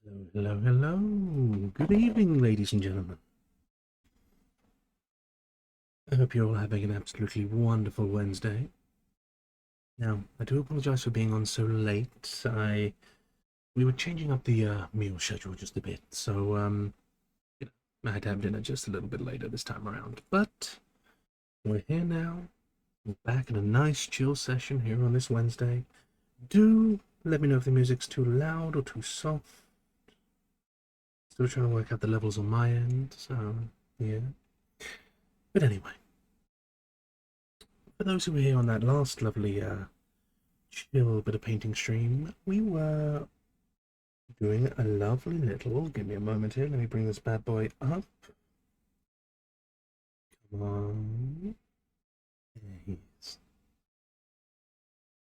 Hello, hello, hello. Good evening, ladies and gentlemen. I hope you're all having an absolutely wonderful Wednesday. Now, I do apologize for being on so late. We were changing up the meal schedule just a bit, so I had to have dinner just a little bit later this time around. But we're here now. We're back in a nice chill session here on this Wednesday. Do let me know if the music's too loud or too soft. Still trying to work out the levels on my end, so yeah. But anyway, for those who were here on that last lovely chill bit of painting stream, we were doing a lovely little, give me a moment here, let me bring this bad boy up. Come on. There he is.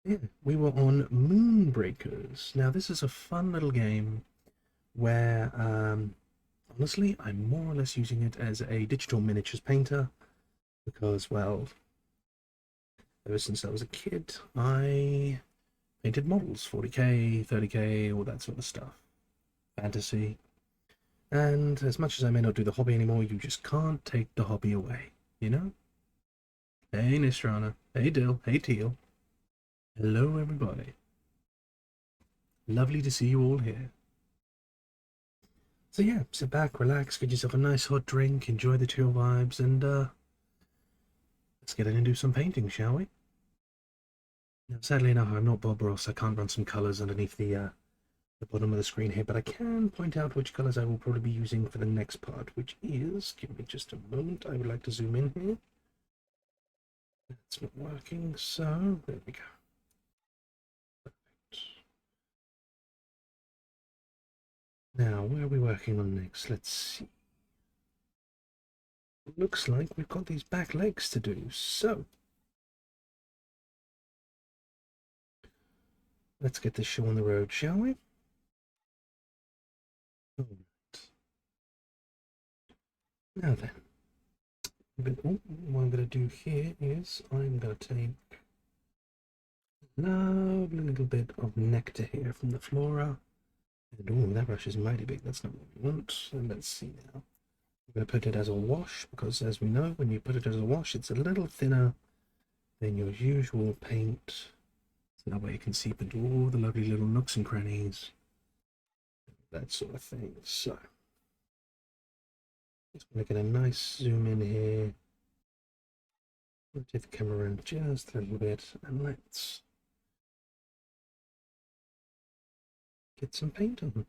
Yeah, we were on Moonbreakers. Now this is a fun little game where, honestly, I'm more or less using it as a digital miniatures painter because, well, ever since I was a kid, I painted models, 40k, 30k, all that sort of stuff. Fantasy. And as much as I may not do the hobby anymore, you just can't take the hobby away, you know? Hey, Nistrana. Hey, Dill. Hey, Teal. Hello, everybody. Lovely to see you all here. So yeah, sit back, relax, get yourself a nice hot drink, enjoy the chill vibes, and let's get in and do some painting, shall we? Now, sadly enough, I'm not Bob Ross. I can't run some colours underneath the bottom of the screen here, but I can point out which colours I will probably be using for the next part, which is, give me just a moment, I would like to zoom in here. That's not working, so there we go. Perfect. Now, where are we working on next? Let's see. Looks like we've got these back legs to do, so let's get this show on the road, shall we? All right. Now then, what I'm going to do here is I'm going to take a lovely little bit of nectar here from the flora. And oh, that brush is mighty big. That's not what we want. And let's see now. I'm going to put it as a wash because, as we know, when you put it as a wash, it's a little thinner than your usual paint. So that way you can seep into all the lovely little nooks and crannies, that sort of thing. So, just going to get a nice zoom in here. Rotate the camera around just a little bit, and let's get some paint on. Do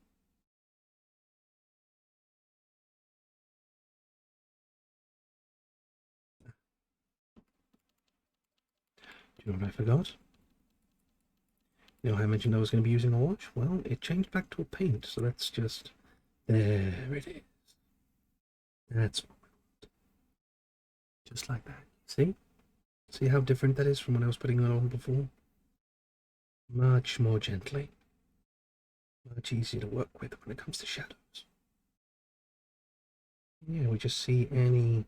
you know what I forgot? You know how I mentioned I was going to be using a wash? Well, it changed back to a paint, so that's just... There it is. That's what we want. Just like that. See? See how different that is from when I was putting it on before? Much more gently. Much easier to work with when it comes to shadows. Yeah, we just see any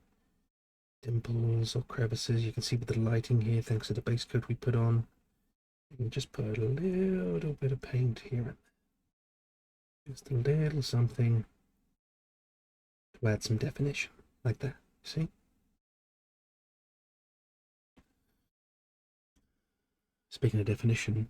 dimples or crevices. You can see with the lighting here, thanks to the base coat we put on. You can just put a little bit of paint here and there. Just a little something to add some definition, like that, see? Speaking of definition.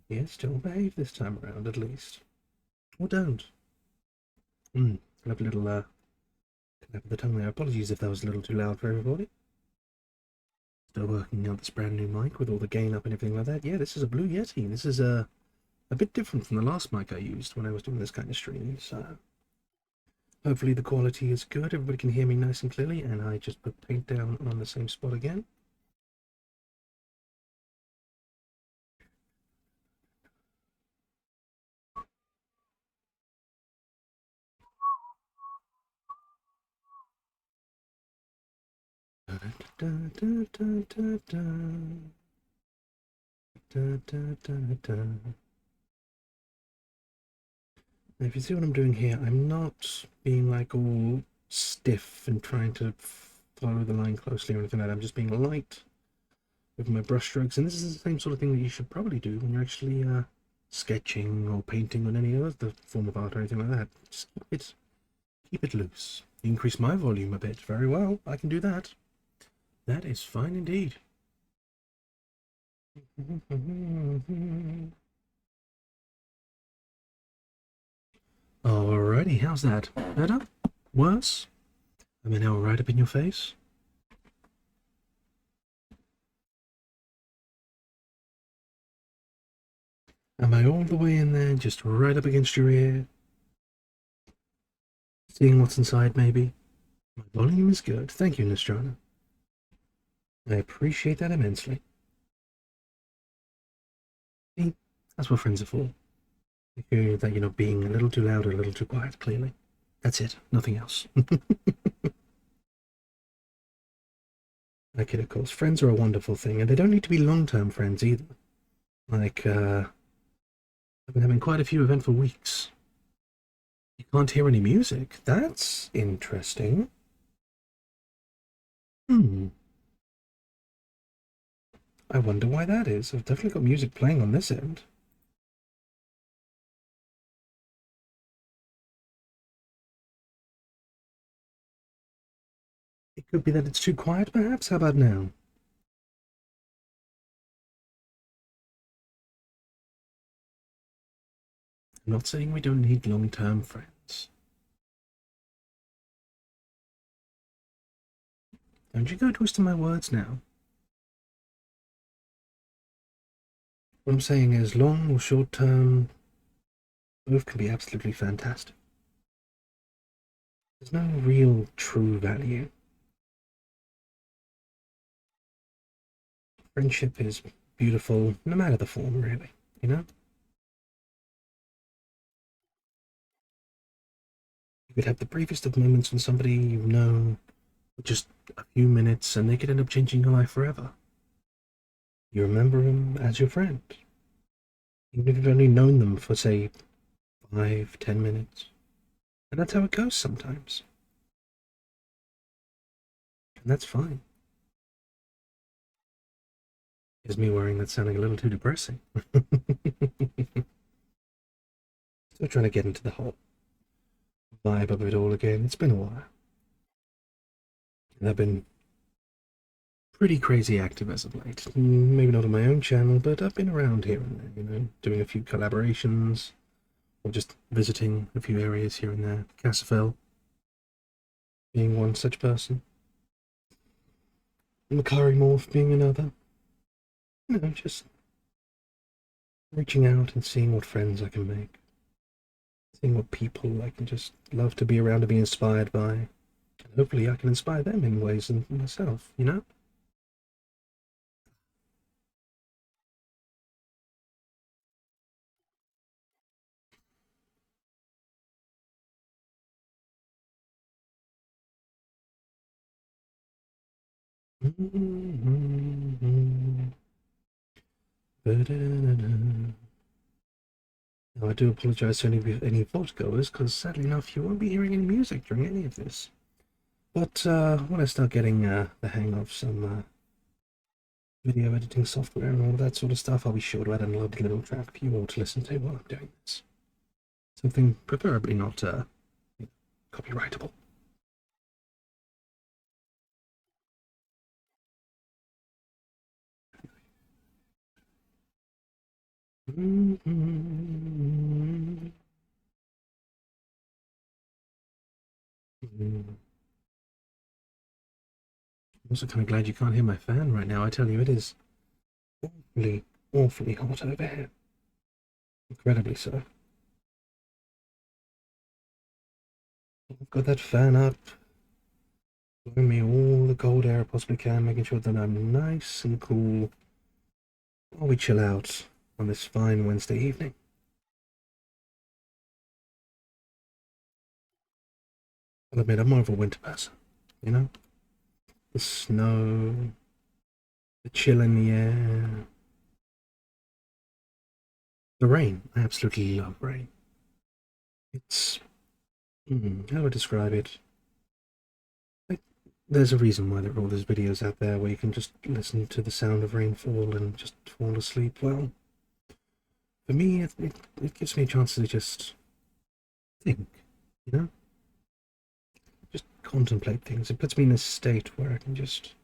Yes, don't behave this time around, at least. Or don't. Have a little clap of the tongue there. Apologies if that was a little too loud for everybody. Still working out this brand new mic with all the gain up and everything like that. Yeah, this is a Blue Yeti. This is a bit different from the last mic I used when I was doing this kind of stream. So hopefully the quality is good. Everybody can hear me nice and clearly. And I just put paint down on the same spot again. Now, if you see what I'm doing here, I'm not being like all stiff and trying to follow the line closely or anything like that. I'm just being light with my brush strokes, and this is the same sort of thing that you should probably do when you're actually sketching or painting on any other form of art or anything like that. Just keep it loose. Increase my volume a bit. Very well, I can do that. That is fine indeed. Alrighty, how's that? Better? Worse? I mean, now right up in your face? Am I all the way in there, just right up against your ear? Seeing what's inside, maybe? My volume is good. Thank you, Nostrana. I appreciate that immensely. See, that's what friends are for. They hear that you're not being a little too loud or a little too quiet, clearly. That's it, nothing else. I kid, of course. Friends are a wonderful thing, and they don't need to be long-term friends either. Like, I've been having quite a few eventful weeks. You can't hear any music? That's interesting. Hmm. I wonder why that is. I've definitely got music playing on this end. It could be that it's too quiet, perhaps? How about now? I'm not saying we don't need long-term friends. Don't you go twisting my words now. What I'm saying is long or short-term, both can be absolutely fantastic. There's no real true value. Friendship is beautiful, no matter the form, really, you know? You could have the briefest of moments with somebody you know for just a few minutes, and they could end up changing your life forever. You remember them as your friend, even if you've only known them for, say, 5, 10 minutes. And that's how it goes sometimes. And that's fine. Is me worrying that's sounding a little too depressing. Still trying to get into the whole vibe of it all again. It's been a while. And I've been pretty crazy active as of late. Maybe not on my own channel, but I've been around here and there, you know, doing a few collaborations, or just visiting a few areas here and there. Castlefell being one such person. Macari Morph being another. You know, just reaching out and seeing what friends I can make. Seeing what people I can just love to be around and be inspired by. And hopefully I can inspire them in ways and myself, you know? Now, I do apologise to any vault goers, because sadly enough, you won't be hearing any music during any of this. But when I start getting the hang of some video editing software and all that sort of stuff, I'll be sure to add a lovely little track for you all to listen to while I'm doing this. Something preferably not copyrightable. I'm also kind of glad you can't hear my fan right now. I tell you, it is awfully, awfully hot over here. Incredibly so. I've got that fan up, blowing me all the cold air I possibly can, making sure that I'm nice and cool while we chill out on this fine Wednesday evening. I'll admit, I'm more of a winter person, you know? The snow, the chill in the air, the rain. I absolutely love rain. It's, how do I describe it? Like there's a reason why there are all those videos out there where you can just listen to the sound of rainfall and just fall asleep. Well, for me, it gives me a chance to just think, you know? Just contemplate things. It puts me in a state where I can just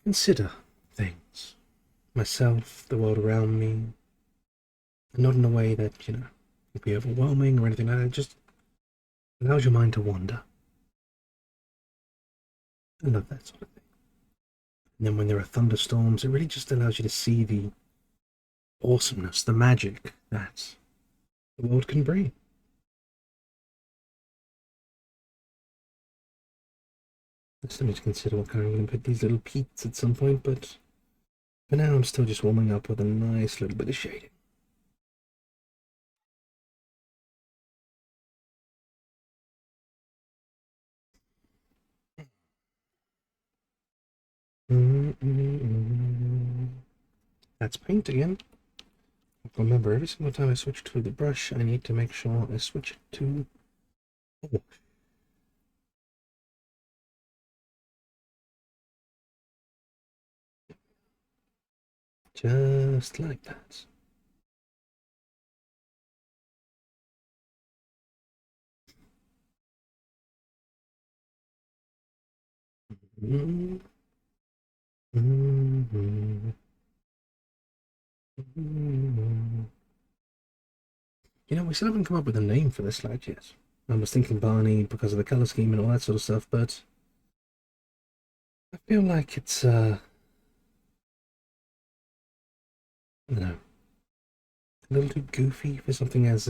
consider things. Myself, the world around me, and not in a way that, would be overwhelming or anything like that. It just allows your mind to wander. I love that sort of thing. And then when there are thunderstorms, it really just allows you to see the awesomeness, the magic that the world can bring. I still need to consider what kind I'm going to put these little peaks at some point, but for now I'm still just warming up with a nice little bit of shading. That's paint again. Remember, every single time I switch to the brush, I need to make sure I switch it to wash. Just like that. Mm-hmm. Mm-hmm. We still haven't come up with a name for this slide yet. I was thinking Barney because of the color scheme and all that sort of stuff, but I feel like it's, I don't know, a little too goofy for something as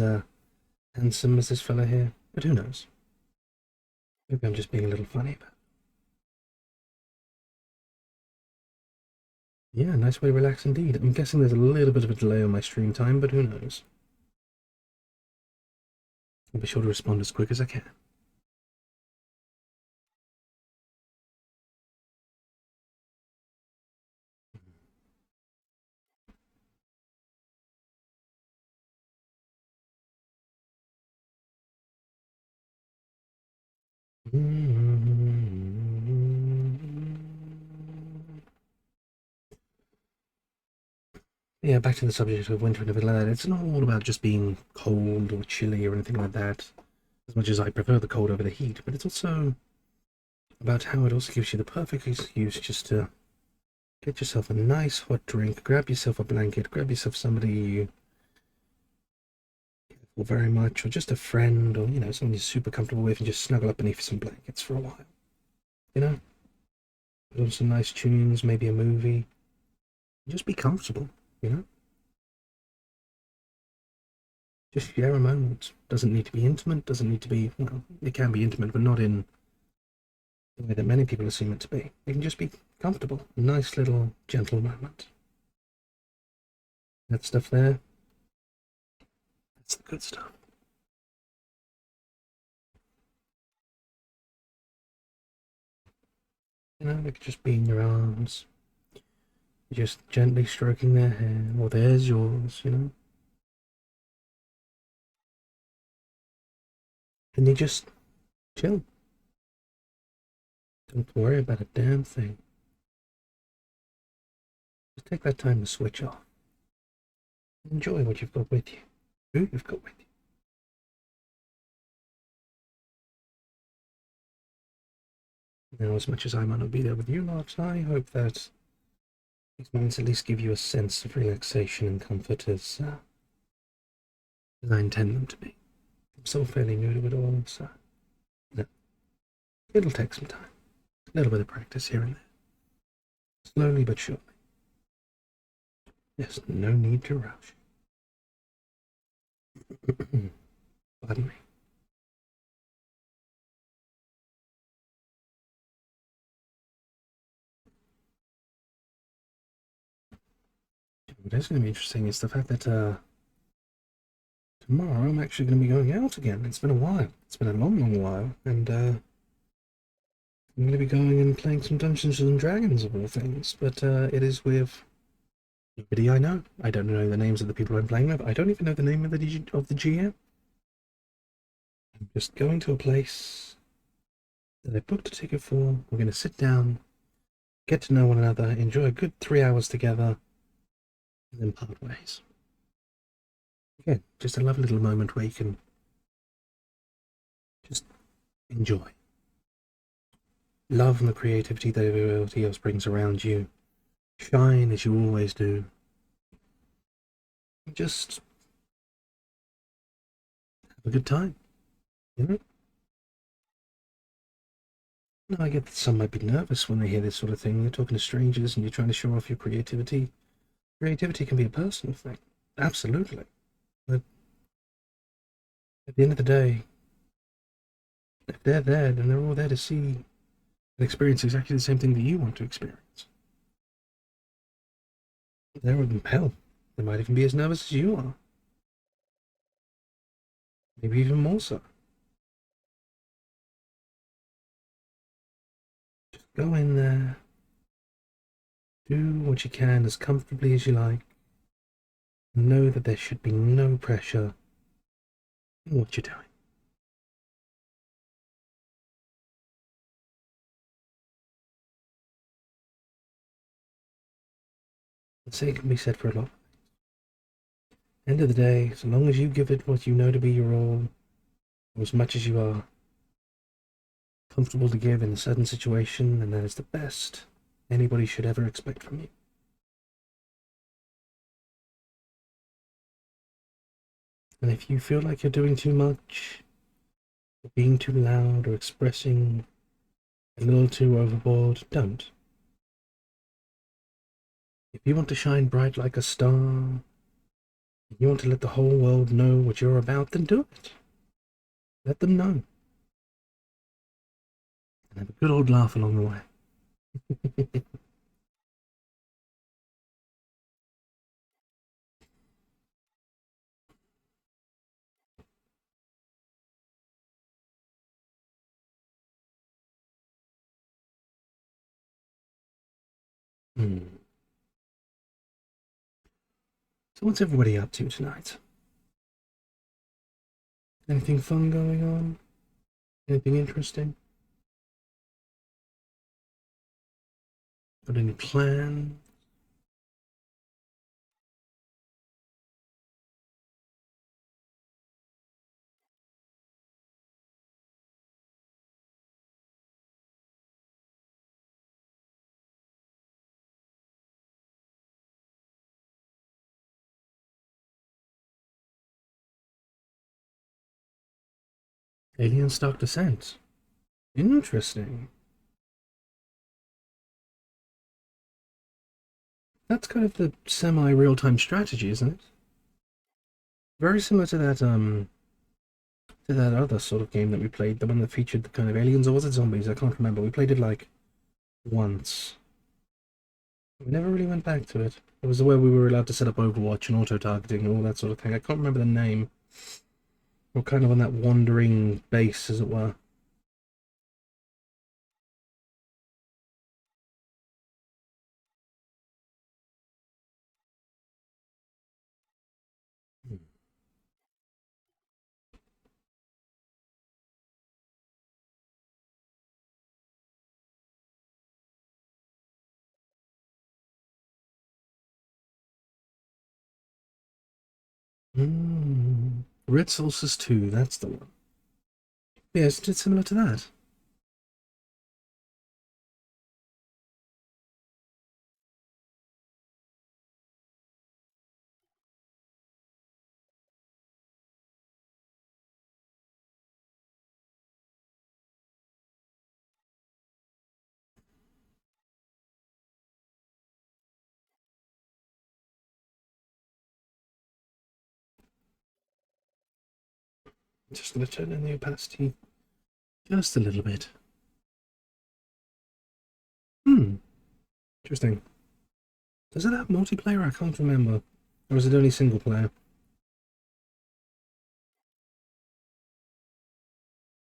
handsome as this fella here. But who knows? Maybe I'm just being a little funny about it. Yeah, nice way to relax indeed. I'm guessing there's a little bit of a delay on my stream time, but who knows? I'll be sure to respond as quick as I can. Yeah, back to the subject of winter and everything like that. It's not all about just being cold or chilly or anything like that, as much as I prefer the cold over the heat, but it's also about how it also gives you the perfect excuse just to get yourself a nice hot drink, grab yourself a blanket, grab yourself somebody you care for very much, or just a friend, or, someone you're super comfortable with, and just snuggle up beneath some blankets for a while. Put on some nice tunes, maybe a movie. Just be comfortable. Just share a moment. Doesn't need to be intimate, doesn't need to be, well, it can be intimate, but not in the way that many people assume it to be. It can just be comfortable. A nice little gentle moment. That stuff there, that's the good stuff. They could just be in your arms, just gently stroking their hair, or there's yours. And you just chill. Don't worry about a damn thing. Just take that time to switch off. Enjoy what you've got with you. Who you've got with you. Now, as much as I might not be there with you lots, I hope that these moments at least give you a sense of relaxation and comfort as I intend them to be. I'm still fairly new to it all, so it'll take some time. A little bit of practice here and there. Slowly but surely. There's no need to rush. Pardon me. What is going to be interesting is the fact that tomorrow I'm actually going to be going out again. It's been a while. It's been a long, long while. And I'm going to be going and playing some Dungeons and Dragons of all things. But it is with nobody I know. I don't know the names of the people I'm playing with. I don't even know the name of the GM. I'm just going to a place that I booked a ticket for. We're going to sit down, get to know one another, enjoy a good 3 hours together, and then part ways. Again, just a lovely little moment where you can just enjoy. Love and the creativity that everybody else brings around you. Shine as you always do. Just have a good time, you know? No, I get that some might be nervous when they hear this sort of thing. You're talking to strangers and you're trying to show off your creativity. Creativity can be a personal thing. Absolutely. But at the end of the day, if they're there, then they're all there to see and experience exactly the same thing that you want to experience. They're, hell, they might even be as nervous as you are. Maybe even more so. Just go in there, do what you can as comfortably as you like. Know that there should be no pressure in what you're doing. The same can be said for a lot. End of the day, so long as you give it what you know to be your all, or as much as you are comfortable to give in a certain situation, and that is the best anybody should ever expect from you. And if you feel like you're doing too much, or being too loud, or expressing a little too overboard, don't. If you want to shine bright like a star, if you want to let the whole world know what you're about, then do it. Let them know. And have a good old laugh along the way. Hmm. So what's everybody up to tonight? Anything fun going on? Anything interesting? Got any plans? Alien Stock Descent. Interesting. That's kind of the semi-real-time strategy, isn't it? Very similar to that other sort of game that we played, the one that featured the kind of aliens, or was it zombies? I can't remember. We played it like once. We never really went back to it. It was where we were allowed to set up Overwatch and auto-targeting and all that sort of thing. I can't remember the name. We're kind of on that wandering base, as it were. Red Solstice 2, that's the one. Yeah, it's similar to that. Just going to turn down the opacity just a little bit. Interesting. Does it have multiplayer? I can't remember. Or is it only single player?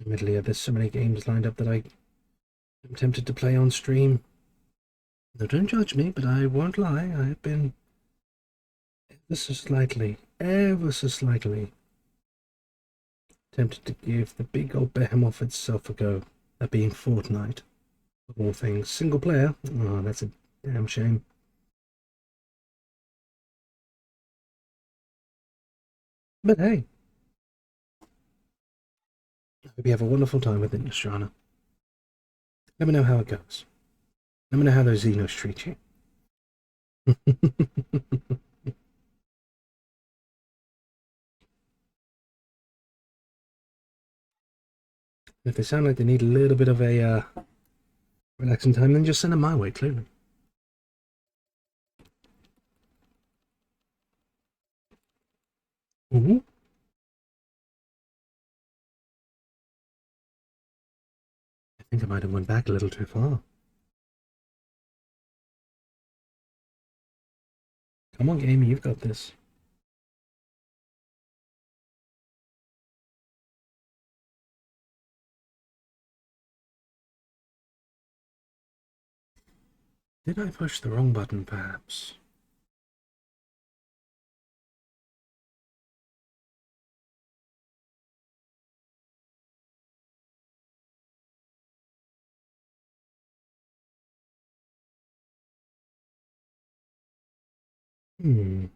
Admittedly, there's so many games lined up that I am tempted to play on stream. No, don't judge me, but I won't lie. I have been ever so slightly tempted to give the big old behemoth itself a go. That being Fortnite, of all things. Single player? Oh, that's a damn shame. But hey, I hope you have a wonderful time with it, Nostrana. Let me know how it goes. Let me know how those Xenos treat you. If they sound like they need a little bit of a relaxing time, then just send them my way, clearly. Ooh. I think I might have went back a little too far. Come on, game, you've got this. Did I push the wrong button, perhaps? Hmm.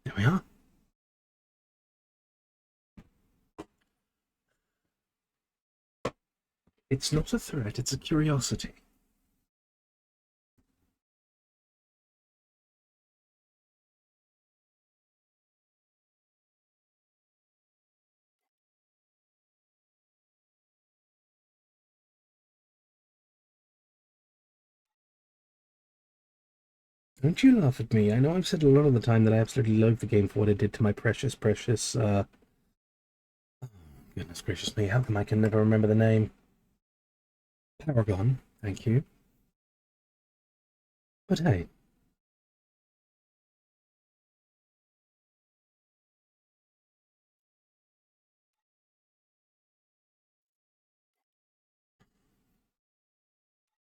There we are. It's not a threat, it's a curiosity. Don't you laugh at me. I know I've said a lot of the time that I absolutely loathe the game for what it did to my precious, precious, goodness gracious me, how come I can never remember the name? Paragon, thank you. But hey.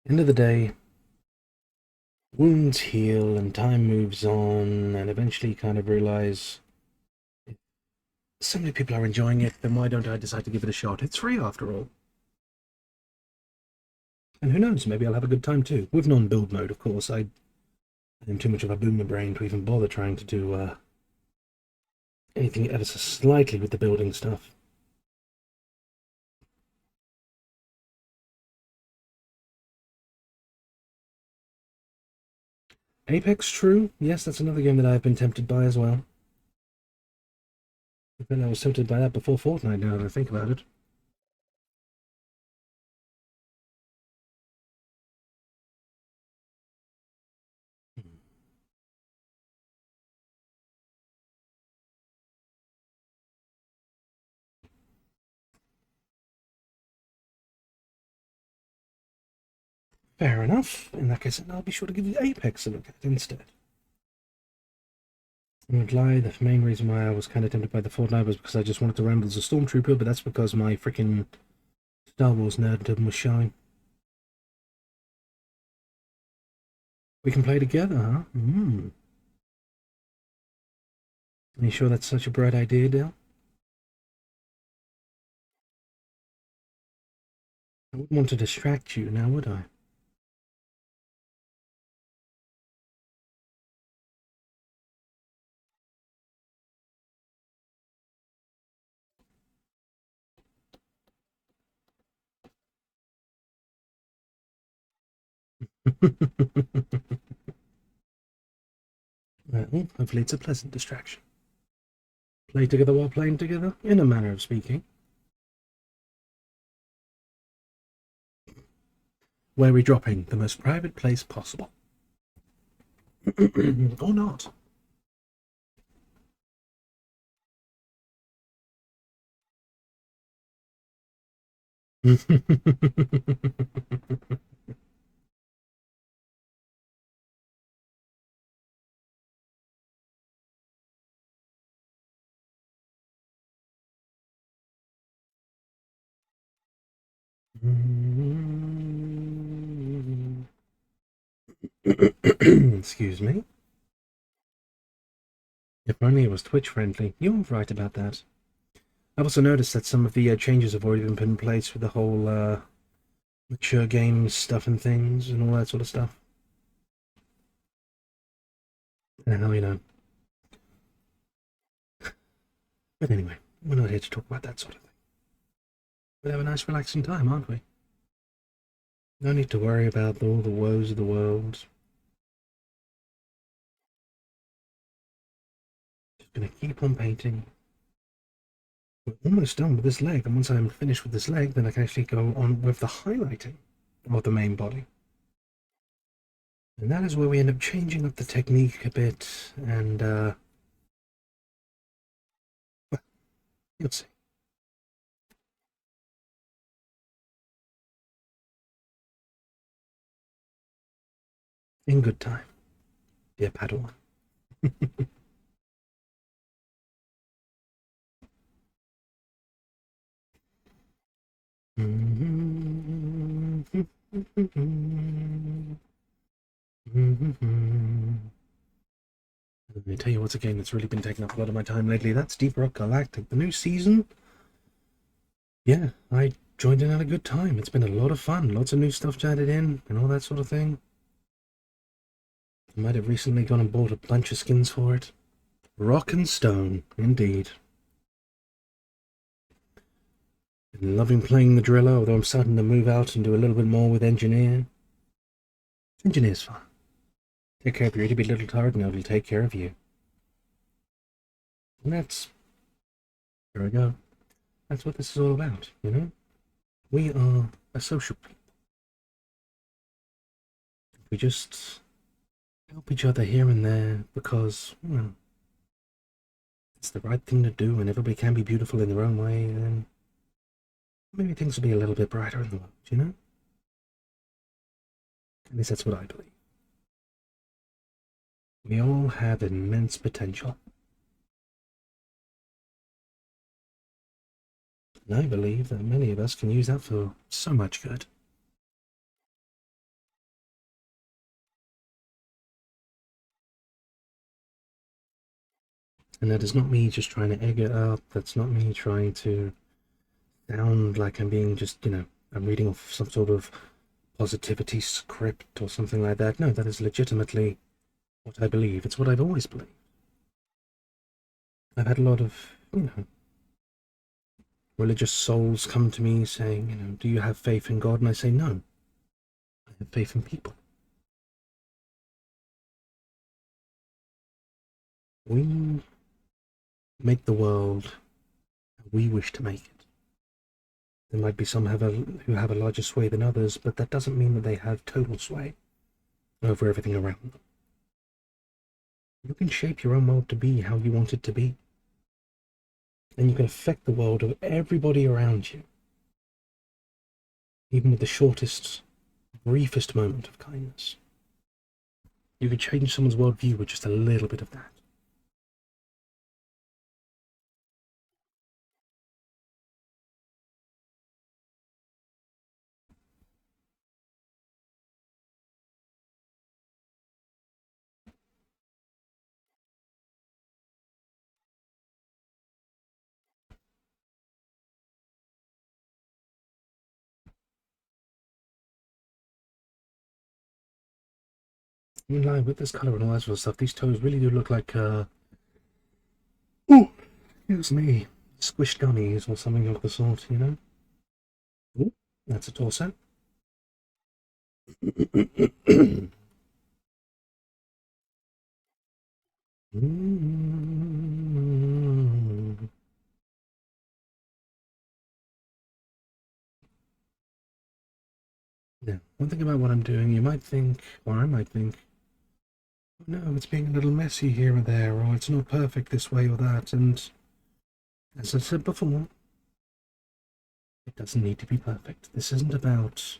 End of the day, wounds heal and time moves on, and eventually you kind of realize so many people are enjoying it, then why don't I decide to give it a shot? It's free after all. And who knows, maybe I'll have a good time too. With non-build mode, of course. I am too much of a boomer brain to even bother trying to do anything ever so slightly with the building stuff. Apex, true. Yes, that's another game that I've been tempted by as well. I bet I was tempted by that before Fortnite, now that I think about it. Fair enough. In that case, I'll be sure to give you Apex a look at instead. I won't lie, the main reason why I was kind of tempted by the Fortnite was because I just wanted to ramble as a stormtrooper, but that's because my freaking Star Wars nerddom was showing. We can play together, huh? Are you sure that's such a bright idea, Dale? I wouldn't want to distract you now, would I? Well, hopefully it's a pleasant distraction. Play together while playing together, in a manner of speaking. Where we're dropping the most private place possible. Or not. Excuse me. If only it was Twitch friendly. You're right about that. I've also noticed that some of the changes have already been put in place with the whole mature games stuff and things and all that sort of stuff. And now, But anyway, we're not here to talk about that sort of thing. We'll have a nice relaxing time, aren't we? No need to worry about all the woes of the world. Just gonna keep on painting. We're almost done with this leg, and once I'm finished with this leg, then I can actually go on with the highlighting of the main body. And that is where we end up changing up the technique a bit, and well, you'll see. In good time, dear Padawan. Let me tell you what's a game that's really been taking up a lot of my time lately. That's Deep Rock Galactic. The new season, yeah, I joined in at a good time. It's been a lot of fun. Lots of new stuff added in and all that sort of thing. I might have recently gone and bought a bunch of skins for it. Rock and stone, indeed. Been loving playing the driller, although I'm starting to move out and do a little bit more with engineer. Engineer's fun. Take care of your itty bitty little turret and it'll take care of you. And that's... There we go. That's what this is all about, you know? We are a social people. We just help each other here and there because, well, it's the right thing to do and everybody can be beautiful in their own way, and maybe things will be a little bit brighter in the world, you know? At least that's what I believe. We all have immense potential. And I believe that many of us can use that for so much good. And that is not me just trying to egg it up. That's not me trying to sound like I'm being just, I'm reading off some sort of positivity script or something like that. No, that is legitimately what I believe. It's what I've always believed. I've had a lot of, religious souls come to me saying, do you have faith in God? And I say, no. I have faith in people. We make the world how we wish to make it. There might be some who have a larger sway than others, but that doesn't mean that they have total sway over everything around them. You can shape your own world to be how you want it to be. And you can affect the world of everybody around you. Even with the shortest, briefest moment of kindness. You can change someone's worldview with just a little bit of that. In line with this colour and all that sort of stuff, these toes really do look like, oh, excuse me, squished gummies or something of the sort, you know? Ooh, that's a torso. Now, one thing about what I'm doing, you might think, or I might think, oh, no, it's being a little messy here or there, or it's not perfect this way or that, and as I said before, it doesn't need to be perfect. This isn't about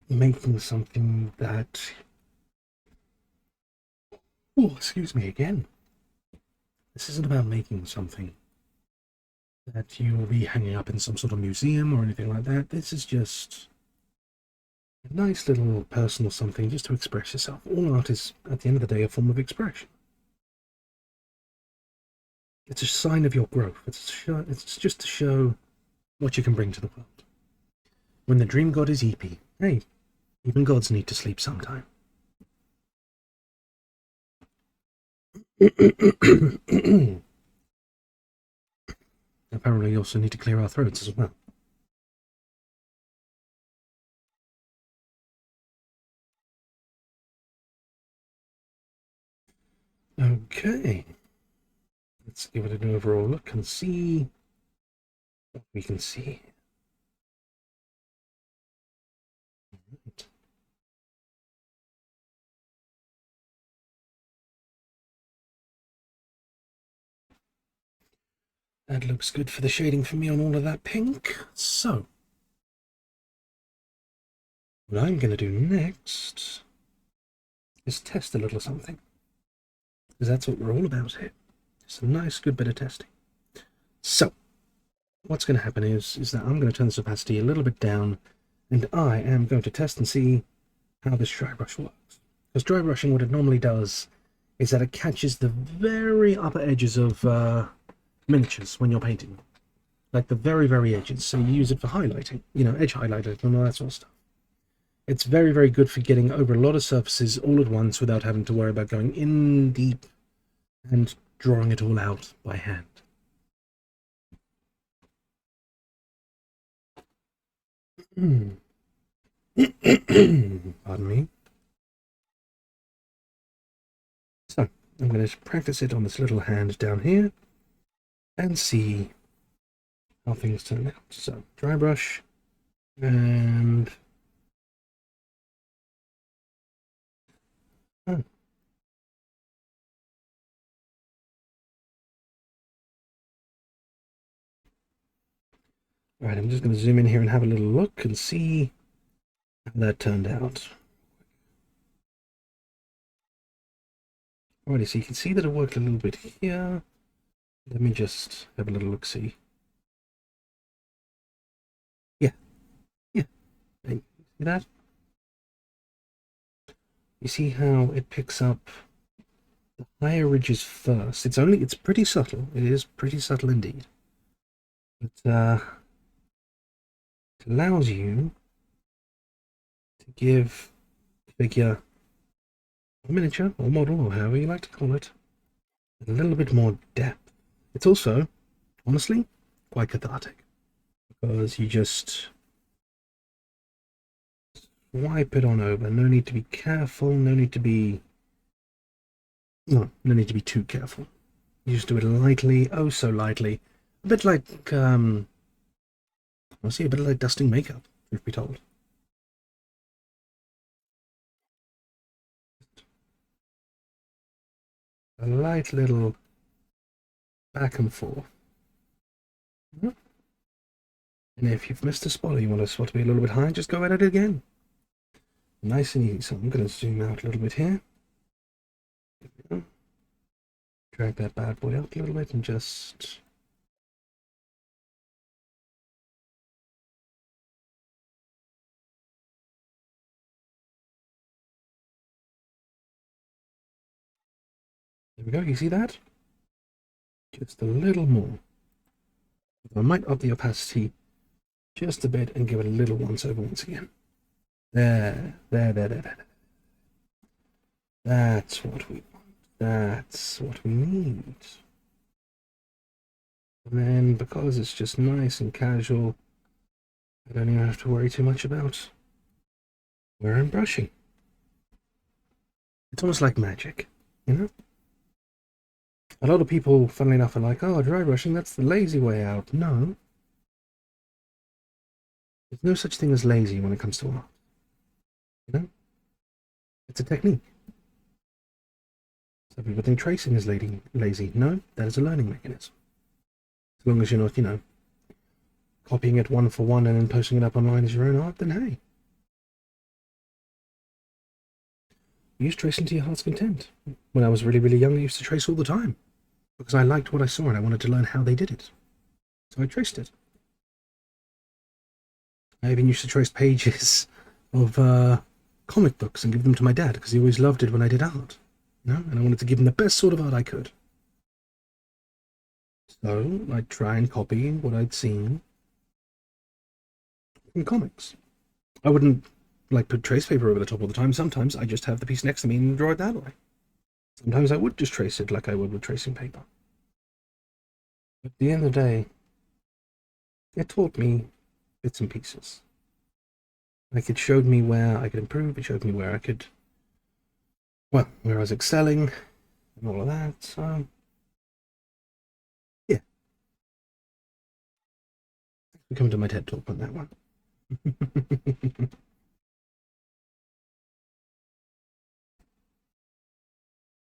making something that... Oh, excuse me again. This isn't about making something that you will be hanging up in some sort of museum or anything like that. This is just a nice little personal something just to express yourself. All art is, at the end of the day, a form of expression. It's a sign of your growth. It's just to show what you can bring to the world. When the dream god is EP, hey, even gods need to sleep sometime. Apparently, you also need to clear our throats as well. Okay. Let's give it an overall look and see what we can see. Right. That looks good for the shading for me on all of that pink. So, what I'm going to do next is test a little something. Because that's what we're all about here. It's a nice, good bit of testing. So, what's going to happen is that I'm going to turn this opacity a little bit down, and I am going to test and see how this dry brush works. Because dry brushing, what it normally does is that it catches the very upper edges of miniatures when you're painting. Like the very, very edges. So you use it for highlighting, you know, edge highlighting and all that sort of stuff. It's very, very good for getting over a lot of surfaces all at once without having to worry about going in deep and drawing it all out by hand. Pardon me. So, I'm going to practice it on this little hand down here and see how things turn out. So, dry brush and... Oh. Alright, I'm just going to zoom in here and have a little look and see how that turned out. Alrighty, so you can see that it worked a little bit here. Let me just have a little look-see. Yeah. Hey, see that? You see how it picks up the higher ridges first. It's pretty subtle. It is pretty subtle indeed. But it allows you to give the figure, or miniature, or model, or however you like to call it, a little bit more depth. It's also, honestly, quite cathartic. Because you just wipe it on over. No need to be careful. No need to be too careful. You just do it lightly, oh so lightly. A bit like honestly, a bit like dusting makeup, truth be told. A light little back and forth. And if you've missed a spot or you want a spot to be a little bit high, just go at it again. Nice and easy. So I'm going to zoom out a little bit here. There we go. Drag that bad boy up a little bit and just... There we go, you see that? Just a little more. I might up the opacity just a bit and give it a little once over once again. There. That's what we want. That's what we need. And then, because it's just nice and casual, I don't even have to worry too much about where I'm brushing. It's almost like magic, you know? A lot of people, funnily enough, are like, oh, dry brushing, that's the lazy way out. No. There's no such thing as lazy when it comes to art. You know? It's a technique. Some people think tracing is lazy. No, that is a learning mechanism. As long as you're not, you know, copying it one for one and then posting it up online as your own art, then hey. Use tracing to your heart's content. When I was really, really young, I used to trace all the time. Because I liked what I saw and I wanted to learn how they did it. So I traced it. I even used to trace pages of comic books and give them to my dad because he always loved it when I did art. You know? And I wanted to give him the best sort of art I could. So I'd try and copy what I'd seen in comics. I wouldn't like put trace paper over the top all the time. Sometimes I just have the piece next to me and draw it that way. Sometimes I would just trace it like I would with tracing paper. But at the end of the day, it taught me bits and pieces. Like, it showed me where I could improve. It showed me where I could, well, where I was excelling and all of that. So, yeah, we come to my TED talk on that one.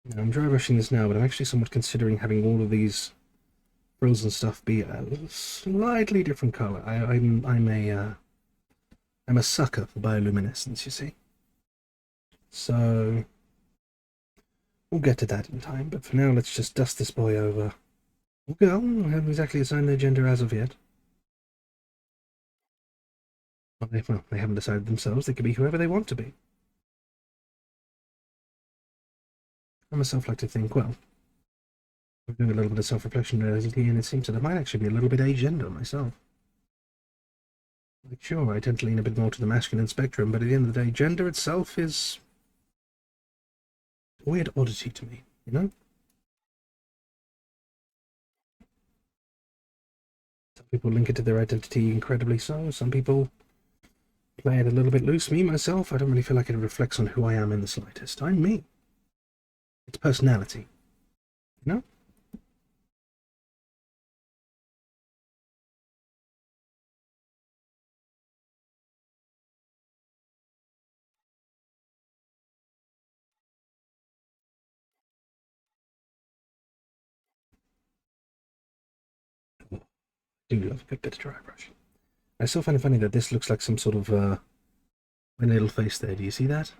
Now, I'm dry brushing this now, but I'm actually somewhat considering having all of these frills and stuff be a slightly different color. I'm a sucker for bioluminescence, you see. So we'll get to that in time, but for now, let's just dust this boy over. Okay, I haven't exactly assigned their gender as of yet. Well, they haven't decided themselves. They could be whoever they want to be. I myself like to think, well, I'm doing a little bit of self-reflection recently, and it seems that I might actually be a little bit agender myself. Like, sure, I tend to lean a bit more to the masculine spectrum, but at the end of the day, gender itself is a weird oddity to me, you know? Some people link it to their identity incredibly so. Some people play it a little bit loose. Me, myself, I don't really feel like it reflects on who I am in the slightest. I'm me. It's personality, you know? I do love a good bit of dry brushing. I still find it funny that this looks like some sort of my little face there. Do you see that?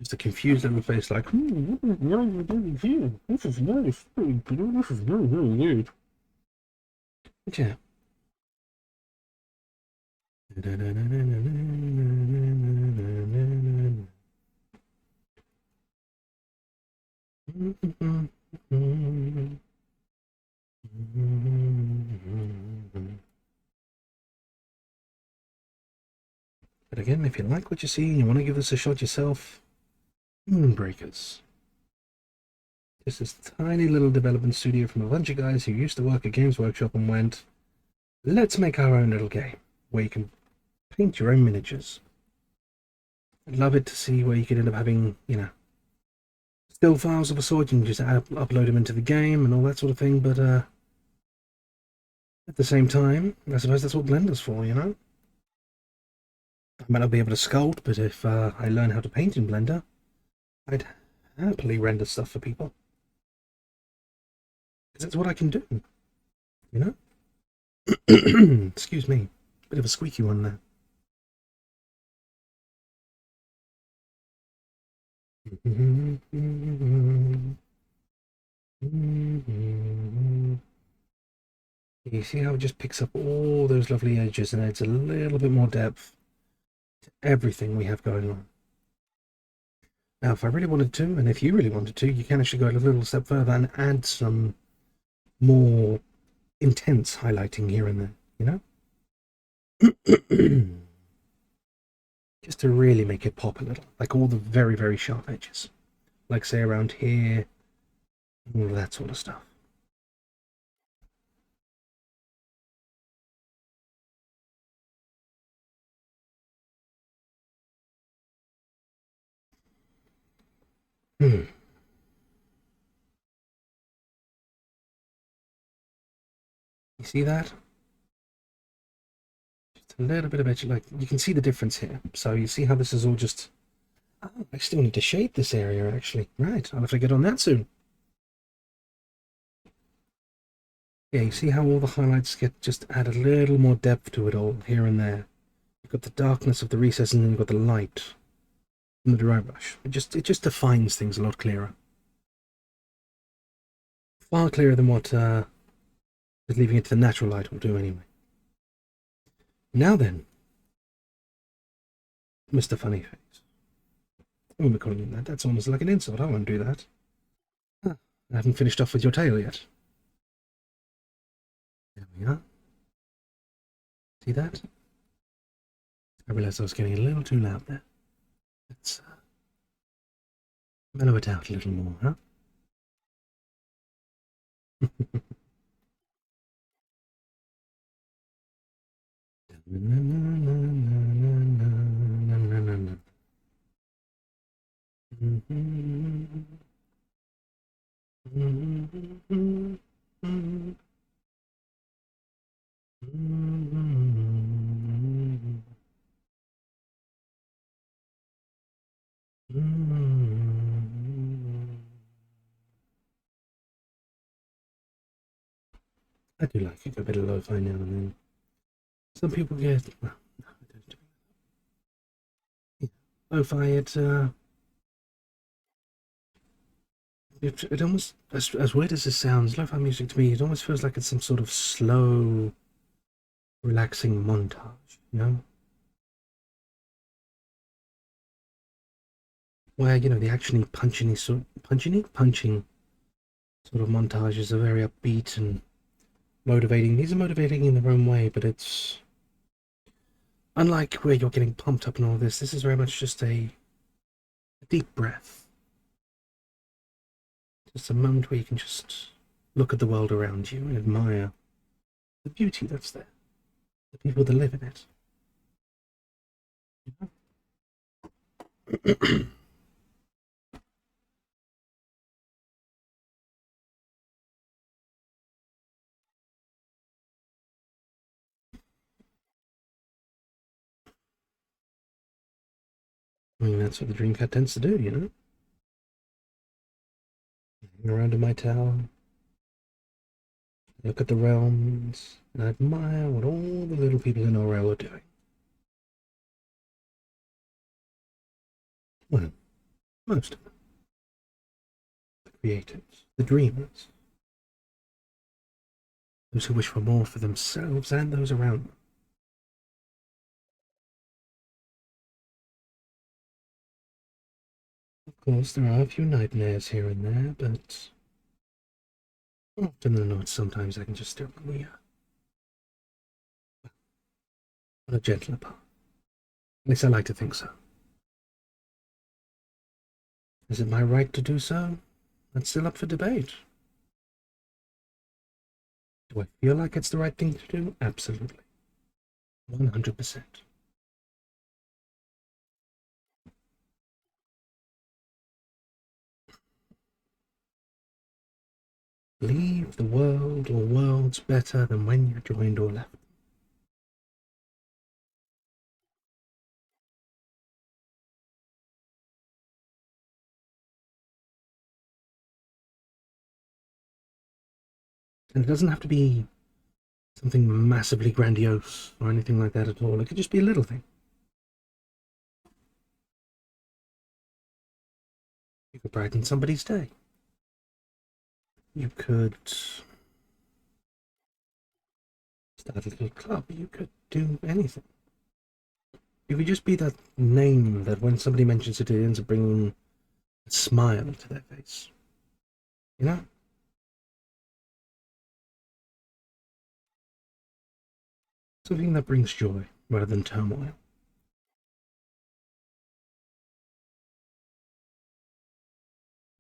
Just a confused little face, like, what are you doing here? This is nice. This is very, very good. But yeah. But again, if you like what you see and you want to give this a shot yourself, Moonbreakers. Just this tiny little development studio from a bunch of guys who used to work at Games Workshop and went, let's make our own little game where you can paint your own miniatures. I'd love it to see where you could end up having, you know, still files of a sort. You can just upload them into the game and all that sort of thing. But at the same time, I suppose that's what Blender's for, you know? I might not be able to sculpt, but if I learn how to paint in Blender, I'd happily render stuff for people. Because that's what I can do, you know? Excuse me, bit of a squeaky one there. You see how it just picks up all those lovely edges and adds a little bit more depth to everything we have going on. Now, if I really wanted to, and if you really wanted to, you can actually go a little step further and add some more intense highlighting here and there, you know? Just to really make it pop a little, like all the very, very sharp edges. Like, say, around here, all of that sort of stuff. You see that? Just a little bit of edge, like, you can see the difference here. So you see how this is all just... Oh, I still need to shade this area, actually. Right, I'll have to get on that soon. Yeah, you see how all the highlights get just add a little more depth to it all here and there. You've got the darkness of the recess and then you've got the light from the dry brush. It just defines things a lot clearer. Far clearer than what just leaving it to the natural light will do anyway. Now then, Mr. Funny Face. I won't be calling him that. That's almost like an insult. I won't do that. Ah, I haven't finished off with your tail yet. we are. See that? I realised I was getting a little too loud there. Let's mellow it out a little more, huh? I do like a bit of lo-fi now and then. Some people get well, no, I don't do it. Yeah. Lo-fi. It almost as weird as it sounds. Lo-fi music to me, it almost feels like it's some sort of slow, relaxing montage. You know, where the actiony punching sort of montages are very upbeat and motivating. These are motivating in their own way, but it's unlike where you're getting pumped up and all this. This is very much just a deep breath, just a moment where you can just look at the world around you and admire the beauty that's there, the people that live in it. I mean, that's what the Dreamcat tends to do, Hang around in my tower, look at the realms, and admire what all the little people in our realm are doing. Well, most of them. The creators, the dreamers, those who wish for more for themselves and those around them. Of course, there are a few nightmares here and there, but often than not, sometimes I can just steer on a gentler path. At least I like to think so. Is it my right to do so? That's still up for debate. Do I feel like it's the right thing to do? Absolutely. 100%. Leave the world or worlds better than when you joined or left. And it doesn't have to be something massively grandiose or anything like that at all. It could just be a little thing. You could brighten somebody's day. You could start a little club. You could do anything. You could just be that name that when somebody mentions it, it ends up bringing a smile to their face. You know? Something that brings joy rather than turmoil.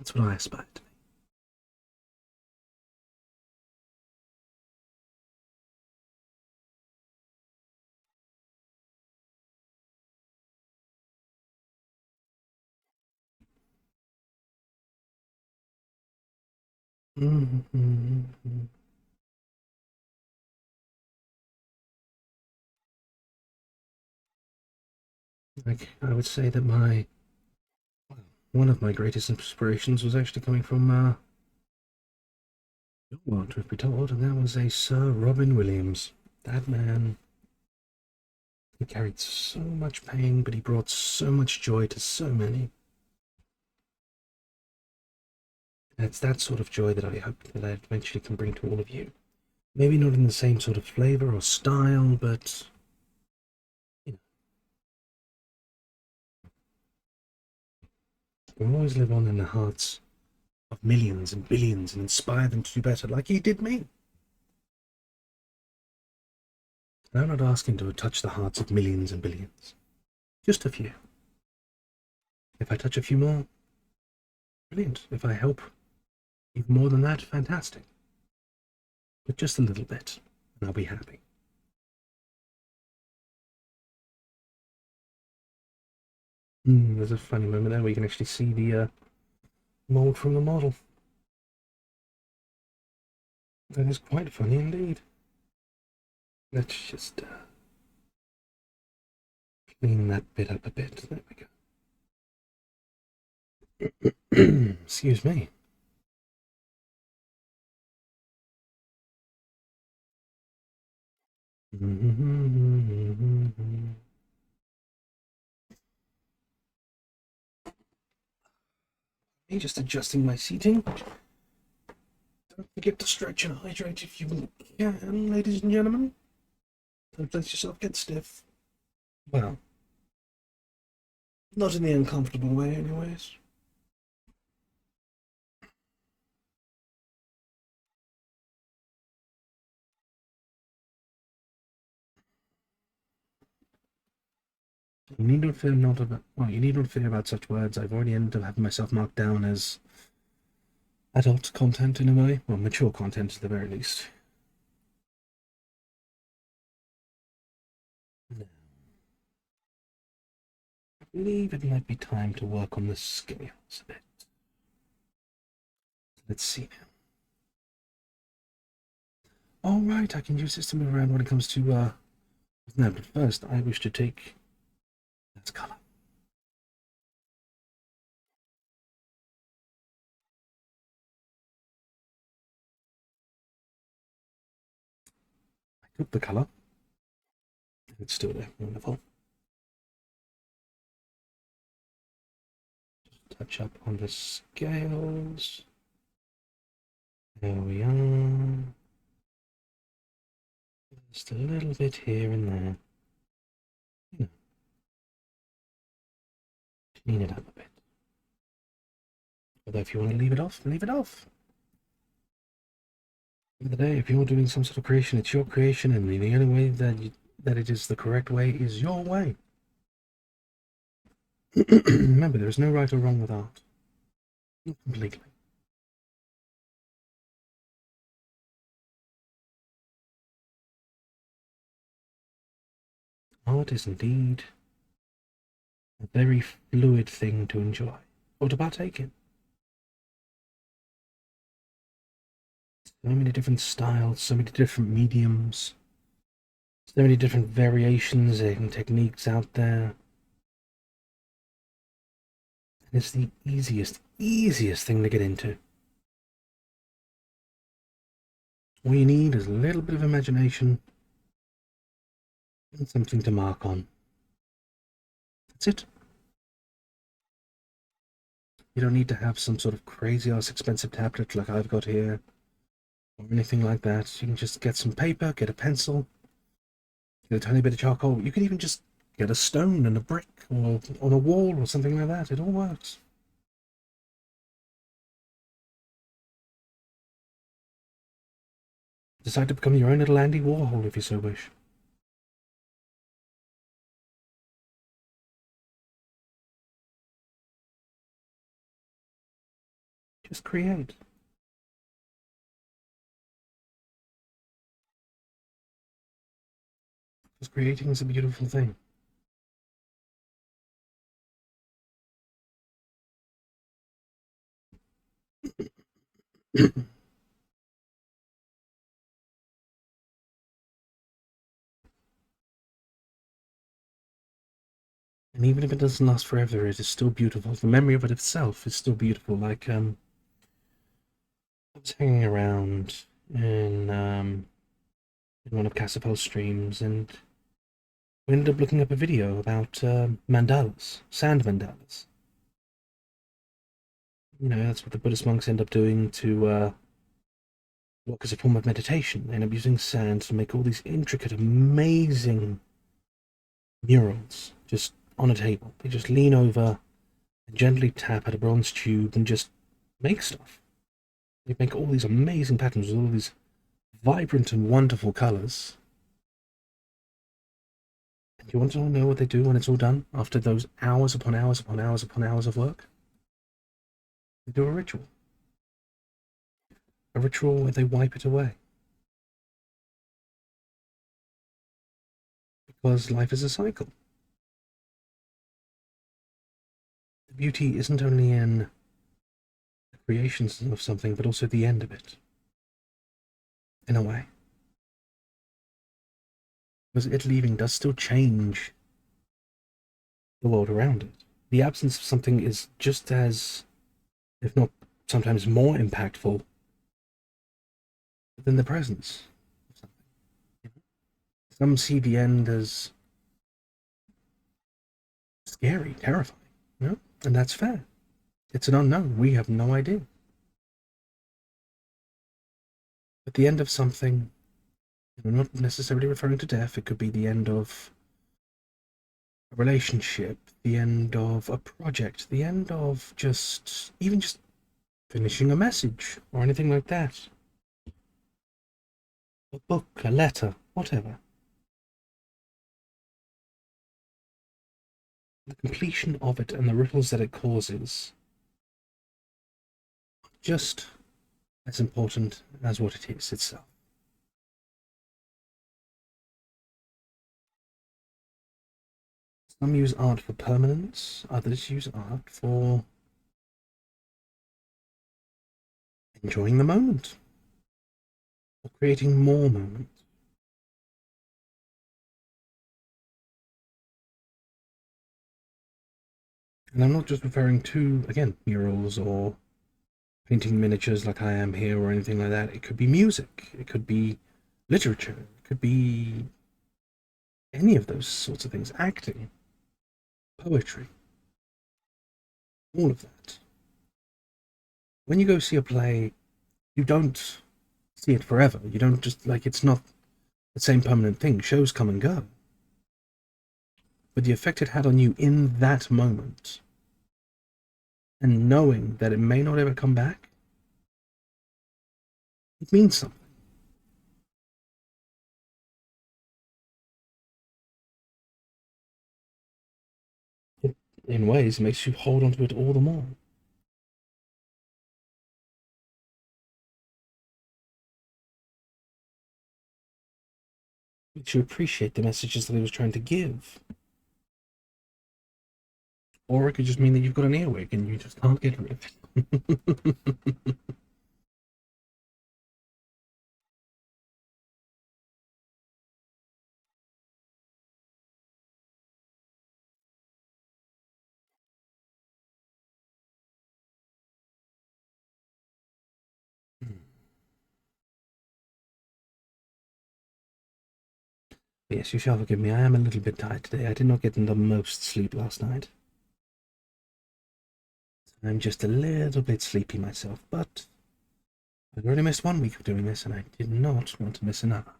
That's what I aspire to be. Like, I would say that one of my greatest inspirations was actually coming from your world, truth be told, and that was a Sir Robin Williams. That man, he carried so much pain, but he brought so much joy to so many. And it's that sort of joy that I hope that I eventually can bring to all of you. Maybe not in the same sort of flavor or style, but you will always live on in the hearts of millions and billions and inspire them to do better, like he did me. I'm not asking to touch the hearts of millions and billions. Just a few. If I touch a few more, brilliant. If I help even more than that, fantastic. But just a little bit, and I'll be happy. There's a funny moment there where you can actually see the mold from the model. That is quite funny indeed. Let's just clean that bit up a bit. There we go. Excuse me. Just adjusting my seating. Don't forget to stretch and hydrate if you can, ladies and gentlemen. Don't let yourself get stiff. Well, not in the uncomfortable way, anyways. You need not fear not about. Well, you need not fear about such words. I've already ended up having myself marked down as adult content in a way. Well, mature content at the very least. Now, I believe it might be time to work on the scales a bit. Let's see now. All right, I can use this to move around when it comes to no, but first I wish to take that color. I took the color. It's still there. Wonderful. Just touch up on the scales. There we are. Just a little bit here and there. Clean it up a bit. Although if you want to leave it off, leave it off. At the end of the day, if you're doing some sort of creation, it's your creation, and the only way that it is the correct way is your way. Remember, there is no right or wrong with art. Not completely. Art is indeed a very fluid thing to enjoy, or to partake in. So many different styles, so many different mediums, so many different variations and techniques out there. And it's the easiest thing to get into. All you need is a little bit of imagination and something to mark on. That's it. You don't need to have some sort of crazy ass expensive tablet like I've got here, or anything like that. You can just get some paper, get a pencil, get a tiny bit of charcoal. You can even just get a stone and a brick, or on a wall or something like that. It all works. Decide to become your own little Andy Warhol if you so wish. Just create. Because creating is a beautiful thing. And even if it doesn't last forever, it is still beautiful. The memory of it itself is still beautiful. Like, I was hanging around in one of Casapel's streams, and we ended up looking up a video about mandalas, sand mandalas. You know, that's what the Buddhist monks end up doing to work as a form of meditation. They end up using sand to make all these intricate, amazing murals just on a table. They just lean over and gently tap at a bronze tube and just make stuff. They make all these amazing patterns with all these vibrant and wonderful colors. Do you want to know what they do when it's all done? After those hours upon hours upon hours upon hours of work? They do a ritual. A ritual where they wipe it away. Because life is a cycle. The beauty isn't only in the creations of something, but also the end of it. In a way. Because it leaving does still change the world around it. The absence of something is just as, if not sometimes more impactful than the presence of something. Some see the end as scary, terrifying, you know? And that's fair. It's an unknown. We have no idea. But the end of something, I'm not necessarily referring to death, it could be the end of a relationship, the end of a project, the end of even just finishing a message or anything like that. A book, a letter, whatever. The completion of it and the ripples that it causes are just as important as what it is itself. Some use art for permanence, others use art for enjoying the moment or creating more moments. And I'm not just referring to, again, murals or painting miniatures like I am here or anything like that. It could be music, it could be literature, it could be any of those sorts of things, acting, poetry, all of that. When you go see a play, you don't see it forever. You don't just, like, it's not the same permanent thing. Shows come and go. But the effect it had on you in that moment, and knowing that it may not ever come back, it means something. It, in ways, makes you hold on to it all the more. Makes you appreciate the messages that he was trying to give. Or it could just mean that you've got an earwig and you just can't get rid of it. Yes, you shall forgive me. I am a little bit tired today. I did not get the most sleep last night. I'm just a little bit sleepy myself, but I've already missed 1 week of doing this, and I did not want to miss another.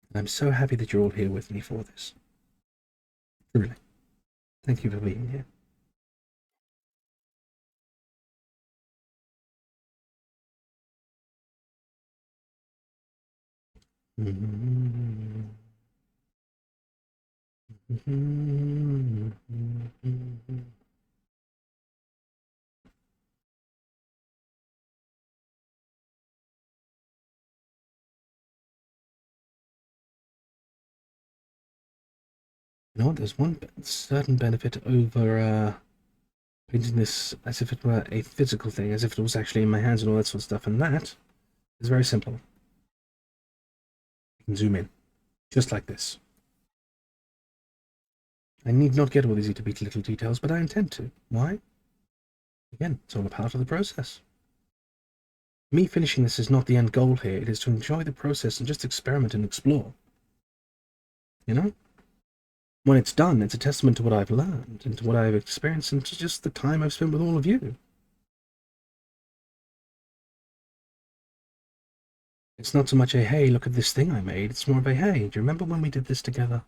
And I'm so happy that you're all here with me for this. Truly. Thank you for being here. You know what? There's one certain benefit over painting this as if it were a physical thing, as if it was actually in my hands and all that sort of stuff, and that is very simple. You can zoom in, just like this. I need not get all these itty bitty little details, but I intend to. Why? Again, it's all a part of the process. Me finishing this is not the end goal here, it is to enjoy the process and just experiment and explore. You know? When it's done, it's a testament to what I've learned and to what I've experienced and to just the time I've spent with all of you. It's not so much a, hey, look at this thing I made, it's more of a, hey, do you remember when we did this together?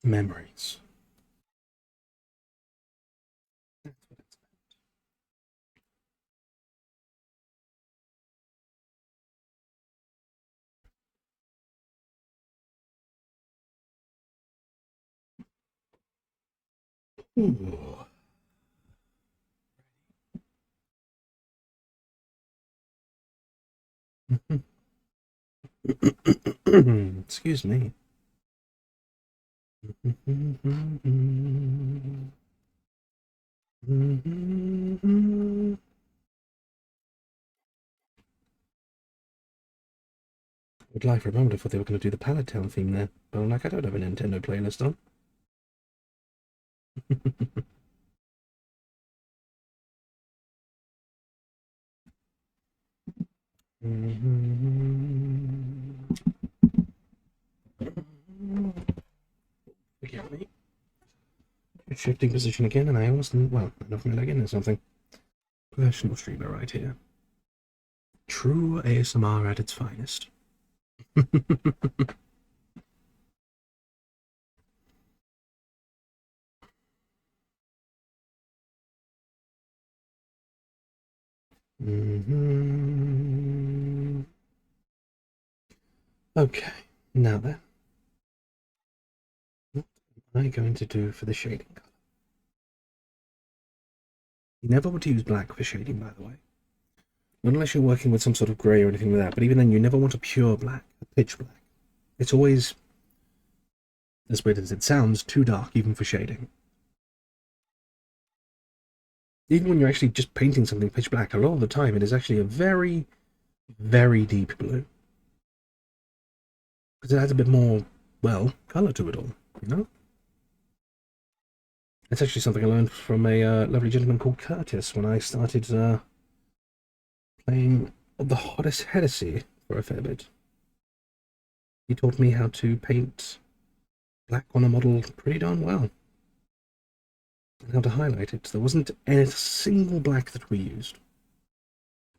Memories. That's what it's about. Ooh. Excuse me. Would lie for a moment I thought they were going to do the Pallet Town theme there, but I'm like, I don't have a Nintendo playlist on. Forgive me. Shifting position again, and I wasn't, well, enough my leg in or something. Professional streamer right here. True ASMR at its finest. Okay, now then. What am I going to do for the shading color? You never want to use black for shading, by the way. Not unless you're working with some sort of grey or anything like that, but even then you never want a pure black, a pitch black. It's always, as weird as it sounds, too dark even for shading. Even when you're actually just painting something pitch black, a lot of the time it is actually a very, very deep blue. Because it adds a bit more, well, colour to it all, you know? It's actually something I learned from a lovely gentleman called Curtis when I started playing the hottest Hennessy for a fair bit. He taught me how to paint black on a model pretty darn well. And how to highlight it. There wasn't a single black that we used.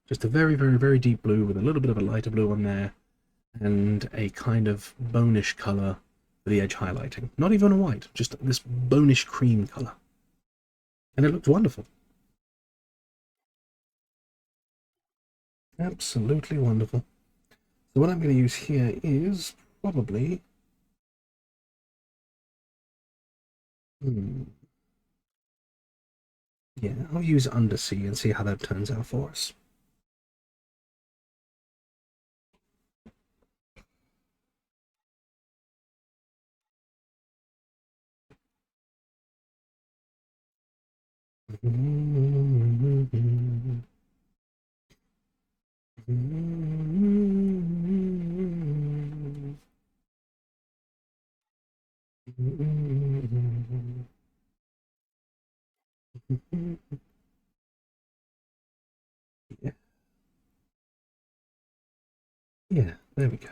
Just a very, very, very deep blue with a little bit of a lighter blue on there, and a kind of bonish colour for the edge highlighting. Not even a white, just this bonish cream colour. And it looked wonderful. Absolutely wonderful. So what I'm going to use here is probably... yeah, I'll use Undersea and see how that turns out for us. Yeah. Yeah, there we go.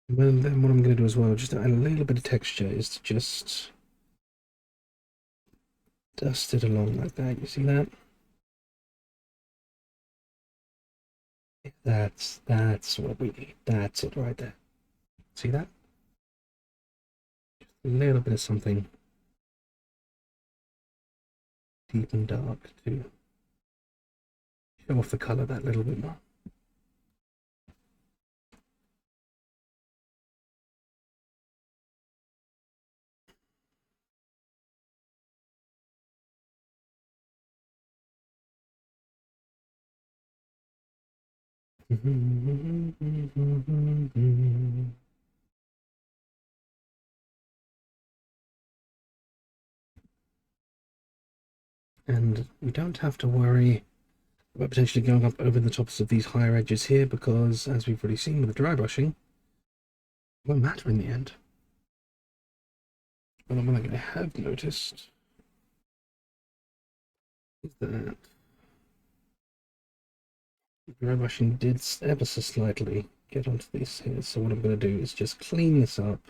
And then what I'm going to do as well, just to add a little bit of texture, is to just dust it along like that. You see that? That's what we need. That's it right there. See that? Just a little bit of something deep and dark to show off the colour that little bit more. And we don't have to worry about potentially going up over the tops of these higher edges here, because as we've already seen with the dry brushing, it won't matter in the end. But what I have noticed is that dry brushing did ever so slightly get onto these here. So what I'm going to do is just clean this up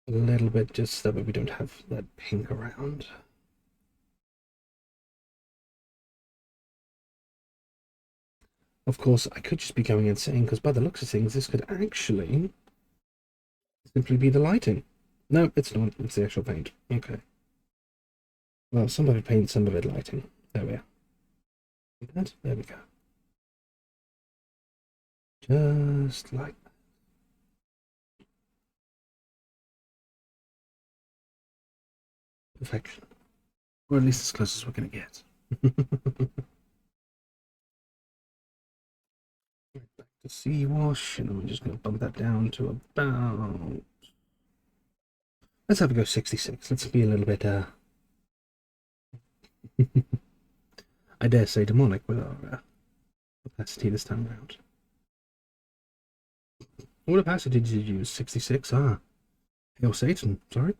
a little bit, just so that we don't have that pink around. Of course, I could just be going insane, because by the looks of things, this simply be the lighting. No, it's not. It's the actual paint. Okay. Well, some of it paint, some of it lighting. There we are. Like that? There we go. Just like that. Perfection. Or at least as close as we're going to get. Back to sea wash, and we're just going to bump that down to about... Let's have it go 66. Let's be a little bit, I dare say demonic with our opacity this time around. What opacity did you use? 66? Ah. Hail Satan, sorry.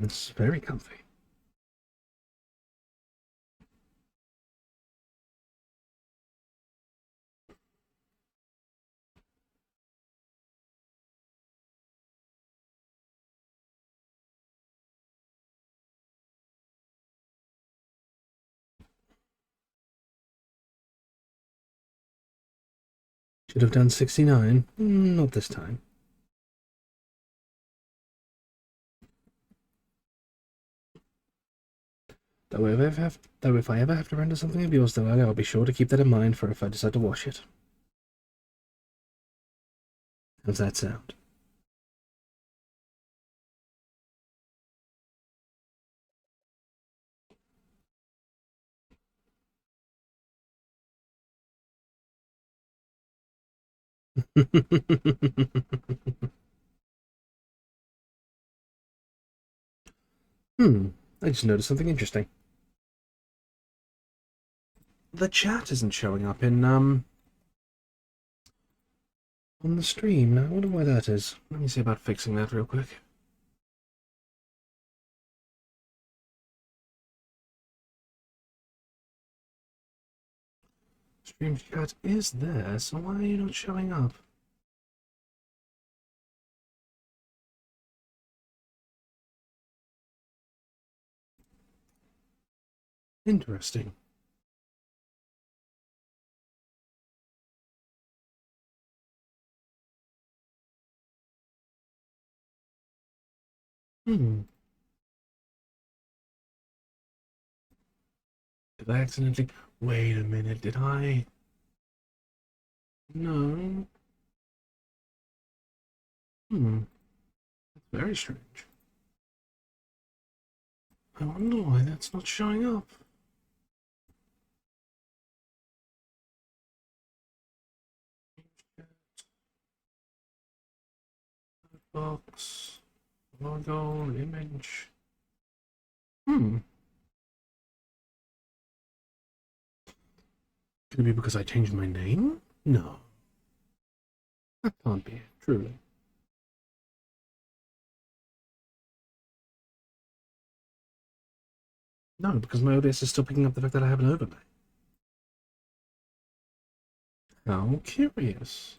It's very comfy. Should have done 69. Not this time. Though if I ever have to render something of yours, though, I'll be sure to keep that in mind for if I decide to wash it. How's that sound? I just noticed something interesting. The chat isn't showing up in, on the stream. Now, I wonder why that is. Let me see about fixing that real quick. Stream chat is there, so why are you not showing up? Interesting. Did I accidentally... Wait a minute, did I... No. That's very strange. I wonder why that's not showing up. Box, logo, image. Could it be because I changed my name? No. That can't be it, truly. No, because my OBS is still picking up the fact that I have an overlay. How curious.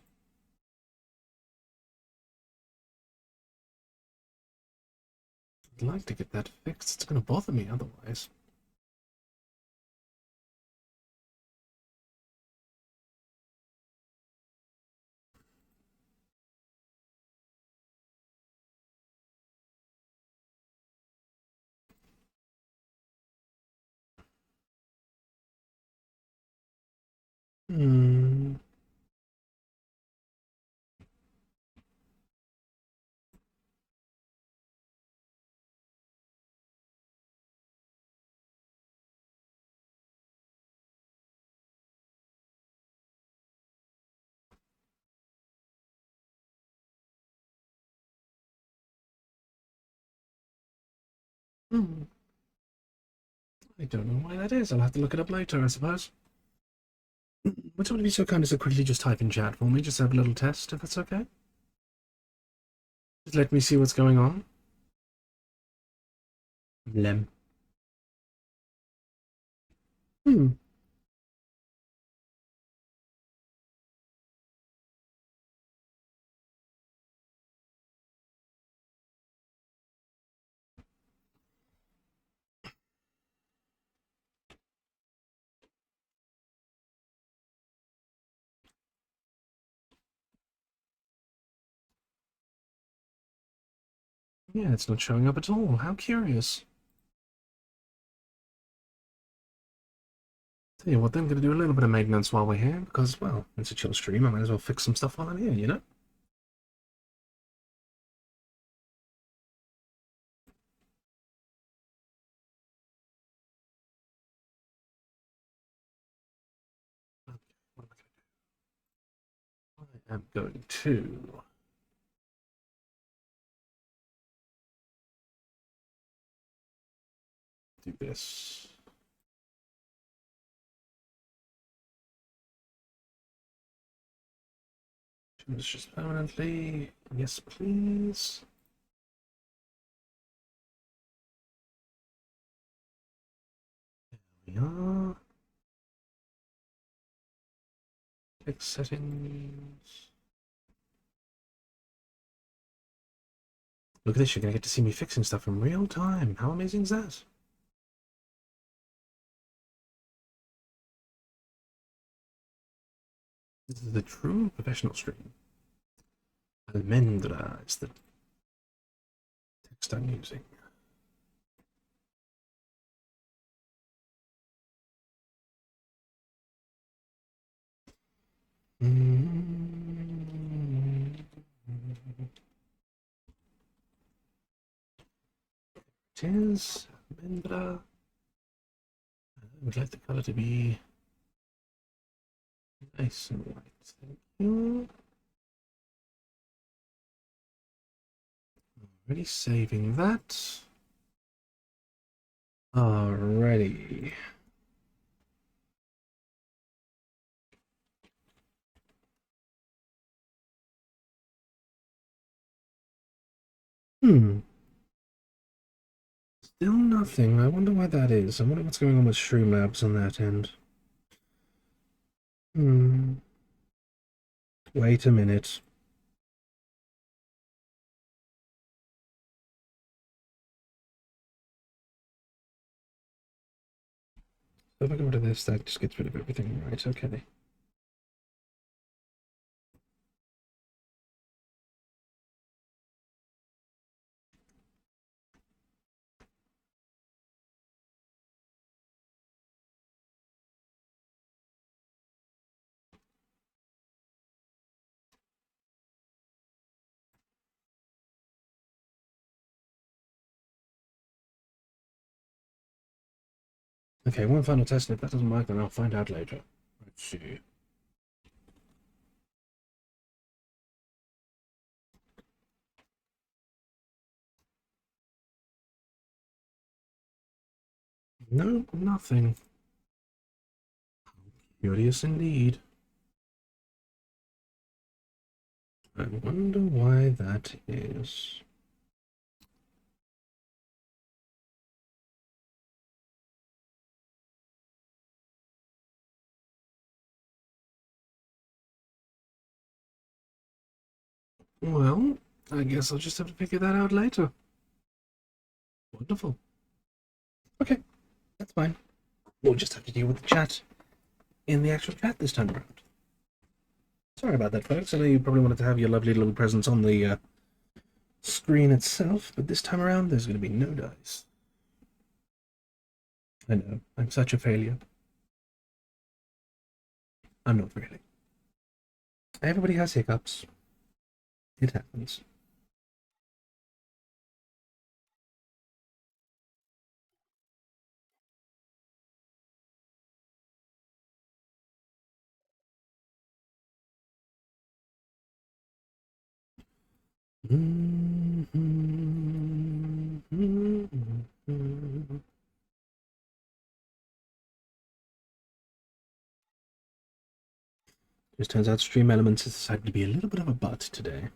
I'd like to get that fixed. It's going to bother me otherwise. I don't know why that is. I'll have to look it up later, I suppose. Would somebody be so kind as to quickly just type in chat for me, just to have a little test, if that's okay? Just let me see what's going on. Lem. Hmm. Yeah, it's not showing up at all. How curious. Tell you what, then I'm going to do a little bit of maintenance while we're here, because, well, it's a chill stream. I might as well fix some stuff while I'm here, you know? Okay, what am I going to do? I am going to do this. Choose just permanently. Yes, please. There we are. Fix settings. Look at this, you're going to get to see me fixing stuff in real time. How amazing is that? This is the true professional stream. Almendra is the text I'm using. It is Almendra. I would like the color to be nice and white. Thank you. Already saving that. Alrighty. Hmm. Still nothing. I wonder why that is. I wonder what's going on with Streamlabs on that end. Hmm. Wait a minute. So if I go rid of this, that just gets rid of everything, right? Okay. Okay, one final test, and if that doesn't work, then I'll find out later. Let's see. Nope, nothing. Curious indeed. I wonder why that is. Well, I guess I'll just have to figure that out later. Wonderful. Okay, that's fine. We'll just have to deal with the chat in the actual chat this time around. Sorry about that, folks. I know you probably wanted to have your lovely little presence on the screen itself, but this time around there's going to be no dice. I know, I'm such a failure. I'm not really. Everybody has hiccups. It happens. Just turns out Stream Elements has decided to be a little bit of a butt today.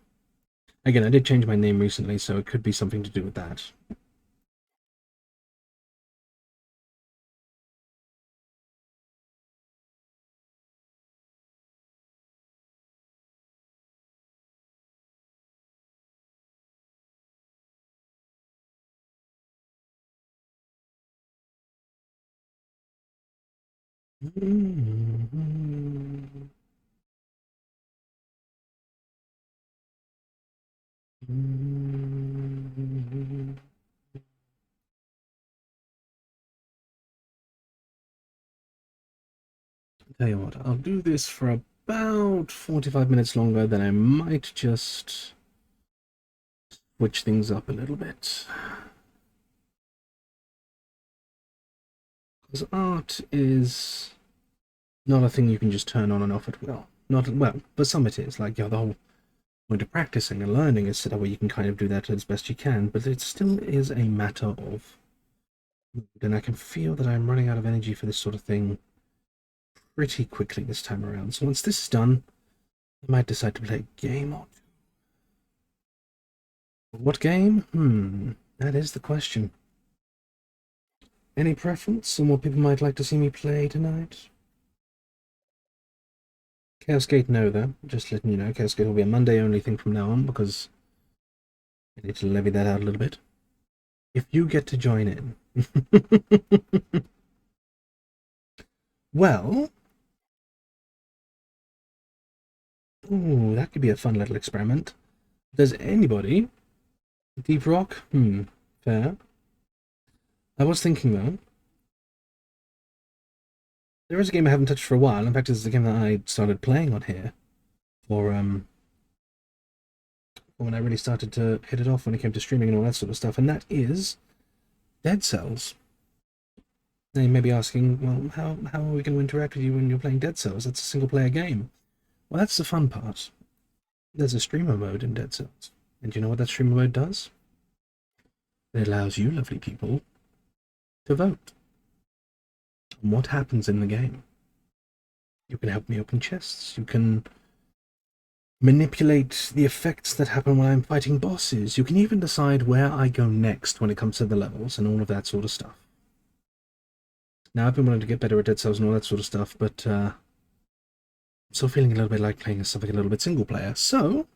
Again, I did change my name recently, so it could be something to do with that. Tell you what, I'll do this for about 45 minutes longer, then I might just switch things up a little bit. Because art is not a thing you can just turn on and off at will. Not well, but some it is. Like, the whole point of practicing and learning is so that way you can kind of do that as best you can, but it still is a matter of mood, and I can feel that I'm running out of energy for this sort of thing pretty quickly this time around. So once this is done, I might decide to play a game or two. What game? That is the question. Any preference on what people might like to see me play tonight? Chaos Gate, no, though. Just letting you know, Chaos Gate will be a Monday only thing from now on because I need to levy that out a little bit. If you get to join in. Well, ooh, that could be a fun little experiment. Does anybody? Deep Rock? Fair. I was thinking, though, there is a game I haven't touched for a while. In fact, it's a game that I started playing on here for when I really started to hit it off when it came to streaming and all that sort of stuff, and that is Deadcells. Now you may be asking, well, how are we going to interact with you when you're playing Deadcells? That's a single player game. Well, that's the fun part. There's a streamer mode in Deadcells. And do you know what that streamer mode does? It allows you, lovely people, to vote on what happens in the game. You can help me open chests. You can manipulate the effects that happen when I'm fighting bosses. You can even decide where I go next when it comes to the levels and all of that sort of stuff. Now, I've been wanting to get better at Deadcells and all that sort of stuff, but I'm still feeling a little bit like playing something a little bit single player. So,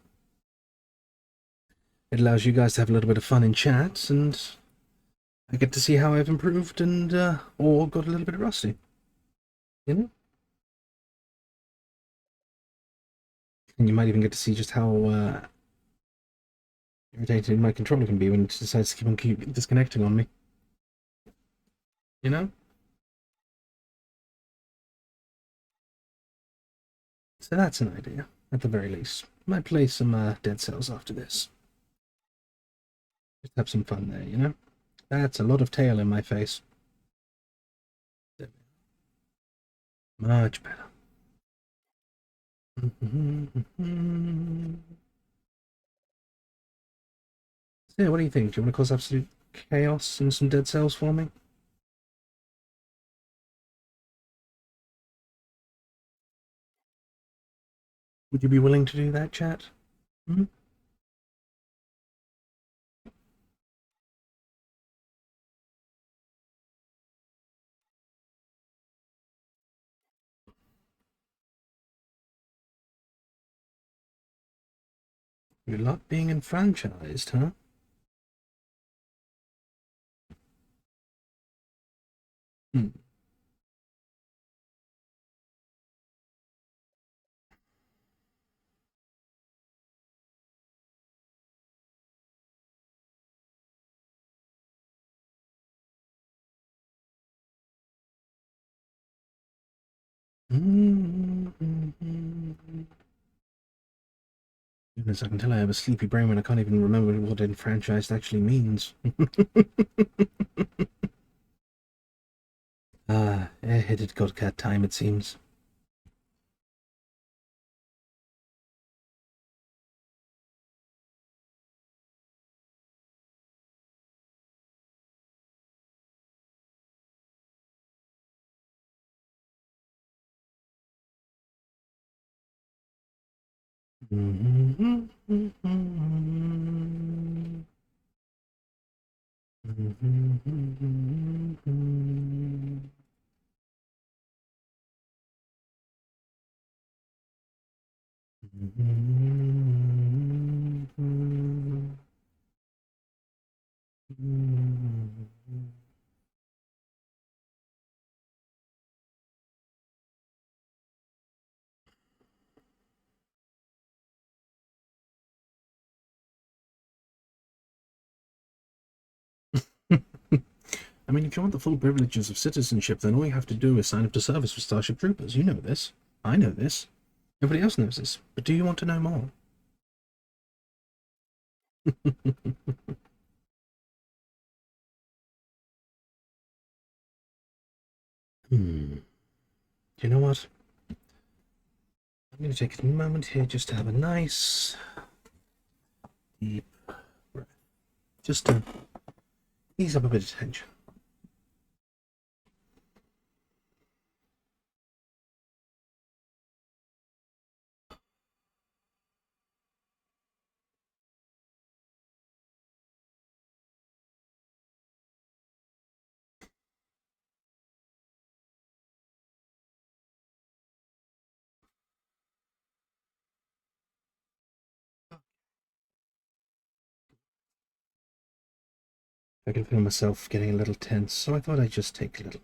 it allows you guys to have a little bit of fun in chat, and I get to see how I've improved and or got a little bit rusty. You know? And you might even get to see just how irritating my controller can be when it decides to keep disconnecting on me. You know? So that's an idea, at the very least. Might play some Deadcells after this. Just have some fun there, you know? That's a lot of tail in my face. Much better. So yeah, what do you think? Do you want to cause absolute chaos in some Deadcells for me? Would you be willing to do that, chat? Hmm? You're not being enfranchised, huh? Hmm. Goodness, I can tell I have a sleepy brain when I can't even remember what enfranchised actually means. Ah, airheaded godcat time, it seems. I mean, if you want the full privileges of citizenship, then all you have to do is sign up to service for Starship Troopers. You know this. I know this. Nobody else knows this. But do you want to know more? Do you know what? I'm going to take a moment here just to have a nice, deep breath. Just to ease up a bit of tension. I can feel myself getting a little tense, so I thought I'd just take a little.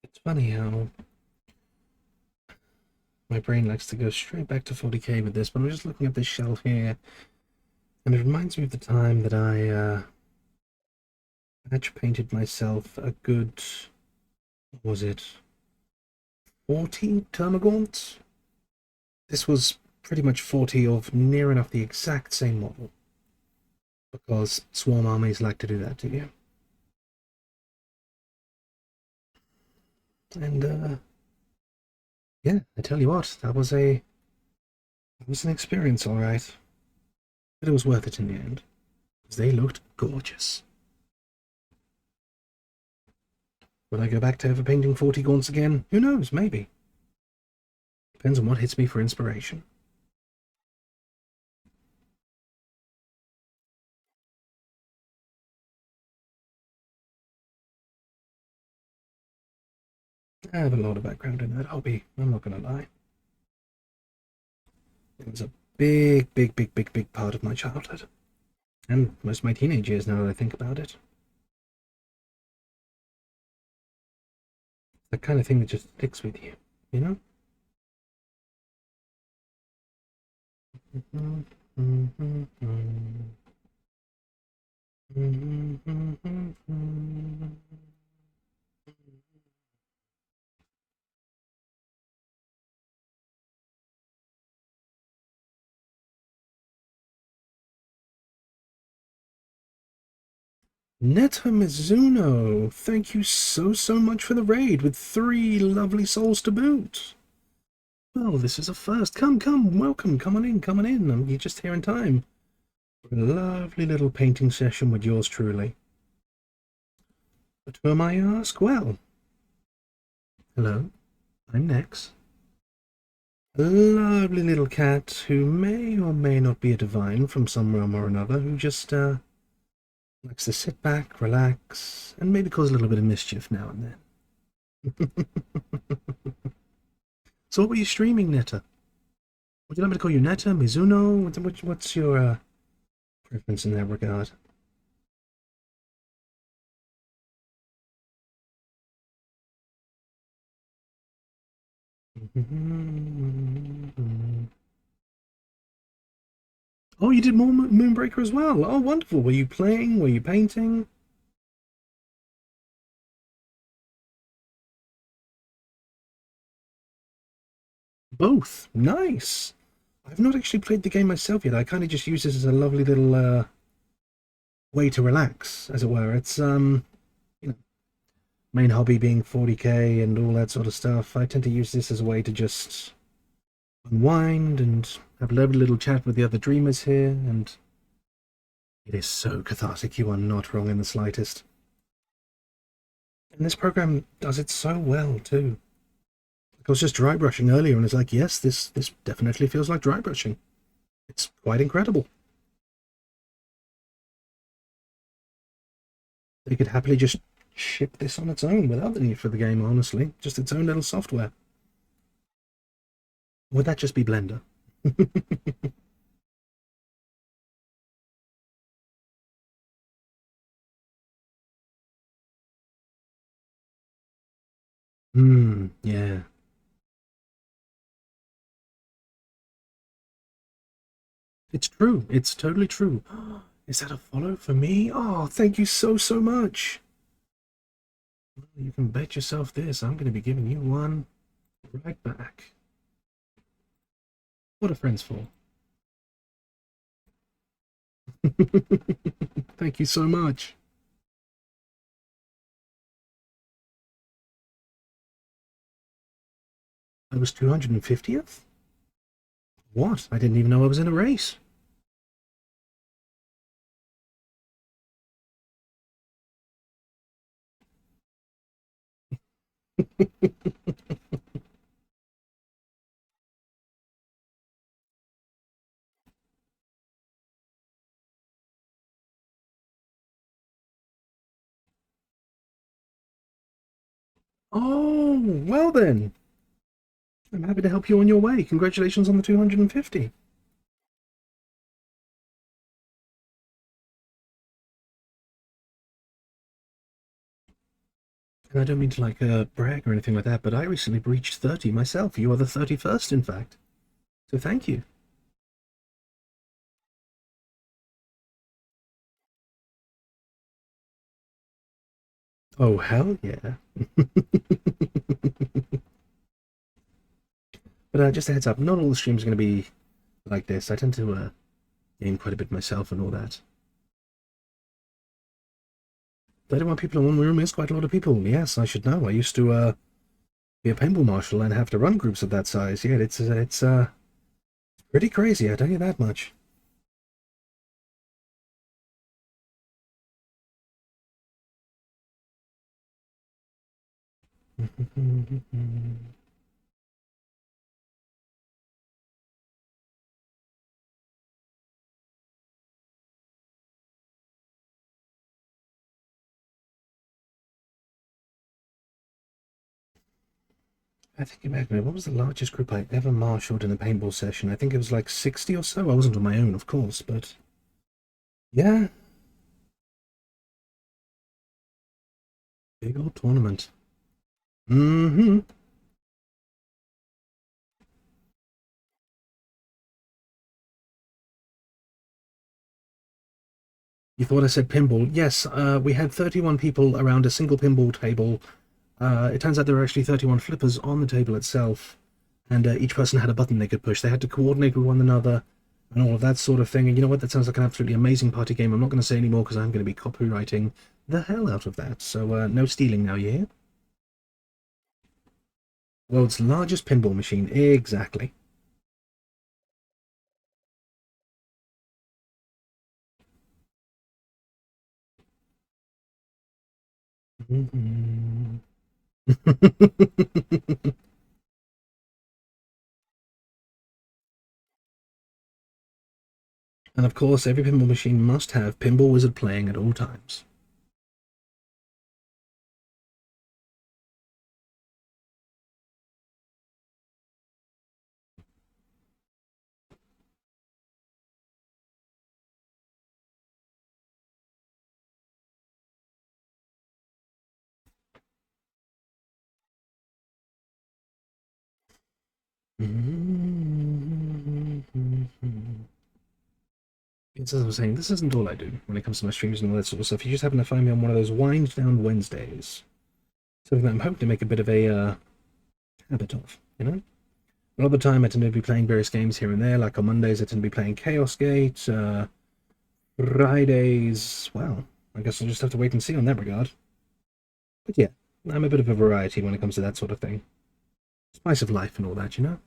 It's funny how my brain likes to go straight back to 40k with this, but I'm just looking at this shelf here, and it reminds me of the time that I patch painted myself a good, what was it, 40 Termagants? This was pretty much 40 of near enough the exact same model, because swarm armies like to do that to you. And yeah, I tell you what, that was an experience, all right. But it was worth it in the end, because they looked gorgeous. Will I go back to overpainting 40 gaunts again? Who knows, maybe. Depends on what hits me for inspiration. I have a lot of background in that hobby, I'm not going to lie. It was a big part of my childhood. And most of my teenage years, now that I think about it. The kind of thing that just sticks with you, you know? Netta Mizuno, thank you so much for the raid with 3 lovely souls to boot. Well, this is a first. Come, welcome, come on in. You're just here in time for a lovely little painting session with yours truly. But who am I, you ask? Well, hello, I'm Nex. A lovely little cat who may or may not be a divine from some realm or another, who just Likes to sit back, relax, and maybe cause a little bit of mischief now and then. So what were you streaming, Netta? Would you like me to call you Netta, Mizuno? What's your preference in that regard? Oh, you did more Moonbreaker as well. Oh, wonderful. Were you playing? Were you painting? Both. Nice. I've not actually played the game myself yet. I kind of just use this as a lovely little way to relax, as it were. It's you know, main hobby being 40k and all that sort of stuff. I tend to use this as a way to just unwind and have a lovely little chat with the other dreamers here, and it is so cathartic. You are not wrong in the slightest. And this program does it so well too. I was just dry brushing earlier, and it's like, yes, this definitely feels like dry brushing. It's quite incredible. They could happily just ship this on its own without the need for the game, honestly. Just its own little software. Would that just be Blender? Yeah. It's true. It's totally true. Is that a follow for me? Oh, thank you so, so much. You can bet yourself this. I'm going to be giving you one right back. What are friends for? Thank you so much. I was 250th? What? I didn't even know I was in a race. Oh, well then. I'm happy to help you on your way. Congratulations on the 250. And I don't mean to brag or anything like that, but I recently reached 30 myself. You are the 31st, in fact. So thank you. Oh, hell yeah. But just a heads up, not all the streams are going to be like this. I tend to game quite a bit myself and all that. 31 people in one room is quite a lot of people. Yes, I should know. I used to be a paintball marshal and have to run groups of that size. Yeah, it's pretty crazy, I tell you that much. I think back, what was the largest group I ever marshaled in a paintball session? I think it was like 60 or so. I wasn't on my own, of course, but yeah, big old tournament. Mm-hmm. You thought I said pinball? Yes, we had 31 people around a single pinball table. It turns out there were actually 31 flippers on the table itself, and each person had a button they could push. They had to coordinate with one another and all of that sort of thing. And you know what? That sounds like an absolutely amazing party game. I'm not going to say any more because I'm going to be copywriting the hell out of that. So no stealing now, you hear? World's largest pinball machine. Exactly. Mhm. And of course, every pinball machine must have Pinball Wizard playing at all times. As I was saying, this isn't all I do when it comes to my streams and all that sort of stuff. You just happen to find me on one of those wind down Wednesdays. Something that I'm hoping to make a bit of a habit of, you know? A lot of the time I tend to be playing various games here and there, like on Mondays I tend to be playing Chaos Gate, Fridays, well, I guess I'll just have to wait and see on that regard. But yeah, I'm a bit of a variety when it comes to that sort of thing. Spice of life and all that, you know?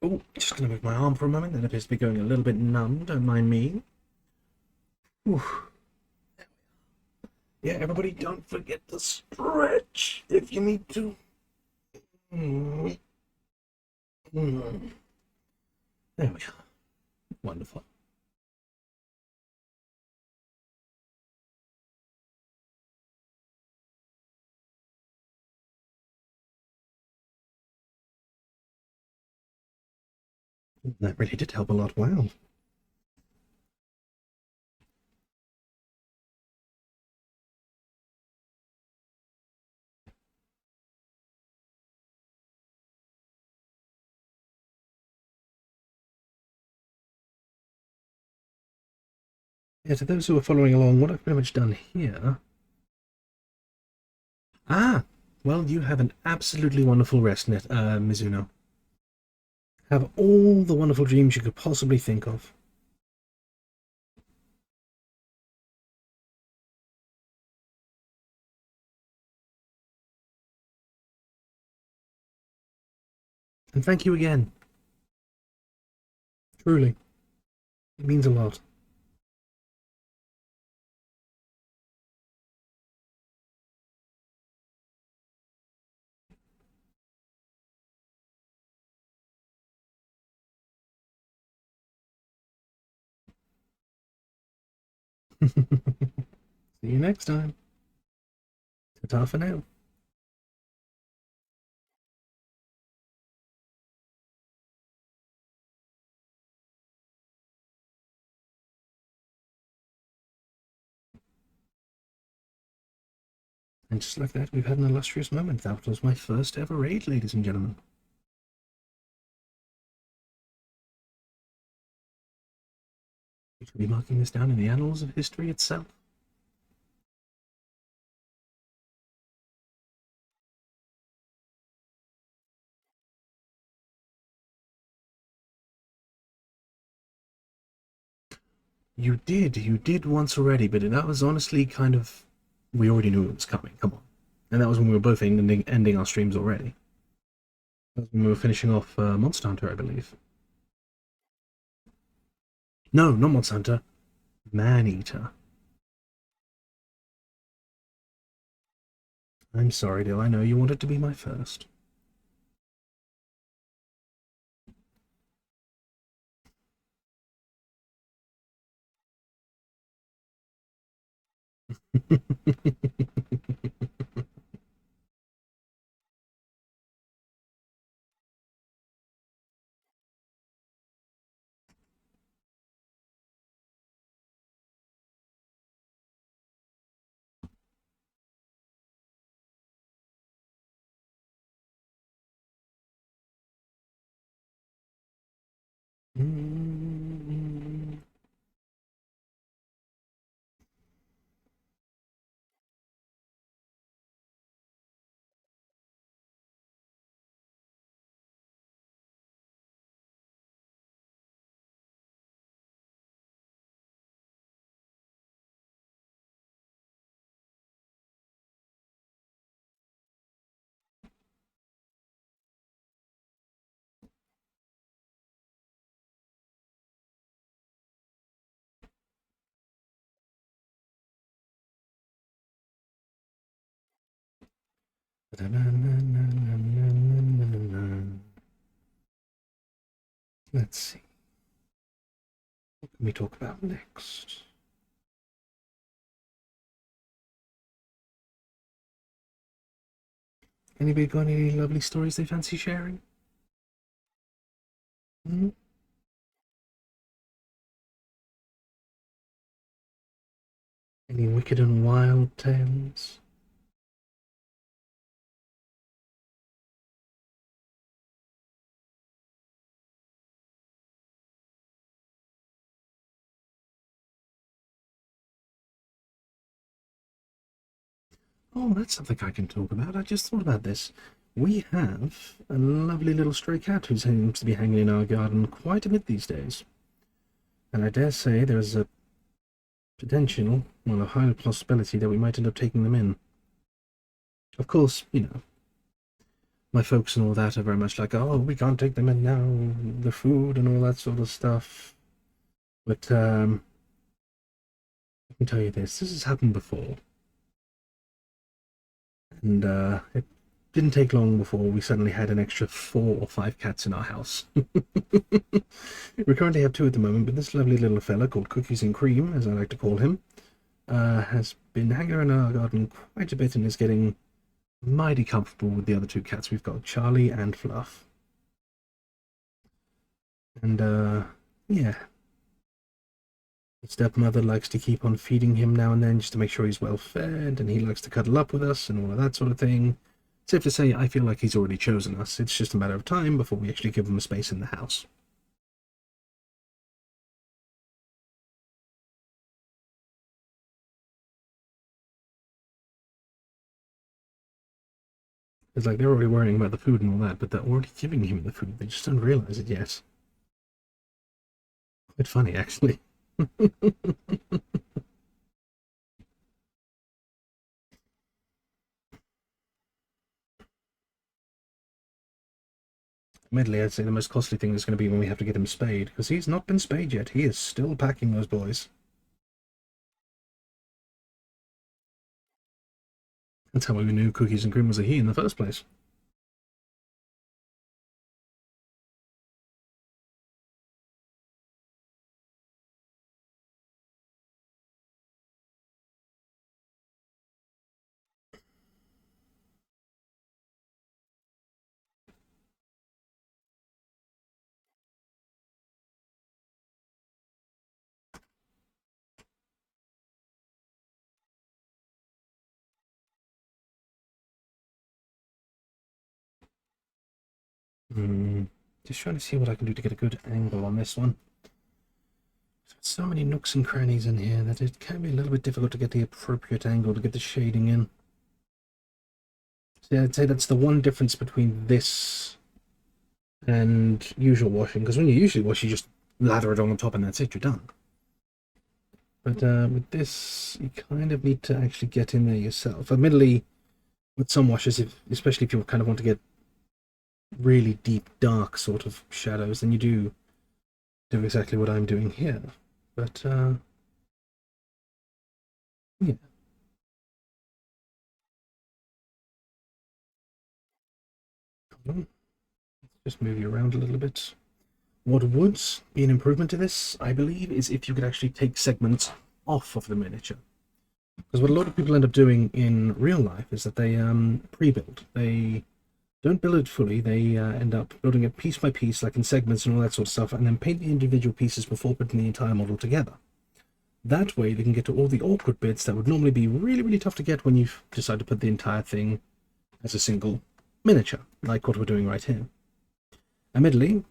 Oh, just gonna move my arm for a moment. That appears to be going a little bit numb. Don't mind me. Whew. Yeah, everybody, don't forget to stretch if you need to. Mm. Mm. There we are. Wonderful. That really did help a lot. Wow. Yeah, to those who are following along, what I've pretty much done here. Ah, well, you have an absolutely wonderful rest, Mizuno. Have all the wonderful dreams you could possibly think of. And thank you again. Truly. It means a lot. See you next time. Ta-ta for now. And just like that, we've had an illustrious moment. That was my first ever raid, ladies and gentlemen. We shall be marking this down in the annals of history itself. You did once already, but that was honestly kind of. We already knew it was coming, come on. And that was when we were both ending our streams already. That was when we were finishing off Monster Hunter, I believe. No, not Monster Hunter. Man Eater. I'm sorry, Dill. I know you wanted to be my first. Let's see. What can we talk about next? Anybody got any lovely stories they fancy sharing? Hmm? Any wicked and wild tales? Oh, that's something I can talk about. I just thought about this. We have a lovely little stray cat who seems to be hanging in our garden quite a bit these days. And I dare say there's a potential, well, a high possibility that we might end up taking them in. Of course, you know, my folks and all that are very much like, oh, we can't take them in now, the food and all that sort of stuff. But I can tell you this has happened before. And it didn't take long before we suddenly had an extra 4 or 5 cats in our house. We currently have 2 at the moment, but this lovely little fella called Cookies and Cream, as I like to call him, has been hanging around our garden quite a bit and is getting mighty comfortable with the other 2 cats. We've got Charlie and Fluff. And yeah, his stepmother likes to keep on feeding him now and then just to make sure he's well fed, and he likes to cuddle up with us and all of that sort of thing. Safe to say, I feel like he's already chosen us. It's just a matter of time before we actually give him a space in the house. It's like they're already worrying about the food and all that, but they're already giving him the food. They just don't realize it yet. Quite funny, actually. Admittedly, I'd say the most costly thing is going to be when we have to get him spayed, because he's not been spayed yet. He is still packing those boys. That's how we knew Cookies and Cream was a he in the first place. Just trying to see what I can do to get a good angle on this one. There's so many nooks and crannies in here that it can be a little bit difficult to get the appropriate angle to get the shading in. So yeah, I'd say that's the one difference between this and usual washing, because when you usually wash, you just lather it on the top and that's it, you're done. But with this, you kind of need to actually get in there yourself. Admittedly, with some washes, especially if you kind of want to get really deep, dark sort of shadows, then you do exactly what I'm doing here. But yeah. Let's just move you around a little bit. What would be an improvement to this, I believe, is if you could actually take segments off of the miniature. Because what a lot of people end up doing in real life is that they pre-build. They don't build it fully. They end up building it piece by piece, like in segments and all that sort of stuff, and then paint the individual pieces before putting the entire model together. That way, they can get to all the awkward bits that would normally be really, really tough to get when you decide to put the entire thing as a single miniature, like what we're doing right here. Admittedly,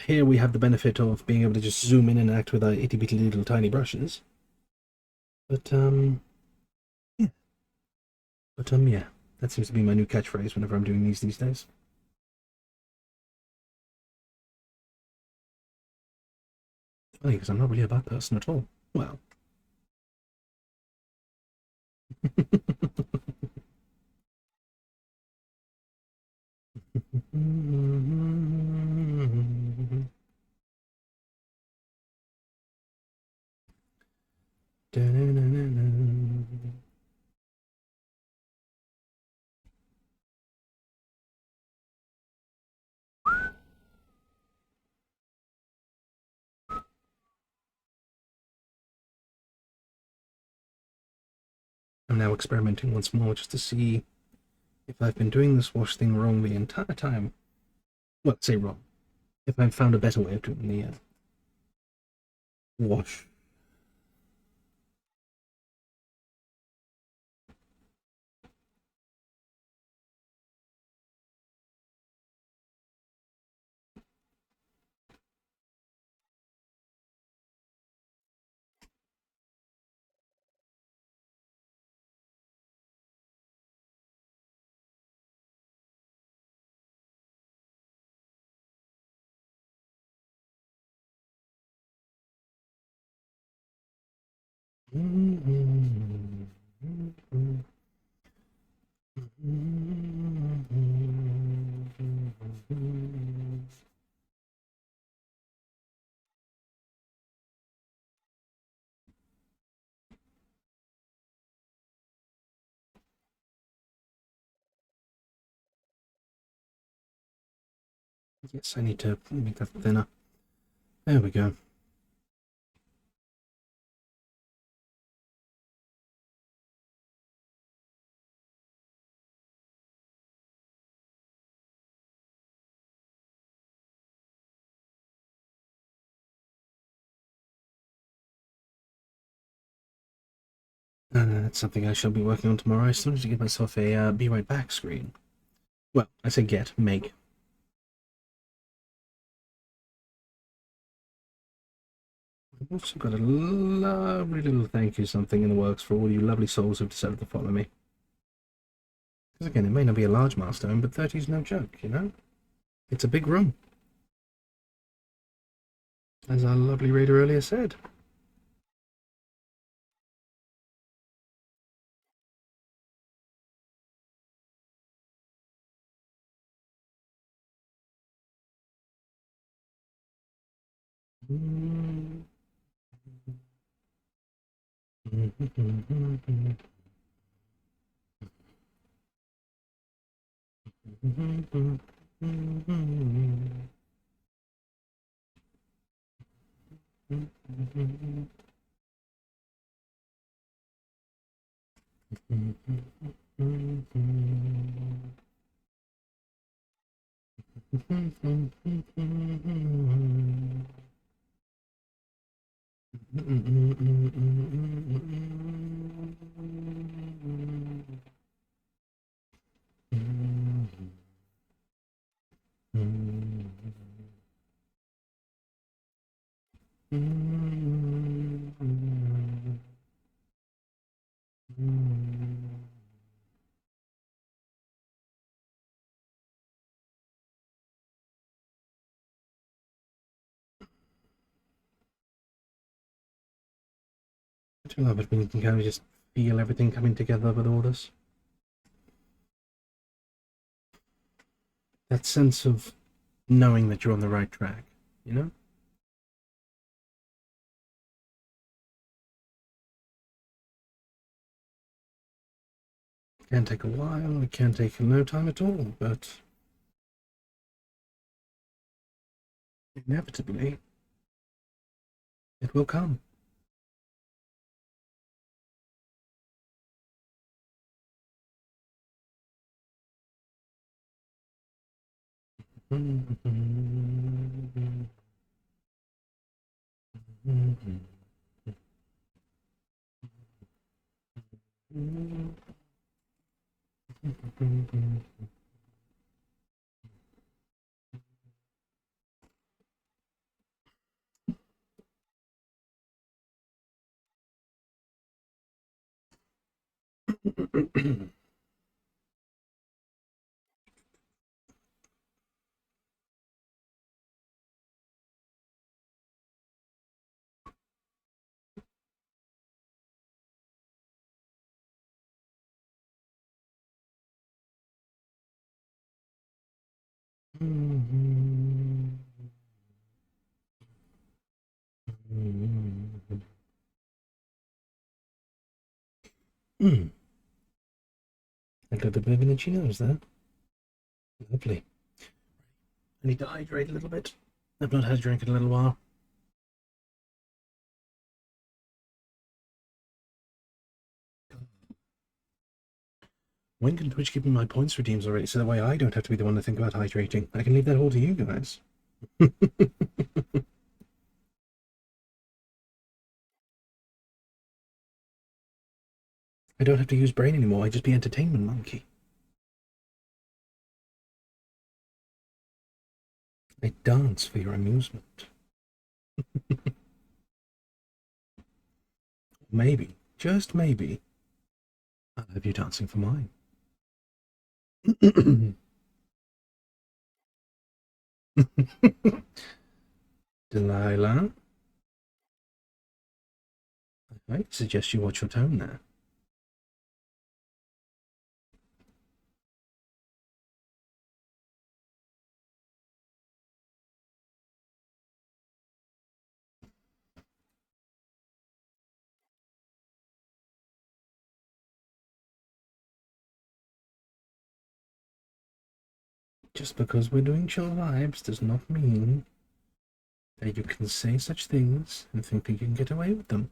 here we have the benefit of being able to just zoom in and act with our itty bitty little tiny brushes. But yeah. Yeah, that seems to be my new catchphrase whenever I'm doing these days. Funny, because I'm not really a bug person at all. Well. I'm now experimenting once more just to see if I've been doing this wash thing wrong the entire time. Well, say wrong. If I've found a better way of doing the wash. Yes, I need to make that thinner. There we go. That's something I shall be working on tomorrow. I still need to get myself a be right back screen. Well, I say make. I've also got a lovely little thank you something in the works for all you lovely souls who've decided to follow me. Because again, it may not be a large milestone, but 30 is no joke, you know? It's a big room. As our lovely reader earlier said. I do love it when you can kind of just feel everything coming together with all this. That sense of knowing that you're on the right track, you know? It can take a while, it can take no time at all, but inevitably it will come. A little bit of an itchy nose there. Lovely. I need to hydrate a little bit. I've not had a drink in a little while. When can Twitch give me my points redeems already, so that way I don't have to be the one to think about hydrating? I can leave that all to you guys. I don't have to use brain anymore, I just be entertainment monkey. I dance for your amusement. Maybe, just maybe, I'll have you dancing for mine. Delilah, I suggest you watch your tone there. Just because we're doing chill vibes does not mean that you can say such things and think that you can get away with them.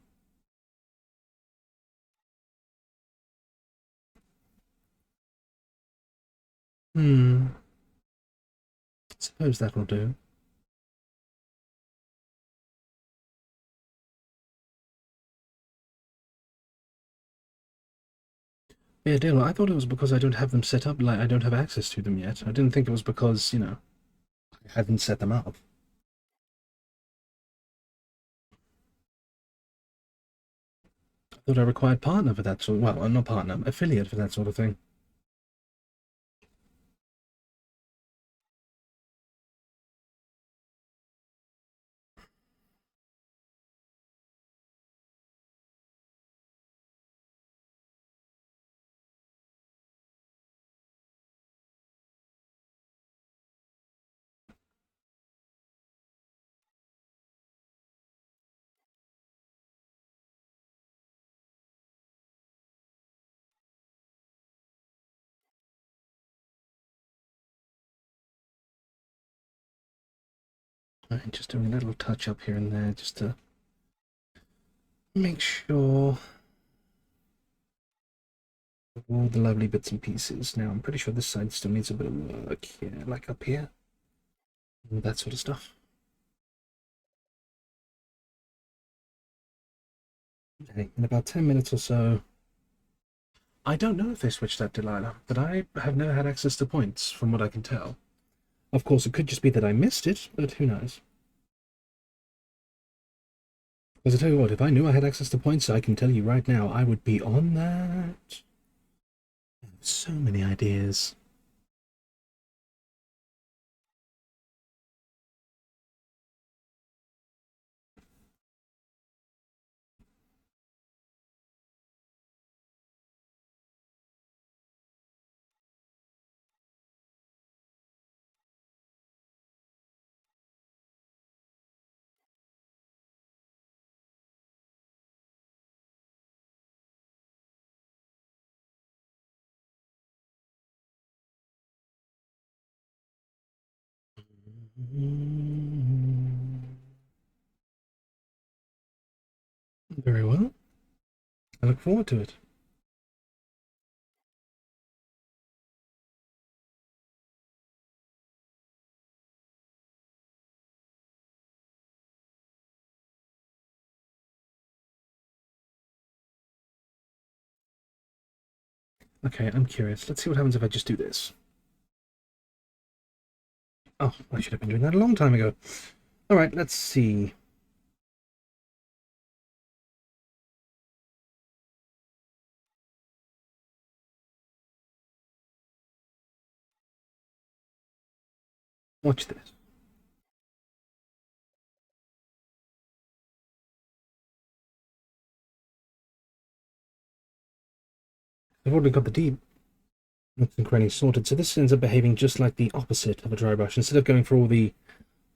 Suppose that will do. Yeah, Dale, I thought it was because I don't have them set up, like I don't have access to them yet. I didn't think it was because, you know, I hadn't set them up. I thought I required partner for that sort of, well, not partner, affiliate for that sort of thing. Right, just doing a little touch up here and there just to make sure of all the lovely bits and pieces. Now, I'm pretty sure this side still needs a bit of work here, like up here, and that sort of stuff. Okay, in about 10 minutes or so. I don't know if they switched that, Delilah, but I have never had access to points, from what I can tell. Of course, it could just be that I missed it, but who knows? Because I tell you what, if I knew I had access to points, I can tell you right now, I would be on that. So many ideas. Very well. I look forward to it. Okay, I'm curious. Let's see what happens if I just do this. Oh, I should have been doing that a long time ago. Alright, let's see. Watch this. I've already got the deep nooks and crannies sorted, so this ends up behaving just like the opposite of a dry brush. Instead of going for all the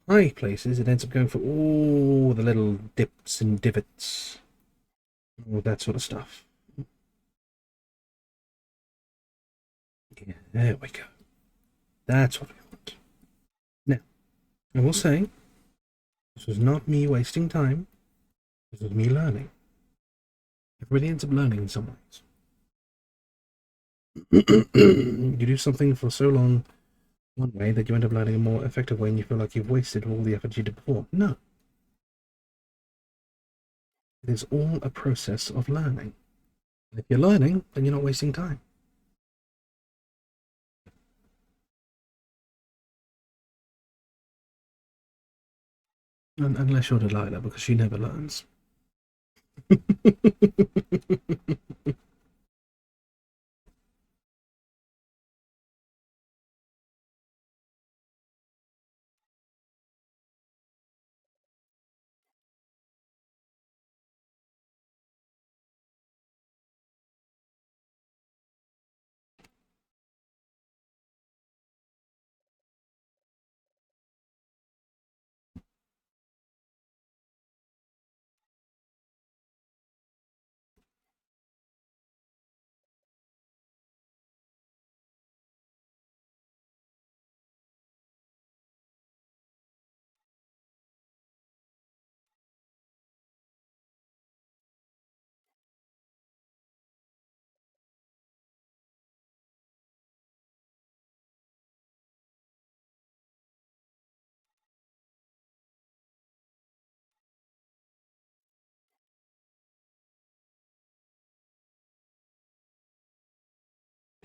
high places, it ends up going for all the little dips and divots, all that sort of stuff. Yeah, there we go. That's what we want. Now, I will say, this was not me wasting time. This was me learning. It really ends up learning in some ways. You do something for so long one way that you end up learning a more effective way and you feel like you've wasted all the effort you did before. No. It is all a process of learning. If you're learning, then you're not wasting time. Unless you're Delilah, because she never learns.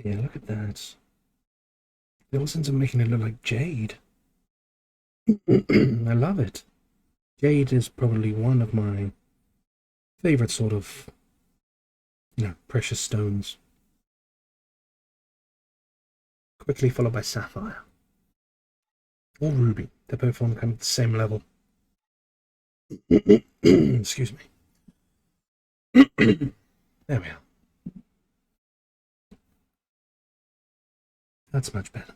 Yeah, look at that. It all ends up making it look like jade. I love it. Jade is probably one of my favorite sort of, precious stones. Quickly followed by sapphire or ruby. They're both on kind of the same level. Excuse me. There we are. That's much better.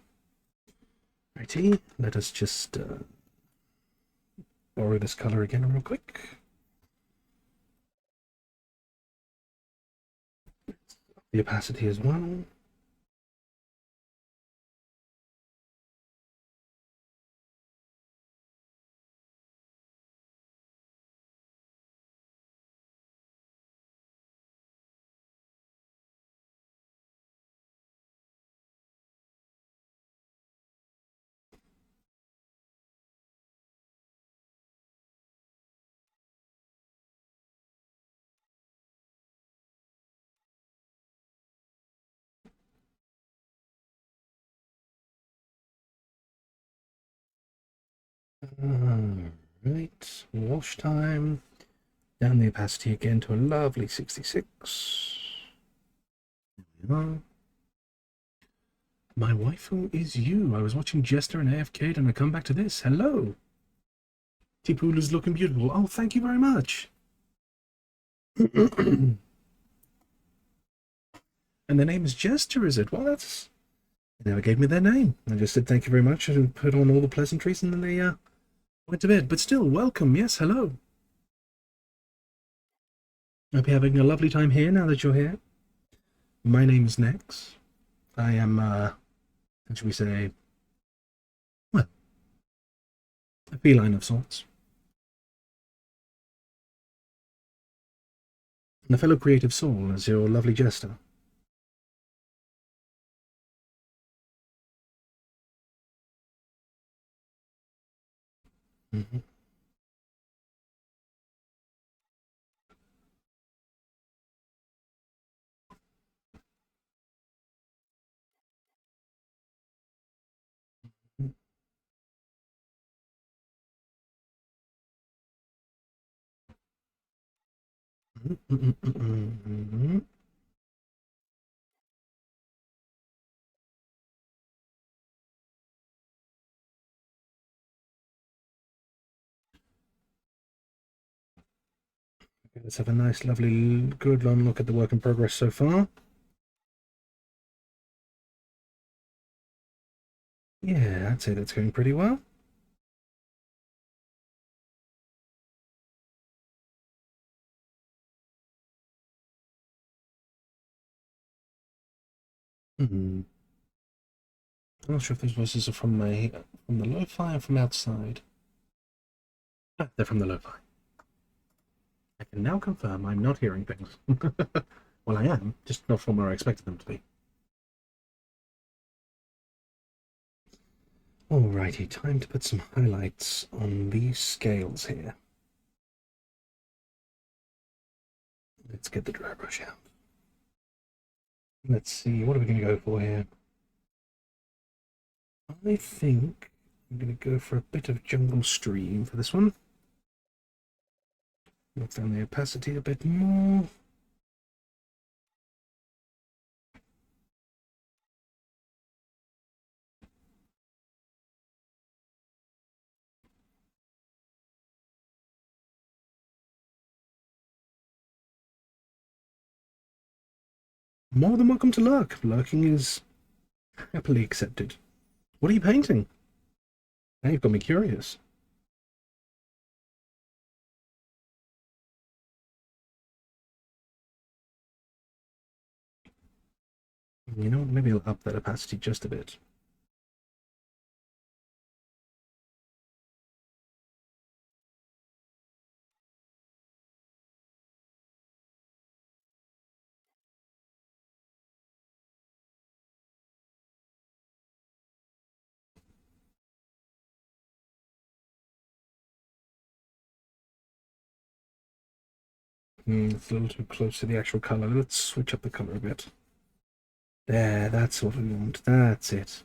Righty, let us just borrow this color again real quick. The opacity as well. Right, wash time. Down the opacity again to a lovely 66. There we are. My waifu is you. I was watching Jester and AFK and I come back to this. Hello. Tipool is looking beautiful. Oh, thank you very much. And the name is Jester, is it? Well, that's... They never gave me their name. I just said thank you very much and put on all the pleasantries and then they went to bed. But still, welcome. Yes, hello. I hope you're having a lovely time here now that you're here. My name is Nex. I am, how should we say, well, a feline of sorts. And a fellow creative soul as your lovely Jester. Mm-hmm. Mm-hmm. Let's have a nice, lovely, good long look at the work in progress so far. Yeah, I'd say that's going pretty well. Hmm. I'm not sure if those voices are from the lo-fi or from outside. Ah, they're from the lo-fi. I can now confirm I'm not hearing things. Well, I am, just not from where I expected them to be. Alrighty, time to put some highlights on these scales here. Let's get the dry brush out. Let's see, what are we going to go for here? I think I'm going to go for a bit of jungle stream for this one. Knock down the opacity a bit more. More than welcome to lurk. Lurking is happily accepted. What are you painting? Now you've got me curious. You know what? Maybe I'll up that opacity just a bit. It's a little too close to the actual color. Let's switch up the color a bit. There, that's what we want. That's it.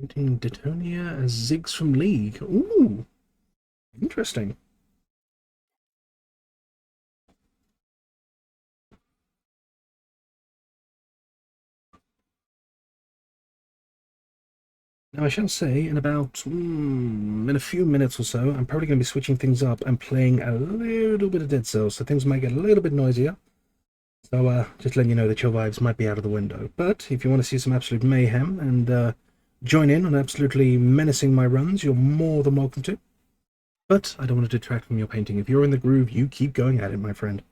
Painting Detonia as Ziggs from League. Ooh, interesting. Now, I shall say, in a few minutes or so, I'm probably going to be switching things up and playing a little bit of Deadcells, so things might get a little bit noisier. So, just letting you know that your vibes might be out of the window. But if you want to see some absolute mayhem and join in on absolutely menacing my runs, you're more than welcome to. But I don't want to detract from your painting. If you're in the groove, you keep going at it, my friend.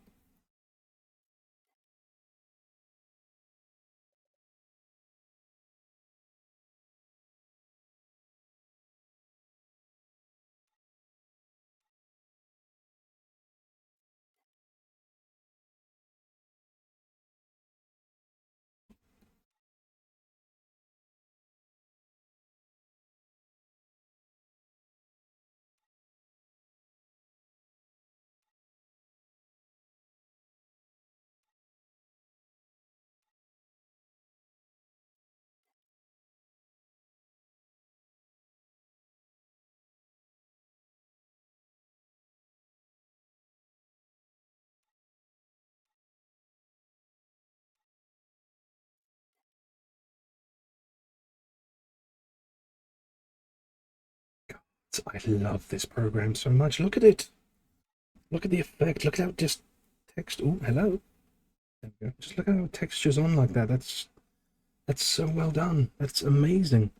I love this program so much. Look at it. Look at the effect. Look at how just text. Oh, hello. There we go. Just look how texture's on like that. That's so well done. That's amazing.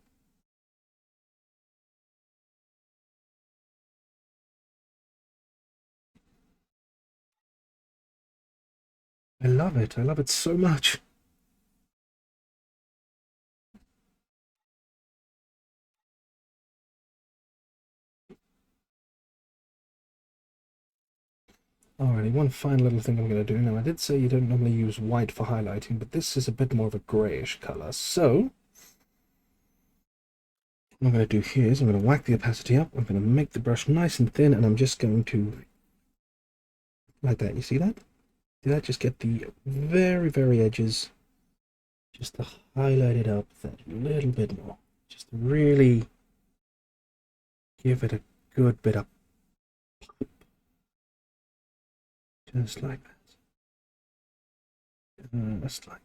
I love it. I love it so much. Alrighty, one final little thing I'm going to do. Now, I did say you don't normally use white for highlighting, but this is a bit more of a greyish colour. So, what I'm going to do here is I'm going to whack the opacity up. I'm going to make the brush nice and thin, and I'm just going to, like that. You see that? See that? Just get the very, very edges, just to highlight it up that little bit more. Just really give it a good bit of pop, just like that. Just like that.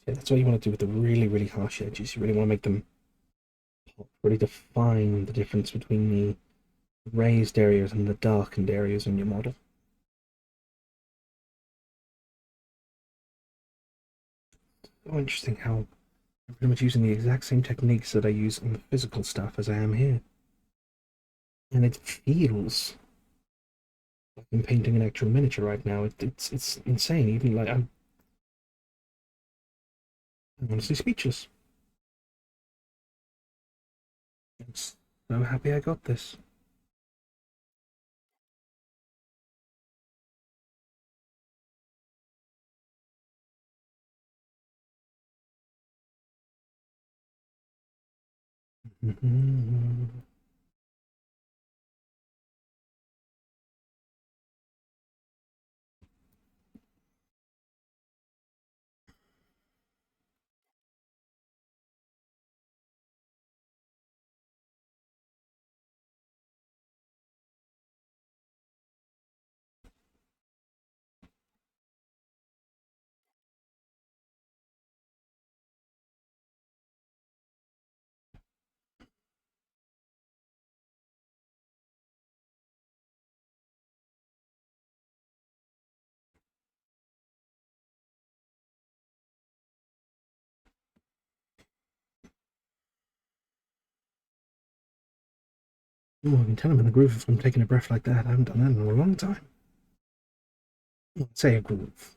Yeah, that's what you want to do with the really, really harsh edges. You really want to make them pop, really define the difference between the raised areas and the darkened areas in your model. So interesting how I'm pretty much using the exact same techniques that I use on the physical stuff as I am here. And it feels like I'm painting an actual miniature right now. It's insane. Even like I'm honestly speechless. I'm so happy I got this. Oh, I can tell I'm in a groove if I'm taking a breath like that. I haven't done that in a long time. I'd say a groove.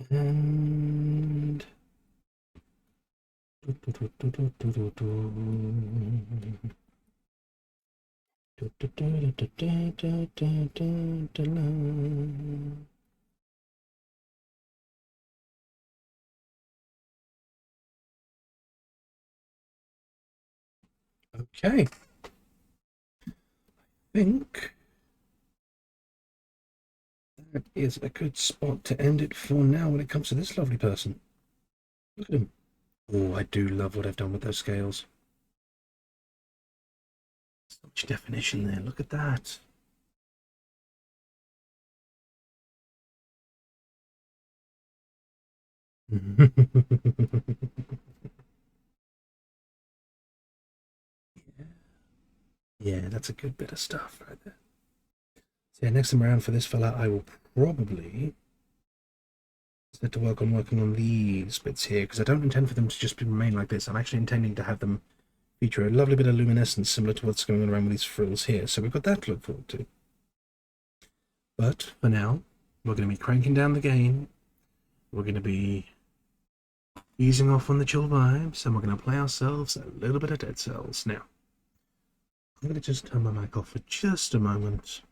And okay, I think that is a good spot to end it for now when it comes to this lovely person. Look at him. Oh, I do love what I've done with those scales. So much definition there. Look at that. Yeah, that's a good bit of stuff right there. So yeah, next time around for this fella, I will probably Set to work on working on these bits here, because I don't intend for them to just remain like this. I'm actually intending to have them feature a lovely bit of luminescence similar to what's going on around with these frills here. So we've got that to look forward to. But for now, we're going to be cranking down the gain. We're going to be easing off on the chill vibes, and we're going to play ourselves a little bit of Deadcells. Now, I'm going to just turn my mic off for just a moment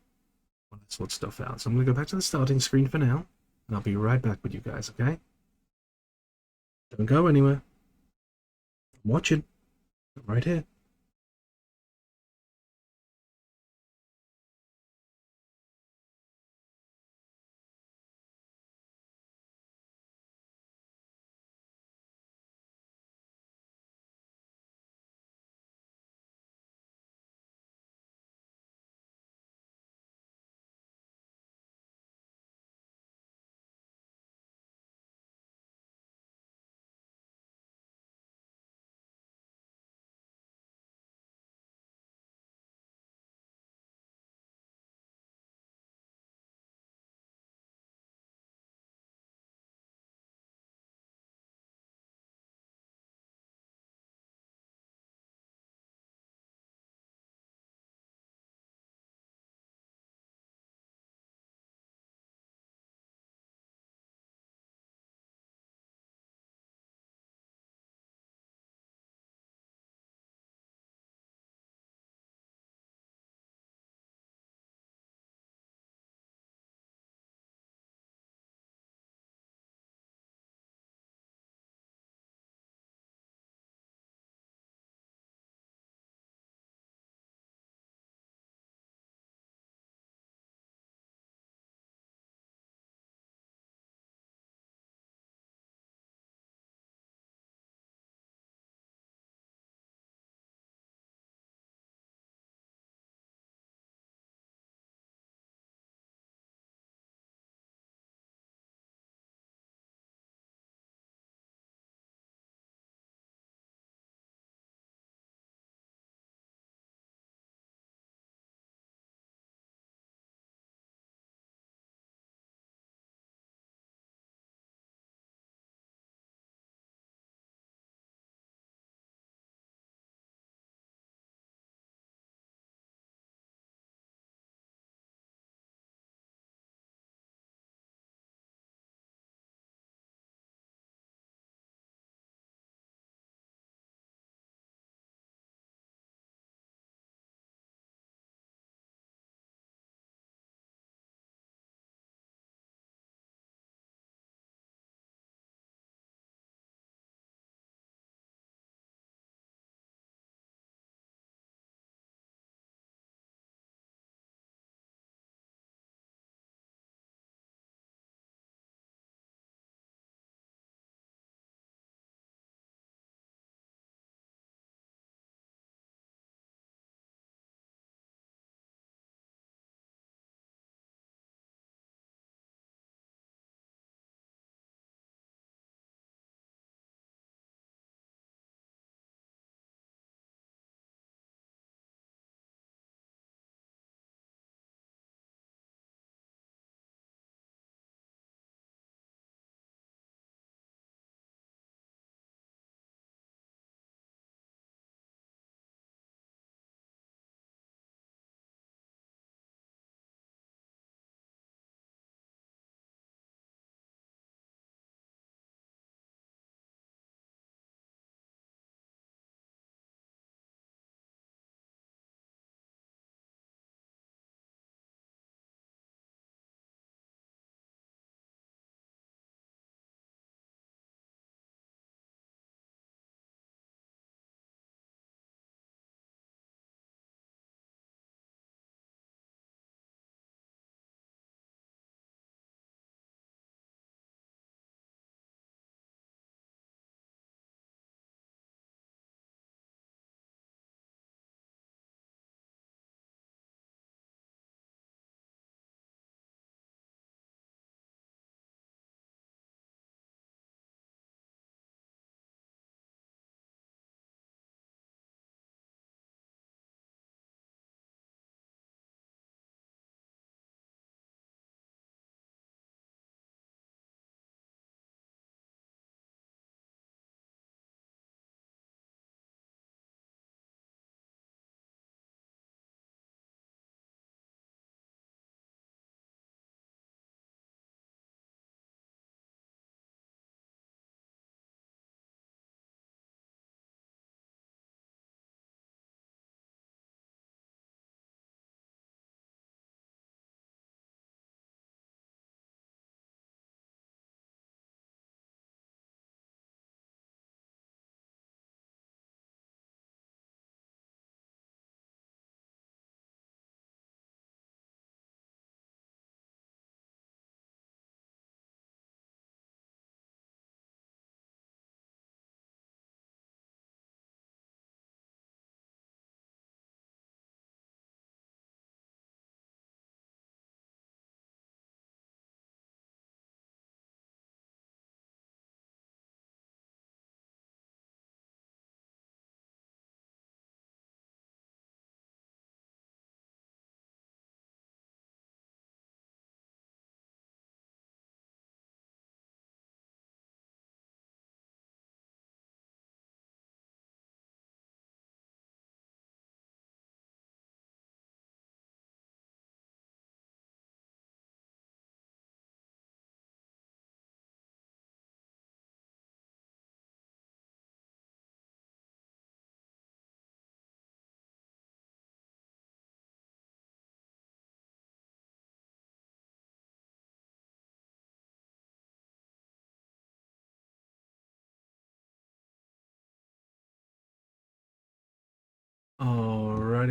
while I sort stuff out. So I'm going to go back to the starting screen for now, and I'll be right back with you guys, okay? Don't go anywhere. I'm watching. I'm right here.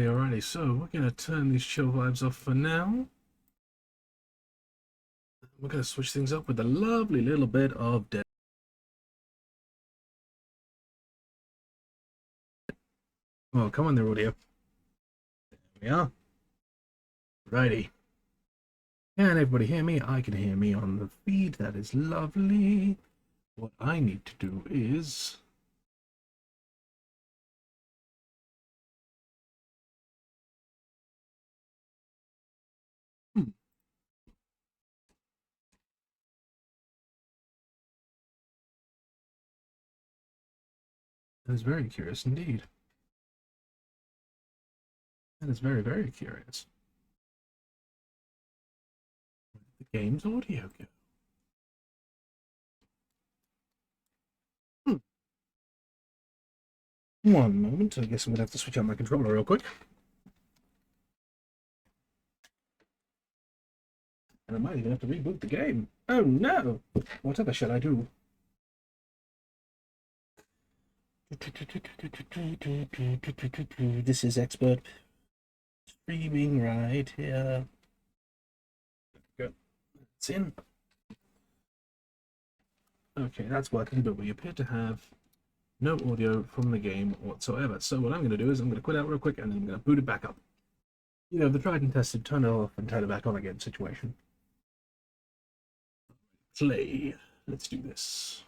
Alrighty, so we're going to turn these chill vibes off for now. We're going to switch things up with a lovely little bit of Dead. Oh, come on there, audio. There we are. Righty. Can everybody hear me? I can hear me on the feed. That is lovely. What I need to do is... That is very curious indeed. That is very, very curious. Where did the game's audio go? One moment. I guess I'm going to have to switch out my controller real quick. And I might even have to reboot the game. Oh no! Whatever shall I do? This is expert streaming right here. Go. It's in. Okay, that's working, but we appear to have no audio from the game whatsoever. So what I'm going to do is I'm going to quit out real quick and then I'm going to boot it back up. You know, the tried and tested turn it off and turn it back on again situation. Play. Let's do this.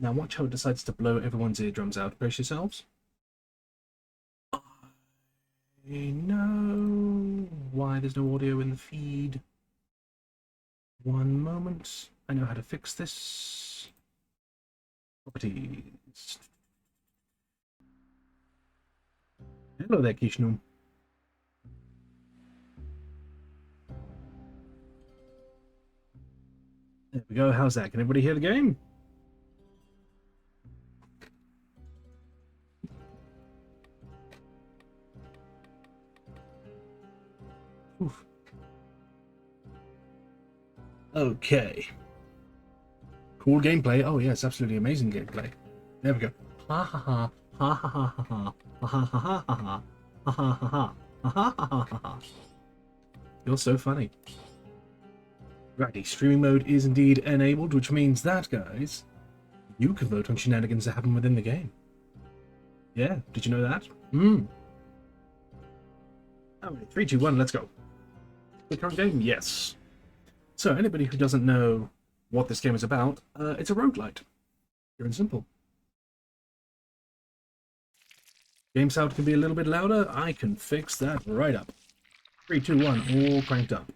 Now watch how it decides to blow everyone's eardrums out. Brace yourselves. I know why there's no audio in the feed. One moment. I know how to fix this. Properties. Hello there, Kishnu. There we go. How's that? Can everybody hear the game? Oof. Okay. Cool gameplay. Oh yes, absolutely amazing gameplay. There we go. Ha ha ha ha ha ha ha ha ha ha ha ha ha ha ha ha ha ha ha. You're so funny. Righty, streaming mode is indeed enabled, which means that, guys, you can vote on shenanigans that happen within the game. Yeah, did you know that? Alright, 3, 2, 1, let's go. The current game? Yes. So, anybody who doesn't know what this game is about, it's a roguelite. Pure and simple. Game sound can be a little bit louder. I can fix that right up. 3, 2, 1, all cranked up.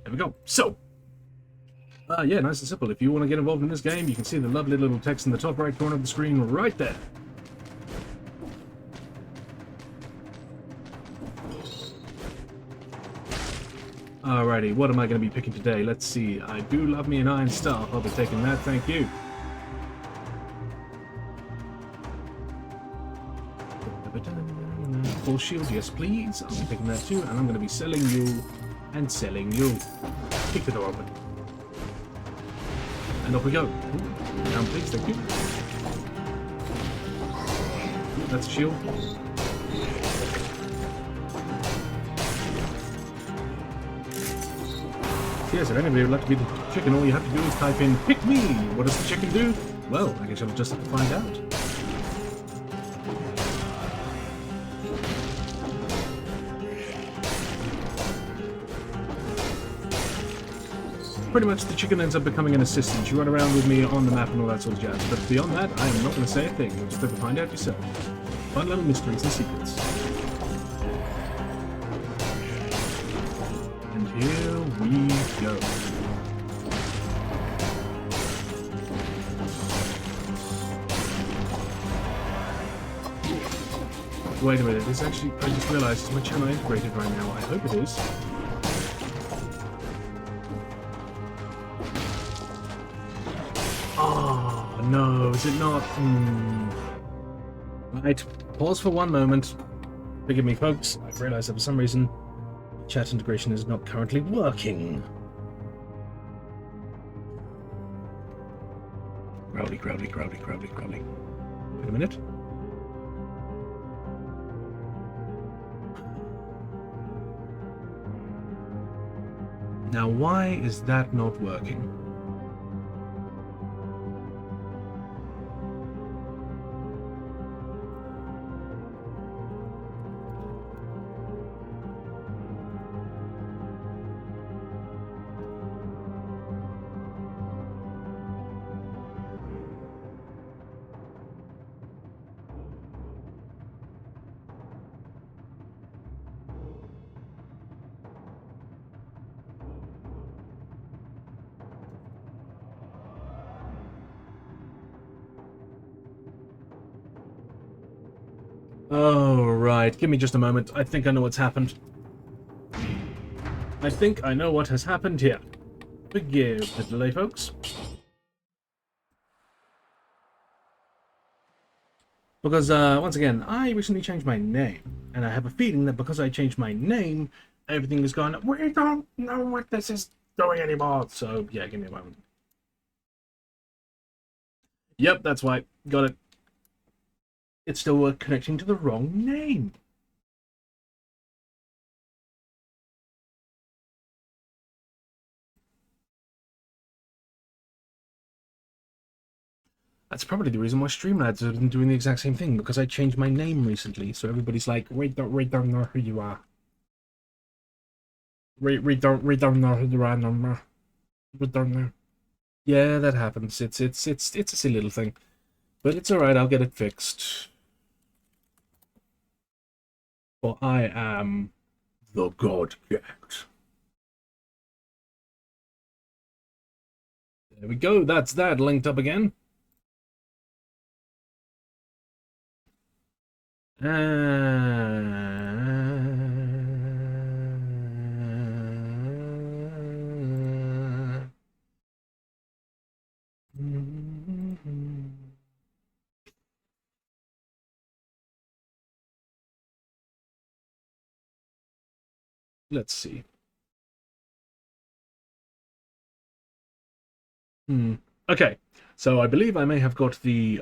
There we go. So, yeah, nice and simple. If you want to get involved in this game, you can see the lovely little text in the top right corner of the screen right there. Alrighty, what am I going to be picking today? Let's see. I do love me an iron staff. I'll be taking that, thank you. Full shield, yes please. I'll be taking that too, and I'm going to be selling you and selling you. Kick the door open. And off we go. Ooh, down please, thank you. Ooh, that's a shield. Yes, if anybody would like to be the chicken, all you have to do is type in "pick me." What does the chicken do? Well, I guess you'll just have to find out. Pretty much the chicken ends up becoming an assistant. You run around with me on the map and all that sort of jazz. But beyond that, I am not going to say a thing. You'll just have to find out yourself. Fun little mysteries and secrets. And here we go. Wait a minute, this actually, I just realized, is my channel integrated right now? I hope it is. Oh, no, is it not? Right, pause for one moment. Forgive me, folks. I've realized that for some reason, chat integration is not currently working. Growly, growly, growly, growly, growly. Wait a minute. Now, why is that not working? Oh, right. Give me just a moment. I think I know what's happened. I think I know what has happened here. Forgive the delay, folks. Because, once again, I recently changed my name. And I have a feeling that because I changed my name, everything is gone, we don't know what this is doing anymore. So, yeah, give me a moment. Yep, that's why. Got it. It's still connecting to the wrong name. That's probably the reason why Streamlabs have been doing the exact same thing, because I changed my name recently, so everybody's like, we don't know who you are. We don't know who you are no more. We don't know. Yeah, that happens. It's a silly little thing. But it's alright, I'll get it fixed. For I am the God Cat. There we go, that's that linked up again. Let's see. Okay, so I believe I may have got the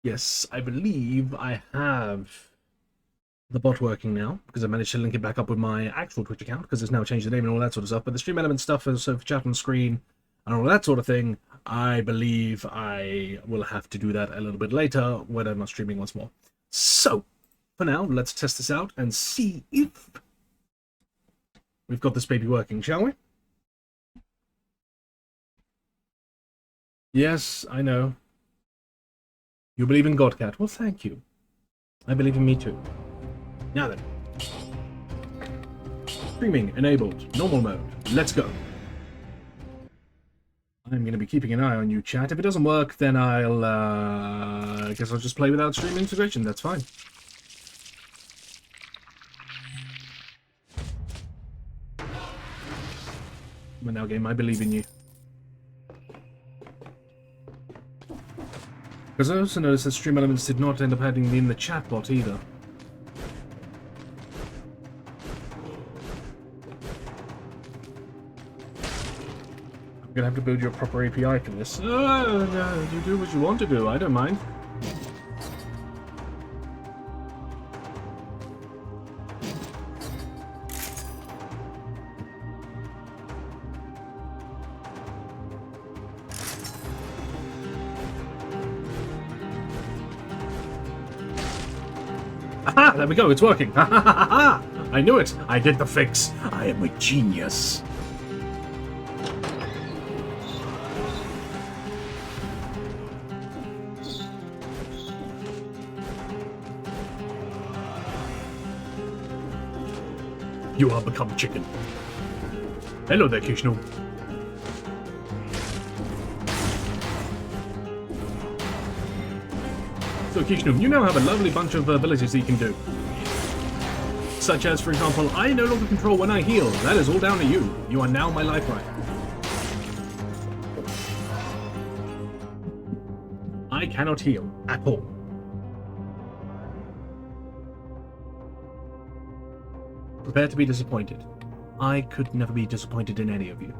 yes, I believe I have the bot working now, because I managed to link it back up with my actual Twitch account, because it's now changed the name and all that sort of stuff. But the stream element stuff, so for chat on screen and all that sort of thing, I believe I will have to do that a little bit later when I'm not streaming once more. So, for now, let's test this out and see if we've got this baby working, shall we? Yes, I know. You believe in Godcat. Well, thank you. I believe in me too. Now then. Streaming enabled. Normal mode. Let's go. I'm going to be keeping an eye on you, chat. If it doesn't work, then I guess I'll just play without stream integration. That's fine. But now, game, I believe in you. Because I also noticed that stream elements did not end up having me in the chat bot either. I'm gonna have to build you a proper API for this. No, you do what you want to do, I don't mind. Aha! There we go, it's working! Ha ha ha ha! I knew it! I did the fix! I am a genius! You are become chicken. Hello there, Kishnu. So, Kishnu, you now have a lovely bunch of abilities that you can do. Such as, for example, I no longer control when I heal. That is all down to you. You are now my lifeline. I cannot heal at all. Prepare to be disappointed. I could never be disappointed in any of you.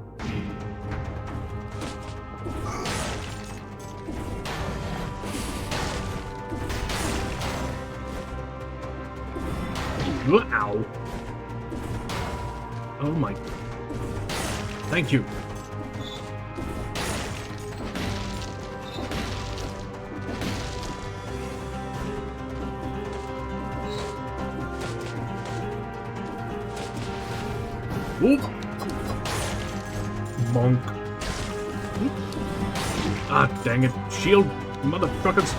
Ow! Oh my... Thank you. Oop. Bonk. Oop. Ah, dang it. Shield, motherfuckers.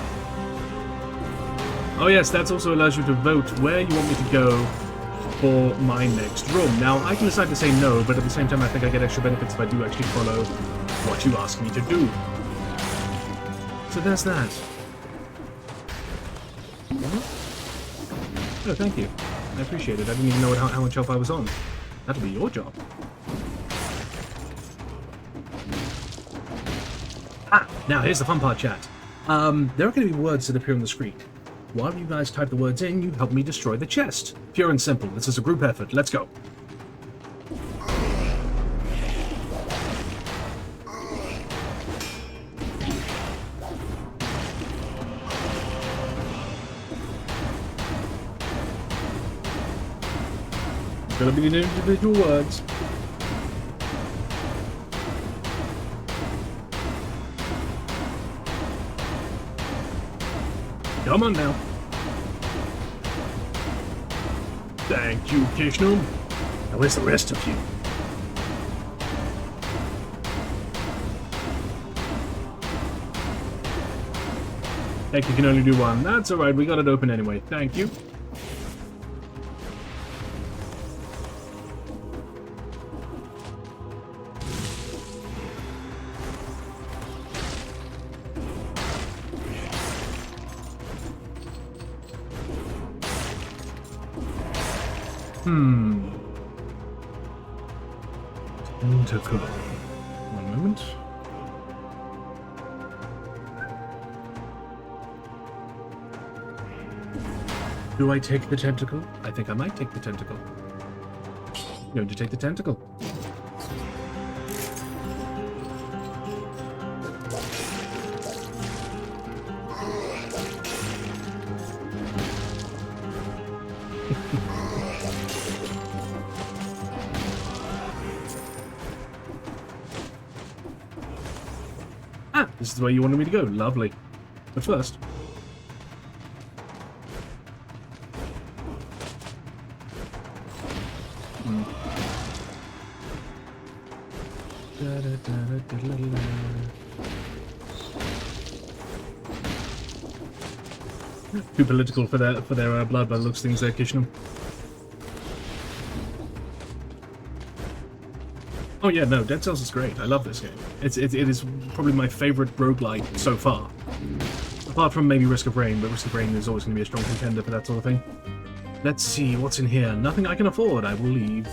Oh yes, that also allows you to vote where you want me to go for my next room. Now, I can decide to say no, but at the same time I think I get extra benefits if I do actually follow what you ask me to do. So there's that. Oh, thank you. I appreciate it. I didn't even know how much health I was on. That'll be your job. Ah, now here's the fun part, chat. There are going to be words that appear on the screen. While you guys type the words in, you help me destroy the chest. Pure and simple. This is a group effort. Let's go. It's going to be the individual words. Come on now. Thank you, Kishnu. Now where's the rest of you? Heck, you can only do one. That's alright, we got it open anyway. Thank you. Tentacle. One moment. Do I take the tentacle? I think I might take the tentacle. I'm going to take the tentacle. This is the way you wanted me to go. Lovely. But first... Too political for their blood by the looks of things there, Kishnu. Oh yeah, no, Deadcells is great. I love this game. It is probably my favourite roguelike so far. Apart from maybe Risk of Rain, but Risk of Rain is always going to be a strong contender for that sort of thing. Let's see, what's in here? Nothing I can afford, I will leave.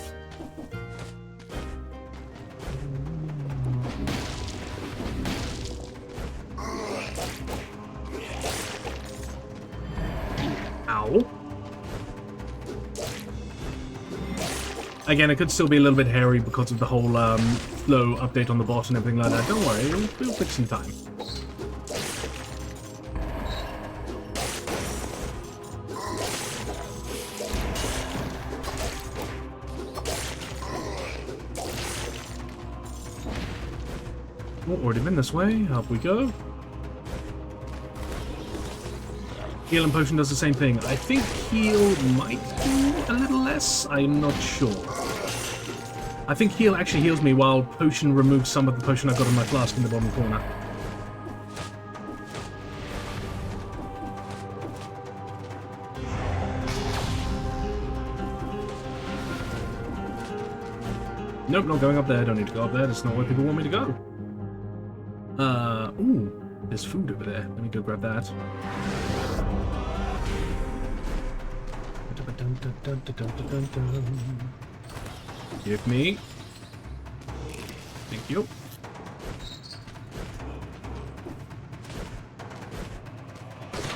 Ow. Again, it could still be a little bit hairy because of the whole slow update on the bot and everything like that. Don't worry, we'll fix in time. Oh, already been this way. Up we go. Heal and Potion does the same thing. I think Heal might do a little less. I'm not sure. I think Heal actually heals me while Potion removes some of the potion I've got in my flask in the bottom corner. Nope, not going up there. Don't need to go up there. That's not where people want me to go. Ooh, there's food over there. Let me go grab that. Give me. Thank you.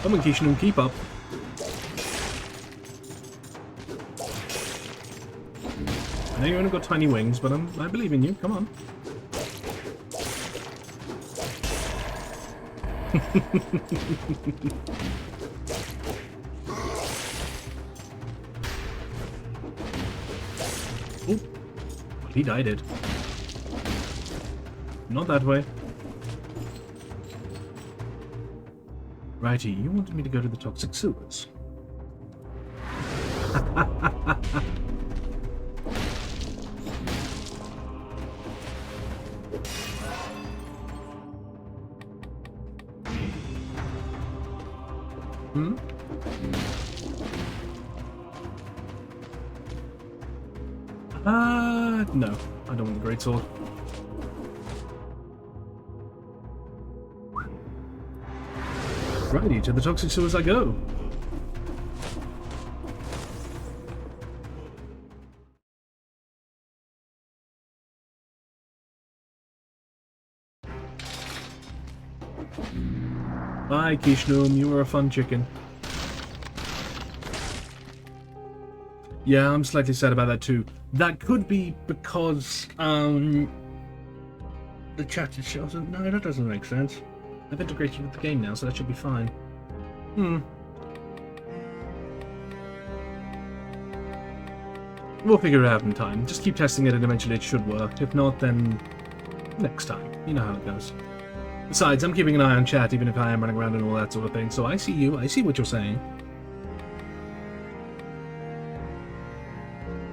Come on, Kishnu, keep up. I know you only got tiny wings, but I believe in you. Come on. Oh, well, he died it. Not that way. Righty, you wanted me to go to the toxic sewers. Hmm? No. I don't want the greatsword. Righty, to the toxic sewers I go. Bye, Kishnum, you were a fun chicken. Yeah, I'm slightly sad about that too. That could be because, the chat is shouting. No, that doesn't make sense. I've integrated with the game now, so that should be fine. We'll figure it out in time. Just keep testing it and eventually it should work. If not, then next time. You know how it goes. Besides, I'm keeping an eye on chat even if I am running around and all that sort of thing, so I see you, I see what you're saying.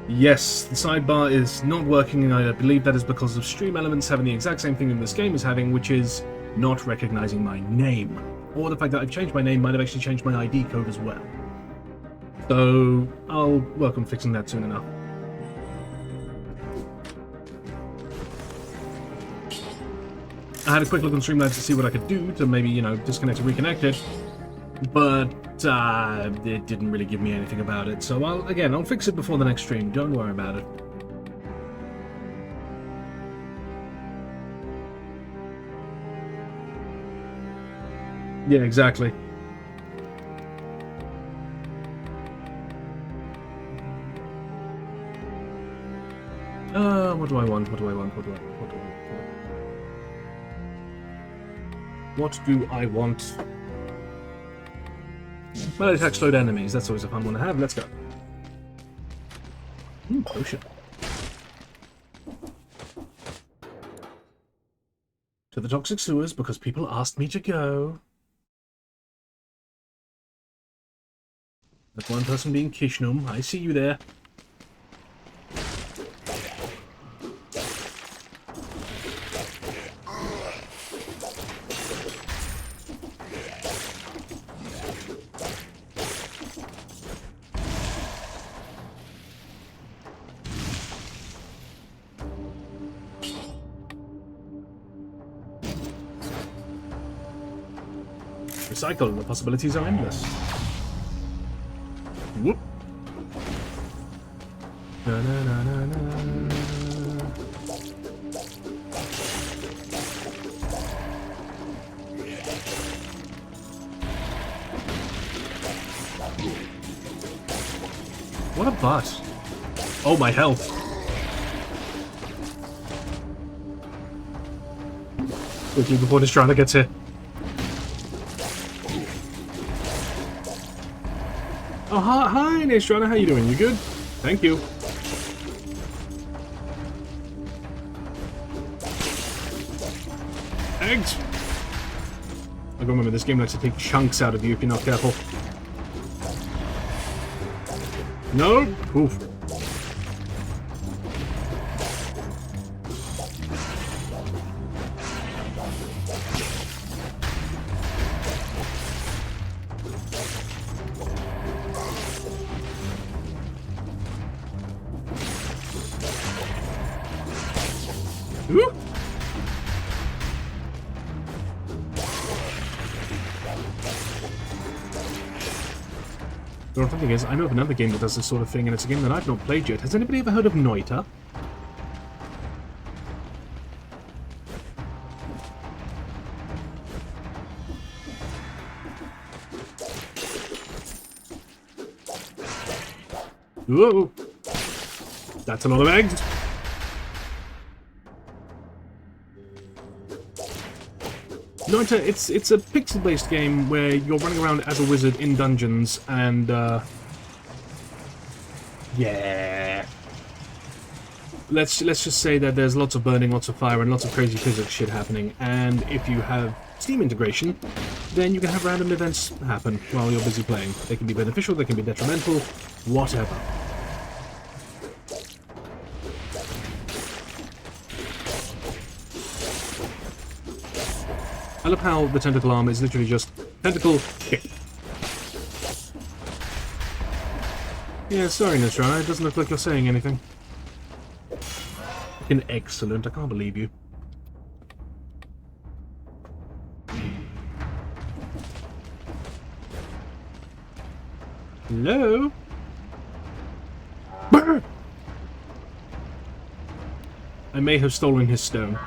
Yes, the sidebar is not working, and I believe that is because of Stream Elements having the exact same thing that this game is having, which is not recognizing my name. Or the fact that I've changed my name might have actually changed my ID code as well. So, I'll work on fixing that soon enough. I had a quick look on Streamlabs to see what I could do to maybe, you know, disconnect and reconnect it, but it didn't really give me anything about it. So I'll fix it before the next stream. Don't worry about it. Yeah, exactly. What do I want? What do I want? What do I want? What do I want? Melee attack slowed enemies. That's always a fun one to have. Let's go. Potion. To the toxic sewers because people asked me to go. That one person being Kishnum. I see you there. Recycle. The possibilities are endless. Whoop. Na, na, na, na, na. What a butt. Oh, my health. Quickly before Destrana gets here. Oh, hi, Destrana. How you doing? You good? Thank you. Eggs! I remember this game likes to take chunks out of you if you're not careful. No? Oof. Ooh. The thing is, I know of another game that does this sort of thing, and it's a game that I've not played yet. Has anybody ever heard of Noita? Whoa! That's a lot of eggs. No, it's a pixel-based game where you're running around as a wizard in dungeons, and yeah. Let's just say that there's lots of burning, lots of fire, and lots of crazy physics shit happening. And if you have Steam integration, then you can have random events happen while you're busy playing. They can be beneficial, they can be detrimental, whatever. I love how the tentacle arm is literally just tentacle kick. Yeah, sorry, Nishra, it doesn't look like you're saying anything. Fucking excellent, I can't believe you. Hello? I may have stolen his stone.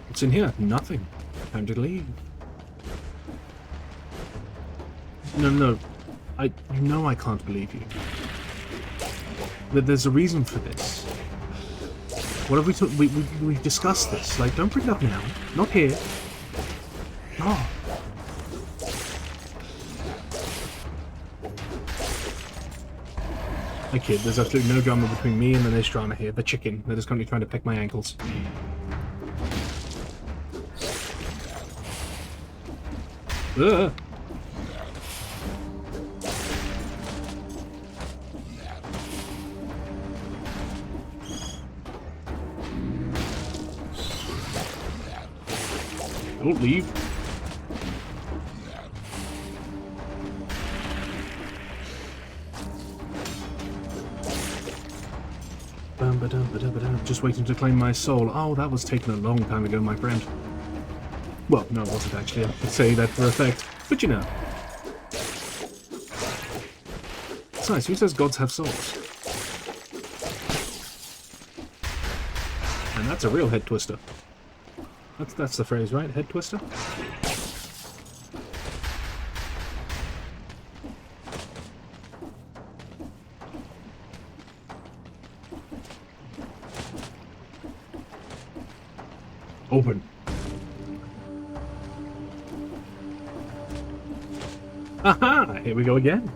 What's in here? Nothing. Time to leave. No. You know I can't believe you. There's a reason for this. What have we've discussed this. Like, don't bring it up now. Not here. No. I kid, there's absolutely no drama between me and the next drama here. The chicken that is currently trying to peck my ankles. Ugh. Don't leave. Just waiting to claim my soul. Oh, that was taken a long time ago, my friend. Well, no, it wasn't actually. I could say that for effect. But you know. It's nice. Who says gods have souls? And that's a real head twister. That's the phrase, right? Head twister? Open. Aha! Here we go again.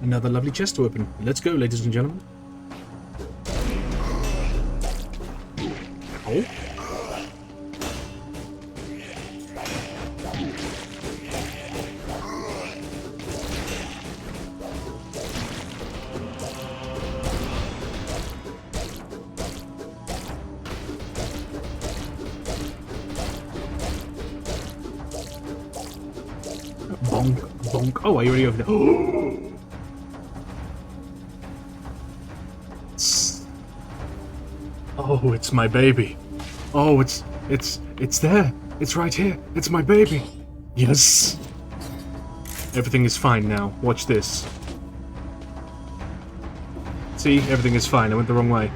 Another lovely chest to open. Let's go, ladies and gentlemen. Oh. Bonk, bonk. Oh, are you already over there? Oh, it's my baby. Oh, it's there. It's right here. It's my baby. Yes. Everything is fine now. Watch this. See, everything is fine. I went the wrong way.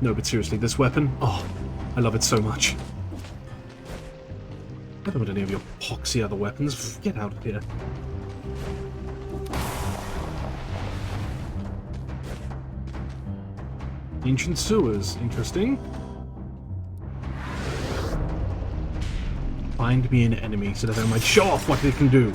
No, but seriously, this weapon? Oh, I love it so much. I don't want any of your poxy other weapons. Get out of here. Ancient sewers. Interesting. Find me an enemy so that I might show off what they can do.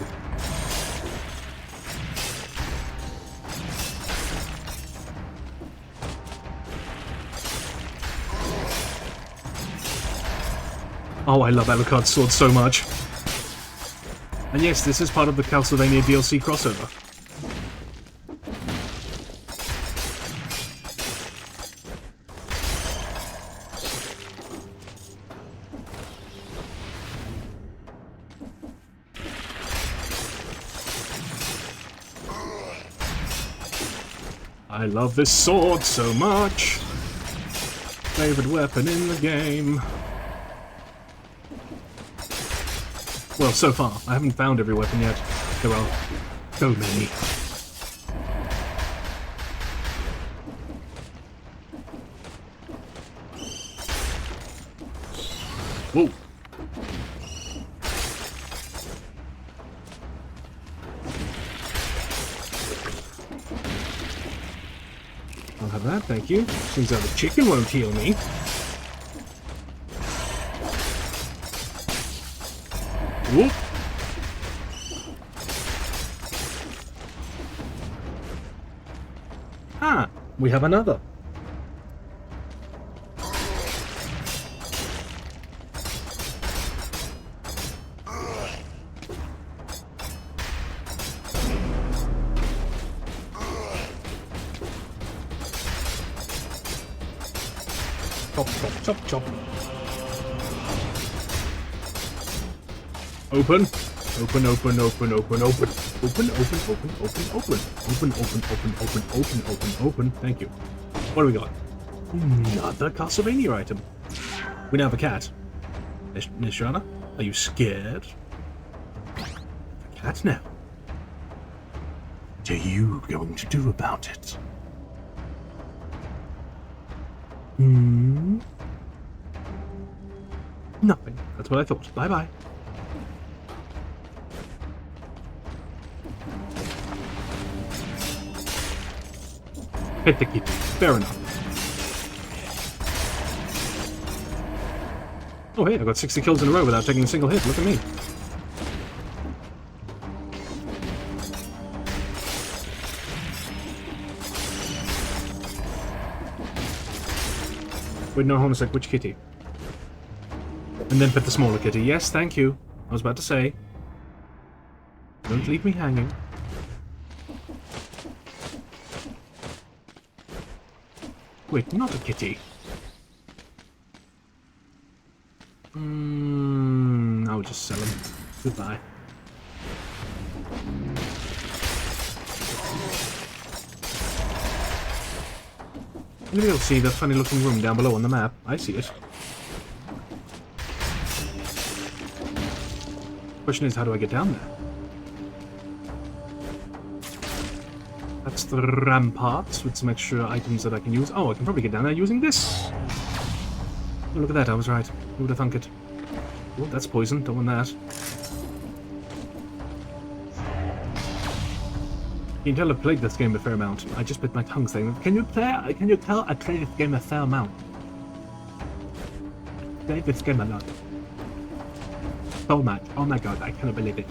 Oh, I love Alucard's sword so much. And yes, this is part of the Castlevania DLC crossover. I love this sword so much. Favorite weapon in the game. Well, so far. I haven't found every weapon yet. There are so many. Whoa. I'll have that, thank you. Seems like the chicken won't heal me. Whoop. Ah, we have another. Chop, chop, chop, chop. Open. Open, open, open, open, open. Open, open, open, open, open. Open, open, open, open, open, open, open. Thank you. What do we got? Another Castlevania item. We now have a cat. Nishana, are you scared? The cat now. What are you going to do about it? Nothing. That's what I thought. Bye-bye. Hit the kitty. Fair enough. Oh hey, I got 60 kills in a row without taking a single hit. Look at me. Wait, no, hold on a sec. Which kitty? And then put the smaller kitty. Yes, thank you. I was about to say. Don't leave me hanging. Wait, not a kitty. I'll just sell him. Goodbye. Maybe you'll see the funny looking room down below on the map. I see it. Question is, how do I get down there? That's the ramparts with some extra items that I can use. Oh, I can probably get down there using this. Oh, look at that, I was right. Who would have thunk it? Oh, that's poison. Don't want that. You can tell I've played this game a fair amount. I just bit my tongue saying, Can you tell I played this game a fair amount? I played this game a lot. So much. Oh my god, I cannot believe it.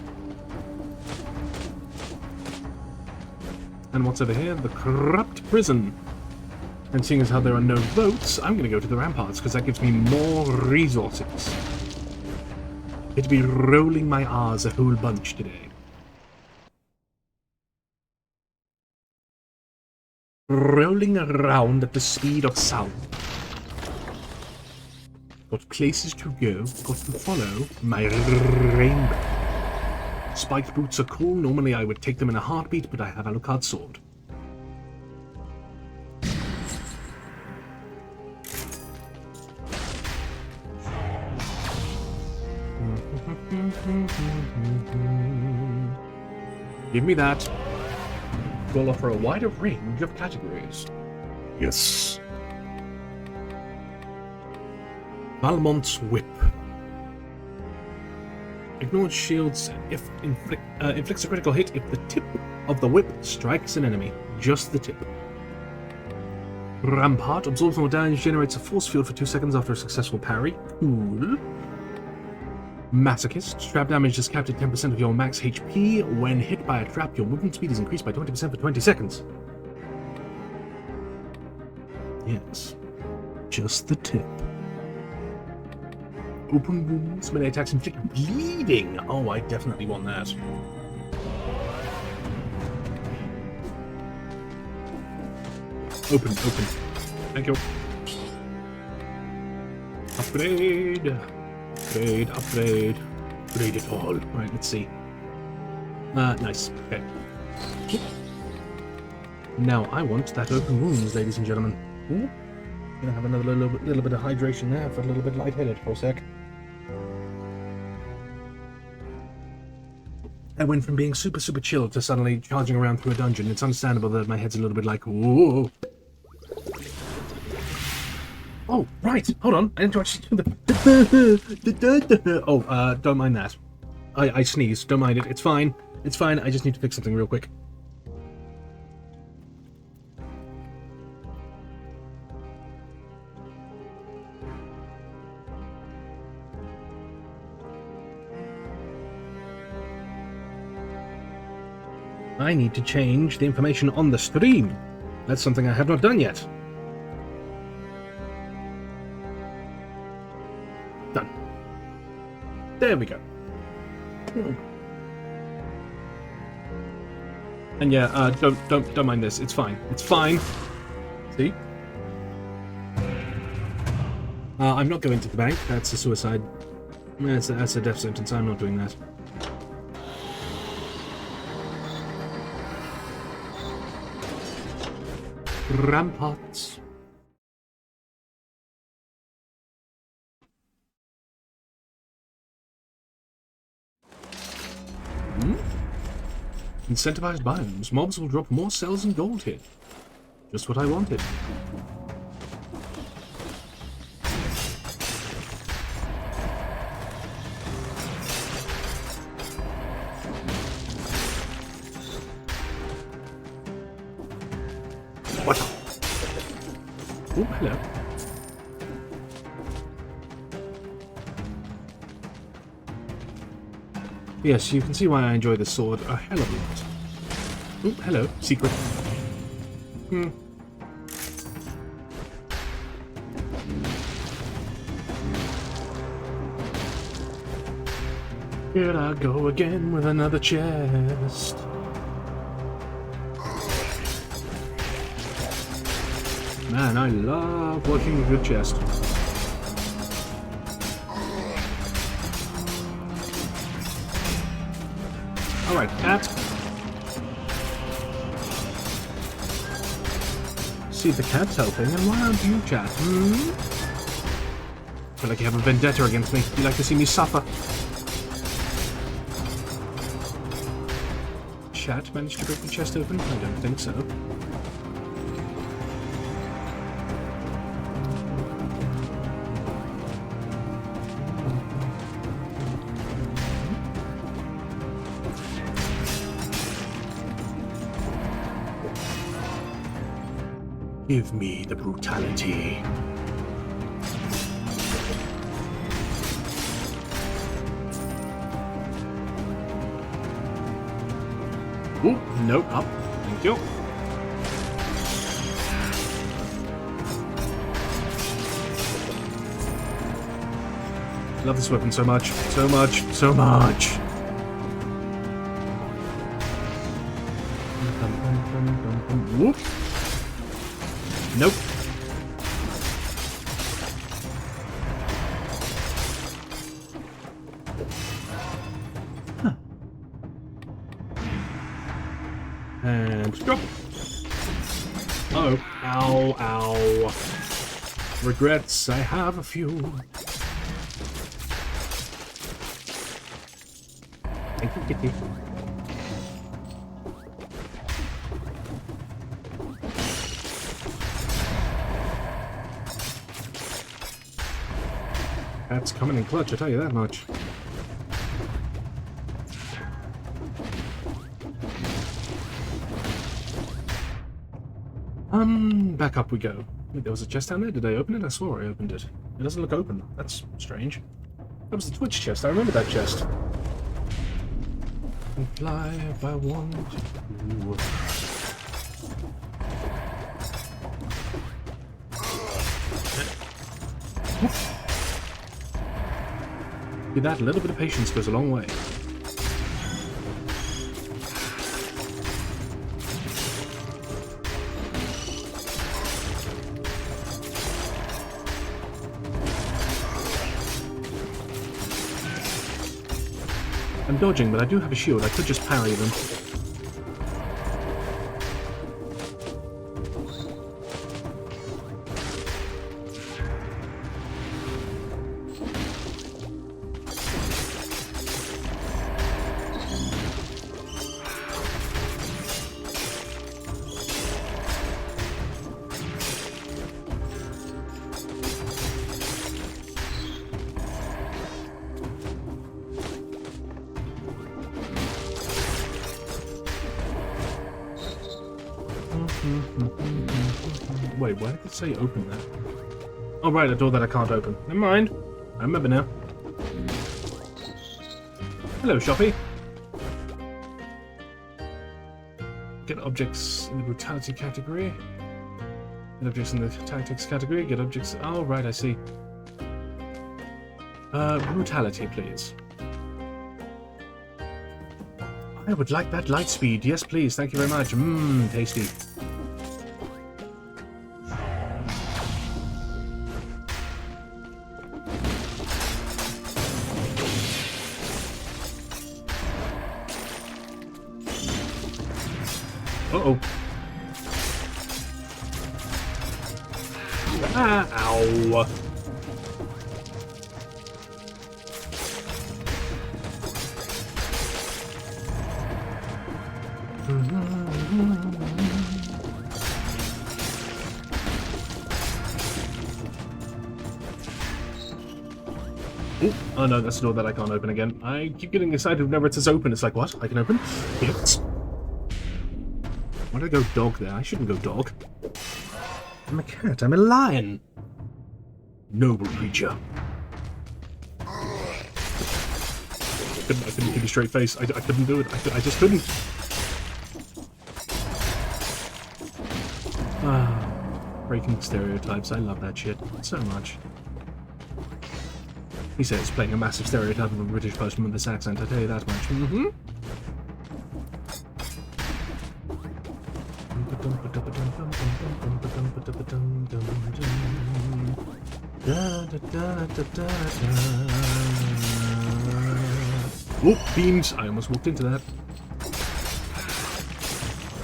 And what's over here? The corrupt prison. And seeing as how there are no votes, I'm going to go to the ramparts, because that gives me more resources. It'd be rolling my R's a whole bunch today. Rolling around at the speed of sound. Got places to go, got to follow my rainbow. Spiked boots are cool. Normally I would take them in a heartbeat, but I have Alucard's sword. Give me that. Will offer a wider range of categories. Yes. Valmont's Whip. Ignores shields if inflicts a critical hit if the tip of the whip strikes an enemy. Just the tip. Rampart absorbs more damage, generates a force field for 2 seconds after a successful parry. Cool. Masochist. Trap damage is capped at 10% of your max HP. When hit by a trap, your movement speed is increased by 20% for 20 seconds. Yes. Just the tip. Open wounds. Melee attacks inflict bleeding. Oh, I definitely want that. Open, open. Thank you. Upgrade. Upgrade, upgrade. Upgrade it all. Right, let's see. Nice. Okay. Now, I want that open wounds, ladies and gentlemen. Ooh. Gonna have another little bit of hydration there for a little bit lightheaded for a sec. I went from being super, super chill to suddenly charging around through a dungeon. It's understandable that my head's a little bit like, whoa. Oh, right. Hold on. I didn't actually do the... Oh, don't mind that. I sneezed. Don't mind it. It's fine. It's fine. I just need to fix something real quick. I need to change the information on the stream. That's something I have not done yet. Done. There we go. And yeah, don't mind this. It's fine. It's fine. See? I'm not going to the bank. That's a suicide. That's a death sentence. I'm not doing that. Ramparts. Incentivized biomes. Mobs will drop more cells and gold here. Just what I wanted. What? Oh, hello. Yes, you can see why I enjoy this sword a hell of a lot. Oh, hello. Secret. Here I go again with another chest. Man, I love working a good chest. Alright, cat. See, the cat's helping, and why aren't you, chat? Feel like you have a vendetta against me. You like to see me suffer. Chat managed to break the chest open? I don't think so. Give me the brutality. Ooh, nope, up. Thank you. Love this weapon so much. So much. So much. Whoop. Nope. Huh. And drop. Uh oh. Ow, ow. Regrets, I have a few. Thank you, Kitty. That's coming in clutch, I tell you that much. Back up we go. Wait, there was a chest down there? Did I open it? I swore I opened it. It doesn't look open. That's strange. That was the Twitch chest. I remember that chest. And fly if I want to. With that, a little bit of patience goes a long way. I'm dodging, but I do have a shield. I could just parry them. Wait, why did it say open there? Oh, right, a door that I can't open. Never mind. I remember now. Hello, Shoppy. Get objects in the brutality category. Get objects in the tactics category. Get objects... Oh, right, I see. Brutality, please. I would like that light speed. Yes, please. Thank you very much. Mmm, tasty. Uh-oh. Ah, ow. Oh no, that's a door that I can't open again. I keep getting excited whenever it says open. It's like, what? I can open? Yes. Why did I go dog there? I shouldn't go dog. I'm a cat. I'm a lion. Noble creature. I couldn't give you a straight face. I couldn't do it. I just couldn't. Ah, breaking stereotypes. I love that shit so much. He says, playing a massive stereotype of a British postman with this accent, I tell you that much. Mm-hmm. Oh, beams! I almost walked into that.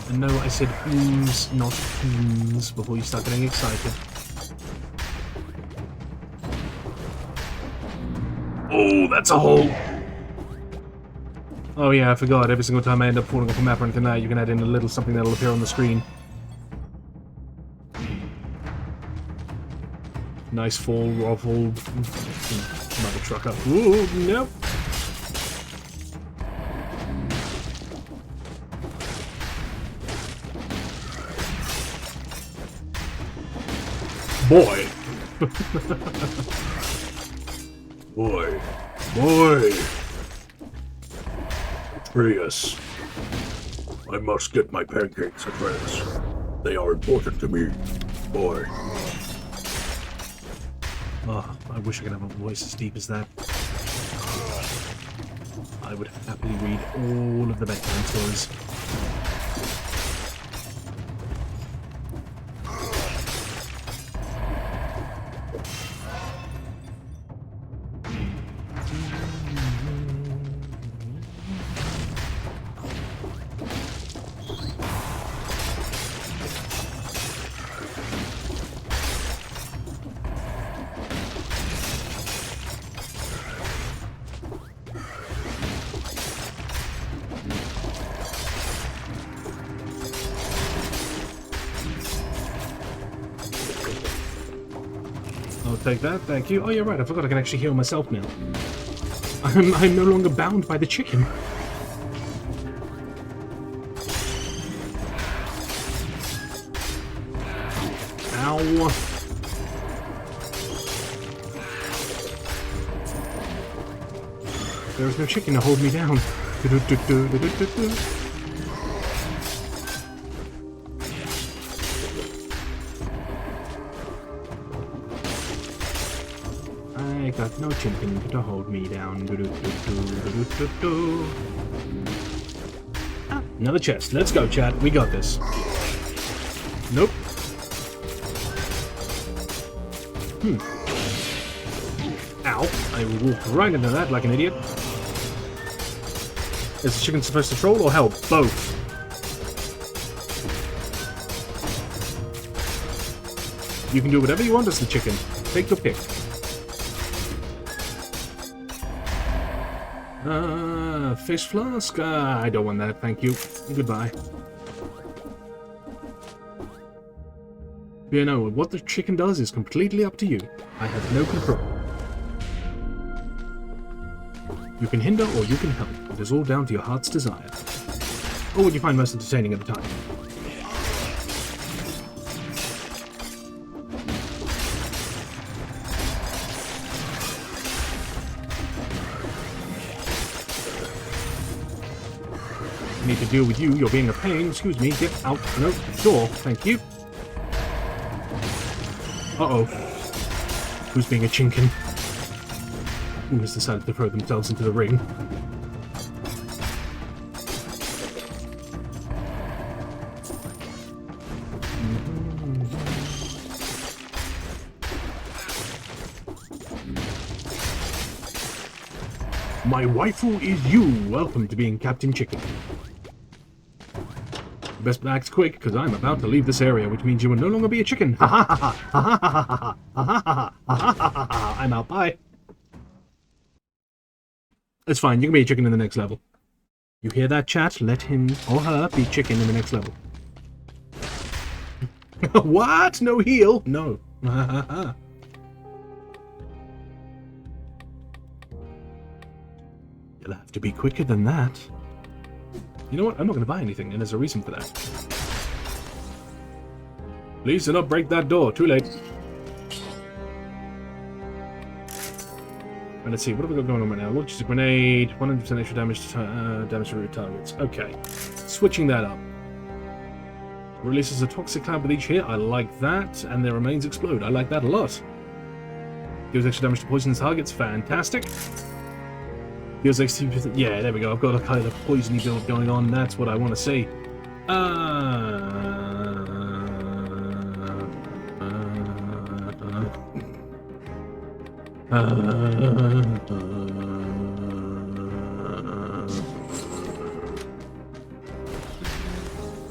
And no, I said beams, not beams, before you start getting excited. Oh, that's a hole! Oh yeah, I forgot. Every single time I end up falling off a map or anything like that, you can add in a little something that'll appear on the screen. Nice fall, ruffle. Another truck up. Ooh, nope. Boy! Boy. Boy! Prius. I must get my pancakes at rest. They are important to me. Boy. Oh, I wish I could have a voice as deep as that. I would happily read all of the bedtime stories. Take that, thank you. Oh, you're right, I forgot I can actually heal myself now. I'm no longer bound by the chicken. Ow. There's no chicken to hold me down. I got no chicken to hold me down. Ah, another chest. Let's go, chat. We got this. Nope. Ow. I walked right into that like an idiot. Is the chicken supposed to troll or help? Both. You can do whatever you want as the chicken. Take your pick. Fish flask? I don't want that, thank you. Goodbye. You know, what the chicken does is completely up to you. I have no control. You can hinder or you can help. It is all down to your heart's desire. Or what you find most entertaining at the time. need to deal with you. You're being a pain. Excuse me. Get out. No, sure. Thank you. Uh-oh. Who's being a chinkin? Who has decided to throw themselves into the ring? My waifu is you. Welcome to being Captain Chicken. Best act quick, because I'm about to leave this area, which means you will no longer be a chicken. Ha ha ha ha ha ha ha ha ha ha ha. I'm out. Bye. It's fine. You can be a chicken in the next level. You hear that, chat? Let him or her be chicken in the next level. What? No heal? No. Ha ha ha. You'll have to be quicker than that. You know what? I'm not going to buy anything, and there's a reason for that. Please do not break that door. Too late. And let's see, what have we got going on right now? Launches a grenade, 100% extra damage to damage to root targets. Okay. Switching that up. Releases a toxic cloud with each hit. I like that. And their remains explode. I like that a lot. Gives extra damage to poisonous targets. Fantastic. Feels like yeah, there we go. I've got a kind of poisony build going on. That's what I want to see.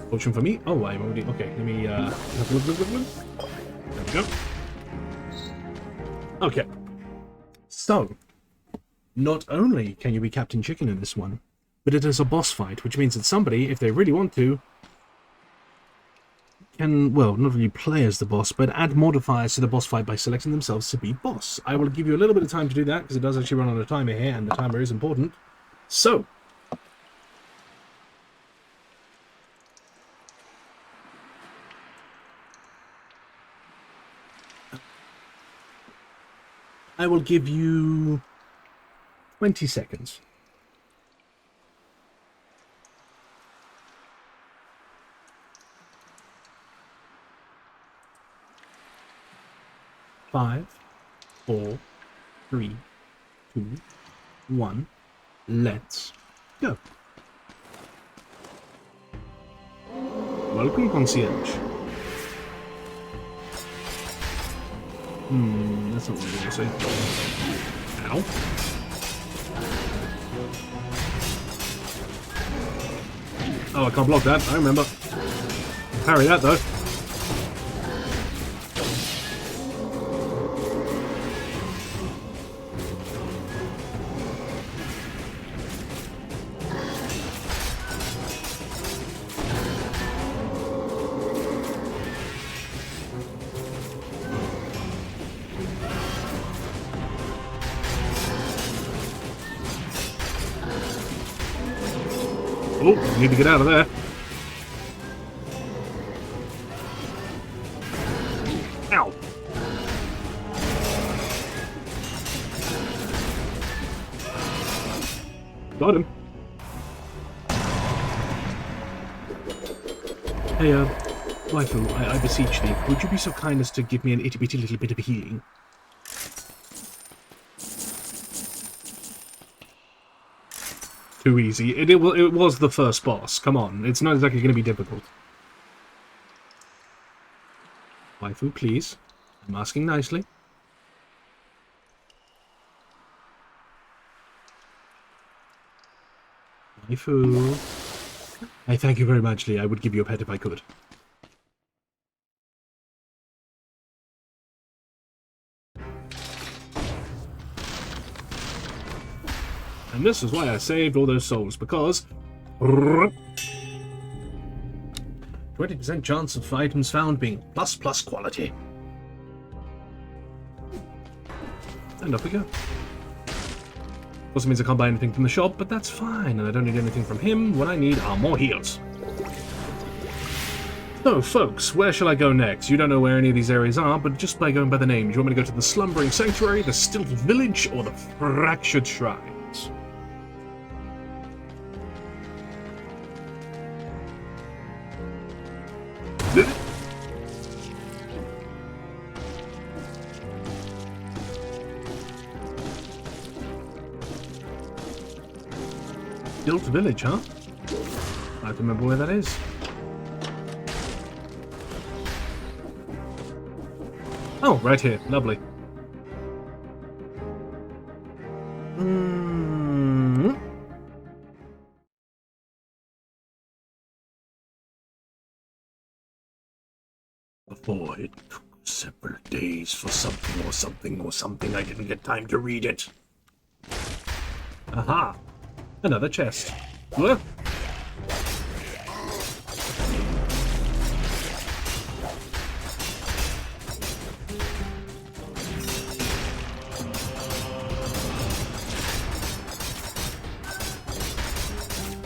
Potion for me? Oh, I'm already okay. Let me have a look. There we go. Okay. So. Not only can you be Captain Chicken in this one, but it is a boss fight, which means that somebody, if they really want to, can, well, not really play as the boss, but add modifiers to the boss fight by selecting themselves to be boss. I will give you a little bit of time to do that, because it does actually run on a timer here, and the timer is important. So, I will give you 20 seconds. Five, 4, 3, 2, 1. Let's go. Welcome, concierge. That's not what I want to say. Ow. Oh, I can't block that. I remember. Parry that, though. Oh, need to get out of there. Ow. Got him. Hey, waifu, I beseech thee, would you be so kind as to give me an itty-bitty little bit of healing? Too easy. It was the first boss. Come on, it's not exactly going to be difficult. Waifu, please. I'm asking nicely. Waifu. I thank you very much, Lee. I would give you a pet if I could. And this is why I saved all those souls, because 20% chance of items found being ++ quality. And off we go. Also means I can't buy anything from the shop, but that's fine, and I don't need anything from him. What I need are more heals. So, folks, where shall I go next? You don't know where any of these areas are, but just by going by the names, you want me to go to the Slumbering Sanctuary, the Stilted Village, or the Fractured Shrines? Built village, huh? I have to remember where that is. Oh, right here. Lovely. Before it took several days for something I didn't get time to read it. Aha! Another chest. Look!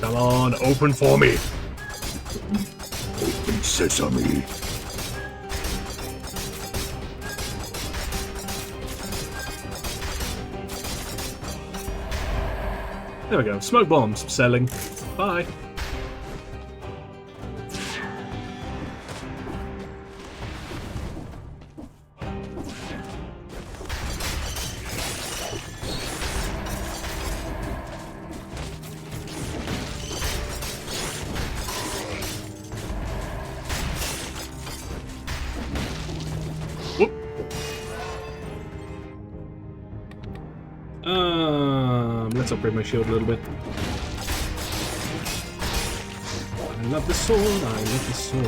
Come on, open for me! Open sesame! There we go. Smoke bombs. Selling. Bye. Whoop. Let's upgrade my shield a little bit. I love the sword, I love the sword.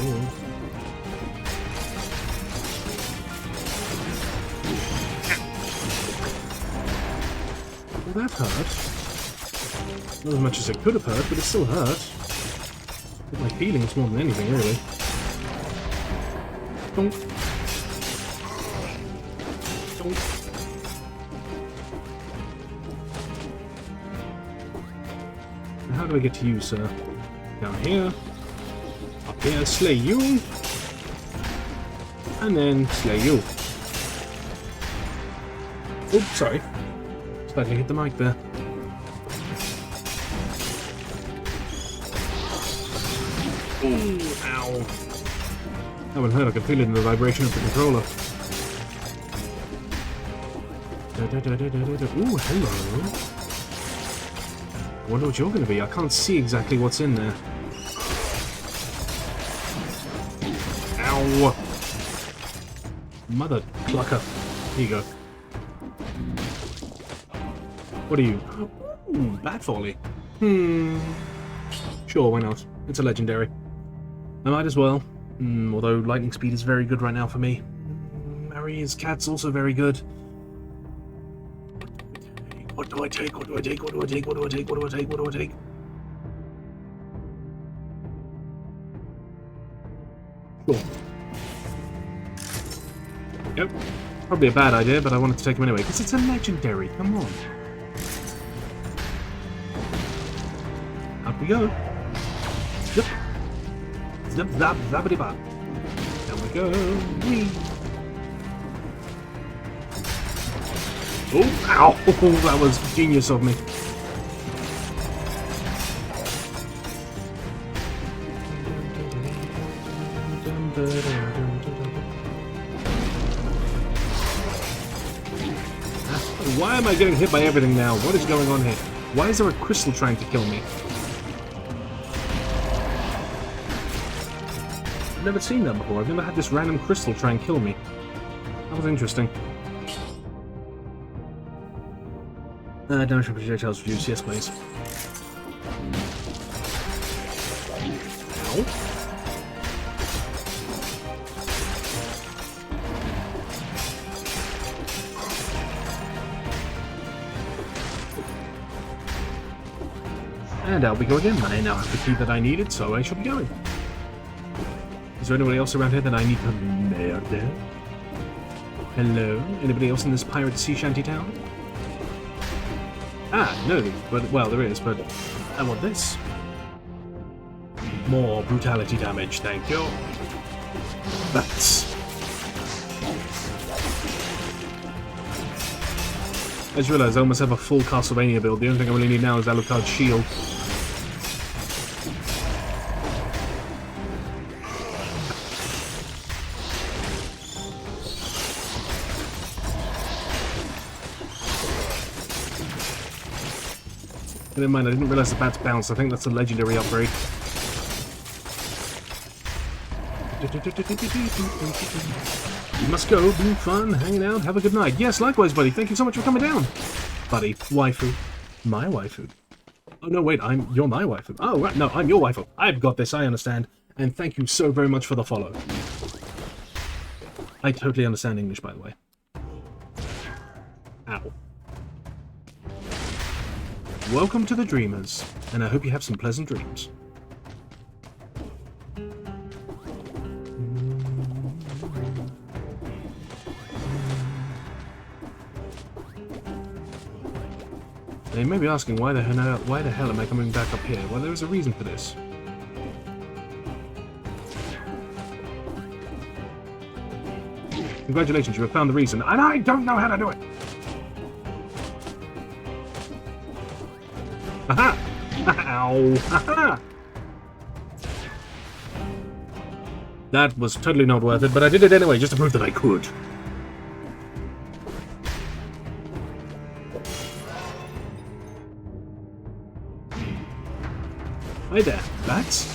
Well, that hurt. Not as much as it could have hurt, but it still hurt. With my feelings more than anything, really. Don't. Don't. How do I get to you, sir? Down here. Up here, slay you. And then slay you. Oops, sorry. Slightly hit the mic there. Ooh, ow. That one hurt, I can feel it in the vibration of the controller. Ooh, hello. I wonder what you're going to be. I can't see exactly what's in there. Ow! Mother clucker. Here you go. What are you? Ooh, Batfolly. Sure, why not? It's a legendary. I might as well. Although lightning speed is very good right now for me. Maria's cat's also very good. What do I take? What do I take? What do I take? What do I take? What do I take? What do I take? Cool. Yep. Probably a bad idea, but I wanted to take him anyway, because it's a legendary. Come on. Up we go. Zip. Zip, zap, zappity bop. There we go. Whee. Oh, ow! That was genius of me. Why am I getting hit by everything now? What is going on here? Why is there a crystal trying to kill me? I've never seen that before. I've never had this random crystal try and kill me. That was interesting. Damage from projectiles reduced. Yes, please. Ow. And out we go again. I now have the key that I needed, so I shall be going. Is there anybody else around here that I need to murder? Hello? Anybody else in this pirate sea shanty town? Ah, no, but, well, there is, but I want this. More brutality damage, thank you. That's... I just realised I almost have a full Castlevania build. The only thing I really need now is Alucard's shield. Never mind, I didn't realise the bats bounce. I think that's a legendary upgrade. You must go, being fun, hanging out, have a good night. Yes, likewise, buddy. Thank you so much for coming down. Buddy, waifu. My waifu. Oh, no, wait, you're my waifu. Oh, right, no, I'm your waifu. I've got this, I understand. And thank you so very much for the follow. I totally understand English, by the way. Ow. Welcome to the Dreamers, and I hope you have some pleasant dreams. Now you may be asking why the hell am I coming back up here? Well, there is a reason for this. Congratulations, you have found the reason, and I don't know how to do it! Aha! Ow! Aha! That was totally not worth it, but I did it anyway, just to prove that I could. Hi there, bats.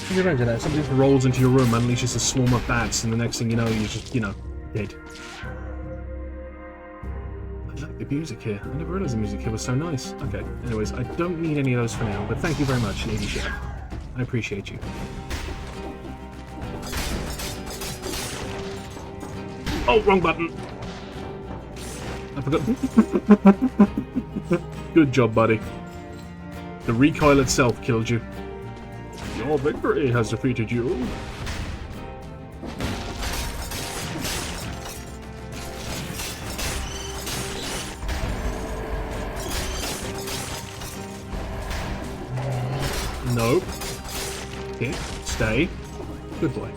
Can you imagine that? Somebody just rolls into your room, unleashes a swarm of bats, and the next thing you know, you're just, you know, dead. I like the music here. I never realized the music here was so nice. Okay, anyways, I don't need any of those for now, but thank you very much, Lady Chef. I appreciate you. Oh, wrong button! I forgot. Good job, buddy. The recoil itself killed you. Your victory has defeated you. No. Here, stay. Good boy.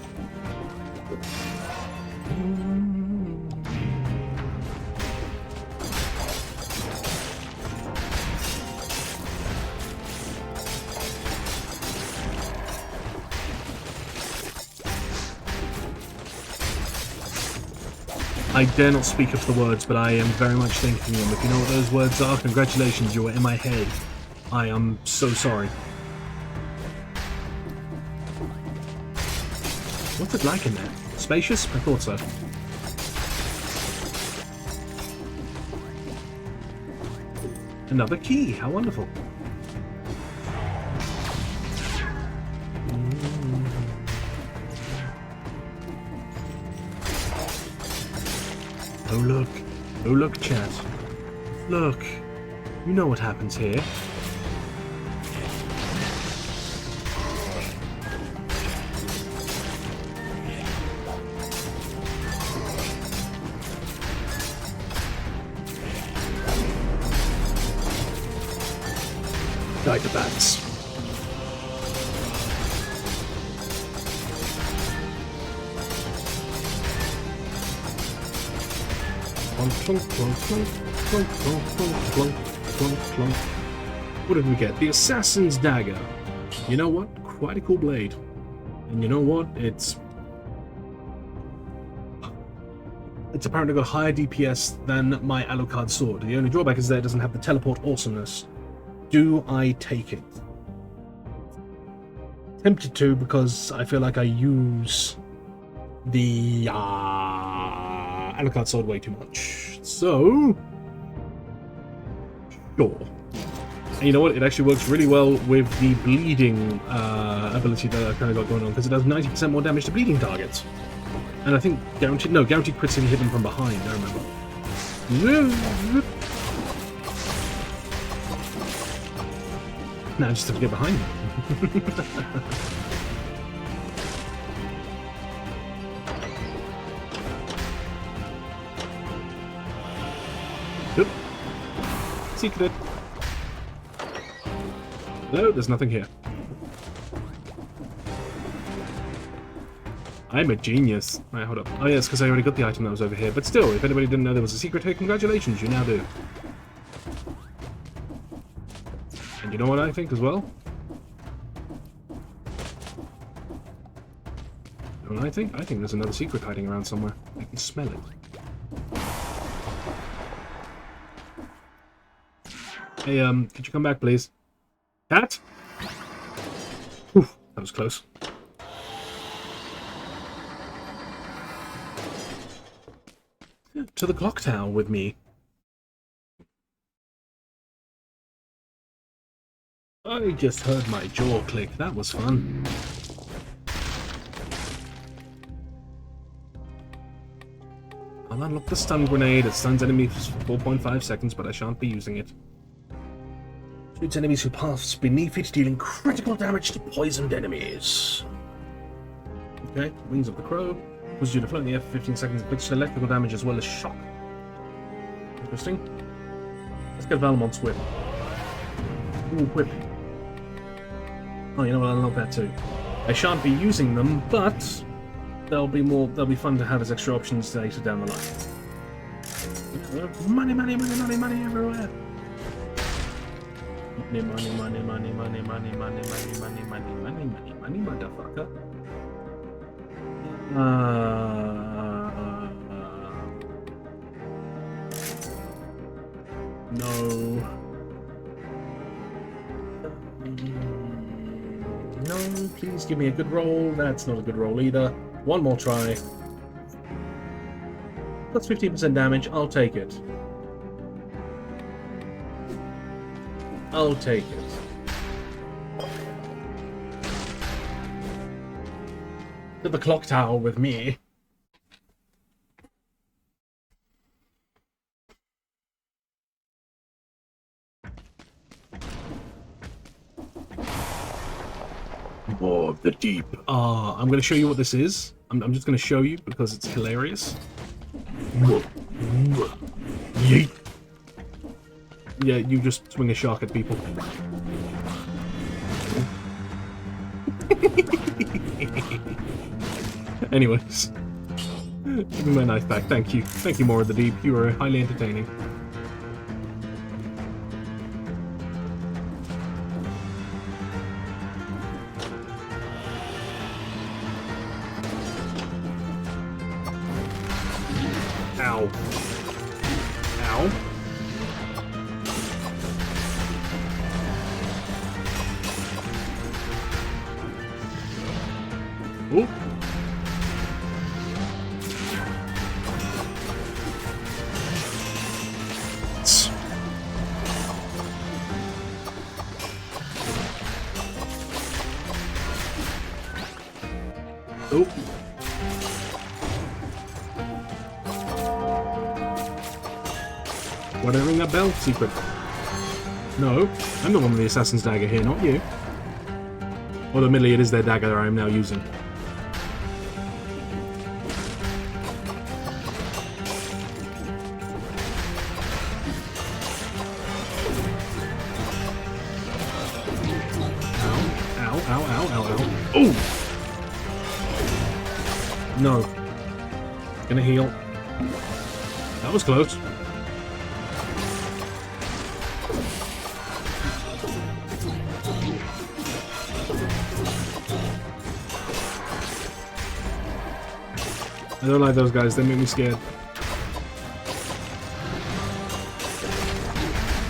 I dare not speak of the words, but I am very much thinking them. If you know what those words are, congratulations, you are in my head. I am so sorry. What's it like in there? Spacious? I thought so. Another key, how wonderful. Oh look, chat. Look, you know what happens here. Die to bats. Clunk, clunk, clunk, clunk, clunk, clunk, clunk, clunk, clunk. What did we get? The Assassin's Dagger. You know what? Quite a cool blade. And you know what? It's apparently got higher DPS than my Alucard sword. The only drawback is that it doesn't have the teleport awesomeness. Do I take it? Tempted to, because I feel like I use the Alucard sword way too much. So, sure. And you know what? It actually works really well with the bleeding ability that I've kind of got going on, because it does 90% more damage to bleeding targets. And I think guaranteed crits if you hit them from behind, I remember. Now I just have to get behind them. Good. Secret. No, there's nothing here. I'm a genius. Right, hold up. Oh yes, because I already got the item that was over here. But still, if anybody didn't know there was a secret here, congratulations, you now do. And you know what I think as well? I think there's another secret hiding around somewhere. I can smell it. Hey, could you come back, please? Cat? Whew, that was close. To the clock tower with me. I just heard my jaw click. That was fun. I'll unlock the stun grenade. It stuns enemies for 4.5 seconds, but I shan't be using it. Shoots enemies who pass beneath it, dealing critical damage to poisoned enemies. Okay, Wings of the Crow. Was due to float in the air for 15 seconds, inflicts electrical damage as well as shock. Interesting. Let's get Valmont's whip. Ooh, whip. Oh, you know what? I'll unlock that too. I shan't be using them, but they'll be fun to have as extra options later down the line. Money, money, money, money, money everywhere. Money, money, money, money, money, money, money, money, money, money, money, money, money, motherfucker. No. No, please give me a good roll. That's not a good roll either. One more try. That's 15% damage. I'll take it. I'll take it. To the clock tower with me. More of the deep. I'm going to show you what this is. I'm just going to show you because it's hilarious. Yeet. Yeah, you just swing a shark at people. Anyways. Give me my knife back. Thank you. Thank you, More of the Deep. You were highly entertaining. Ow. Ow. Ooh. Oh. Why did I ring that bell? Secret. No, I'm the one with the assassin's dagger here, not you. Although admittedly it is their dagger that I am now using. Ow, ow, ow, ow, ow. Oh! No. Gonna heal. That was close. I don't like those guys, they make me scared.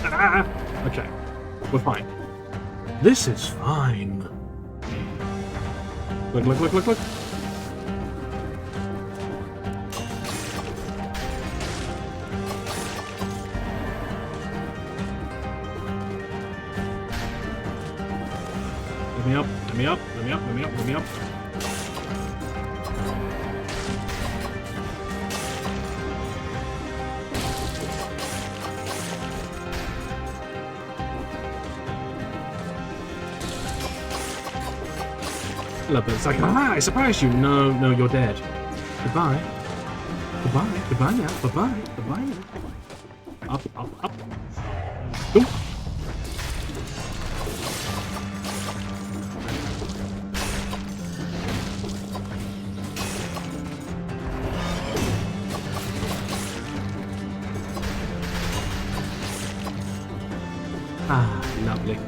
Ah! Okay, we're fine. This is fine. Look, look, look, look, look. Let me up, let me up, let me up, let me up, let me up. Love it. It's like, ah, I surprised you. No, no, you're dead. Goodbye. Goodbye. Goodbye now. Goodbye. Goodbye now. Up, up, up. Ooh. Ah, lovely.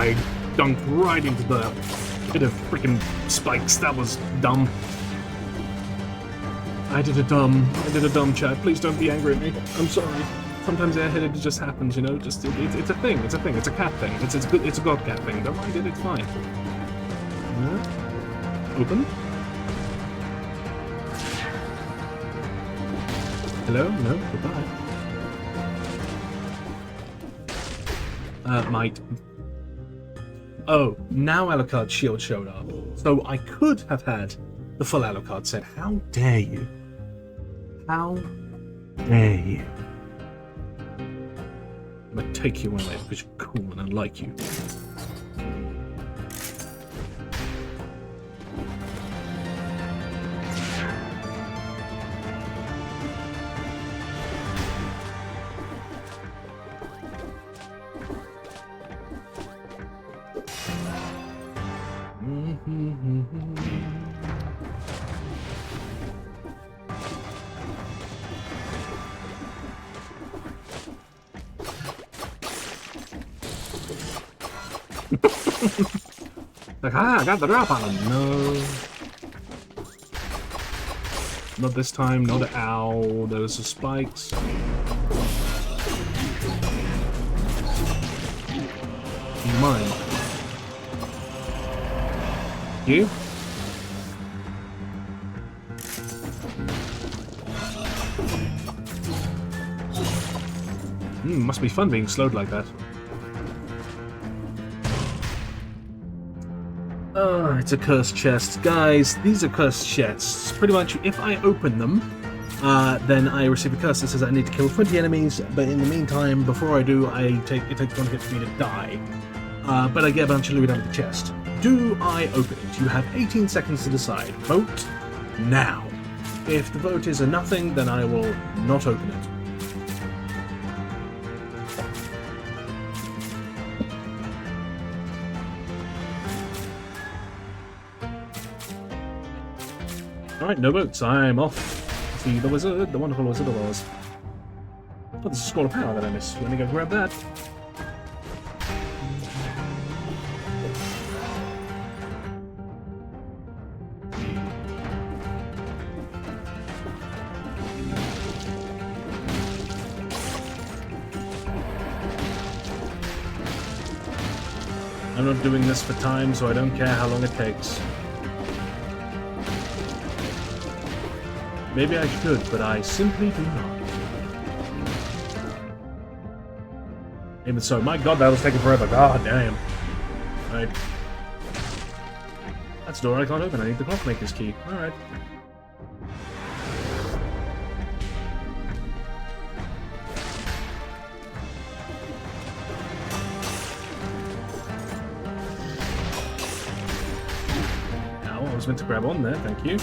I dunked right into the bit of freaking spikes. That was dumb. I did a dumb chat. Please don't be angry at me. I'm sorry. Sometimes airheaded just happens, you know. Just it's a thing. It's a thing. It's a cat thing. It's a god cat thing. Don't mind it. It's fine. Open. Hello? No. Goodbye. Might. Oh, now Alucard's shield showed up. So I could have had the full Alucard set. How dare you? How dare you? I'm gonna take you away because you're cool and I like you. Like, I got the drop on him. No. Not this time, not an owl. Those are spikes. Mine. You? Must be fun being slowed like that. It's a cursed chest. Guys, these are cursed chests. Pretty much, if I open them, then I receive a curse that says I need to kill 20 enemies, but in the meantime, before I do, it takes 1 hit for me to die. But I get a bunch of loot out of the chest. Do I open it? You have 18 seconds to decide. Vote now. If the vote is a nothing, then I will not open it. Alright, no votes. I'm off. See the wizard, the wonderful Wizard of Oz. Oh, there's a scroll of power that I missed. Let me go grab that. I'm not doing this for time, so I don't care how long it takes. Maybe I should, but I simply do not. Even so, my god, that was taking forever. God damn. Right. That's a door I can't open. I need the clockmaker's key. Alright. Now, I was meant to grab on there, thank you.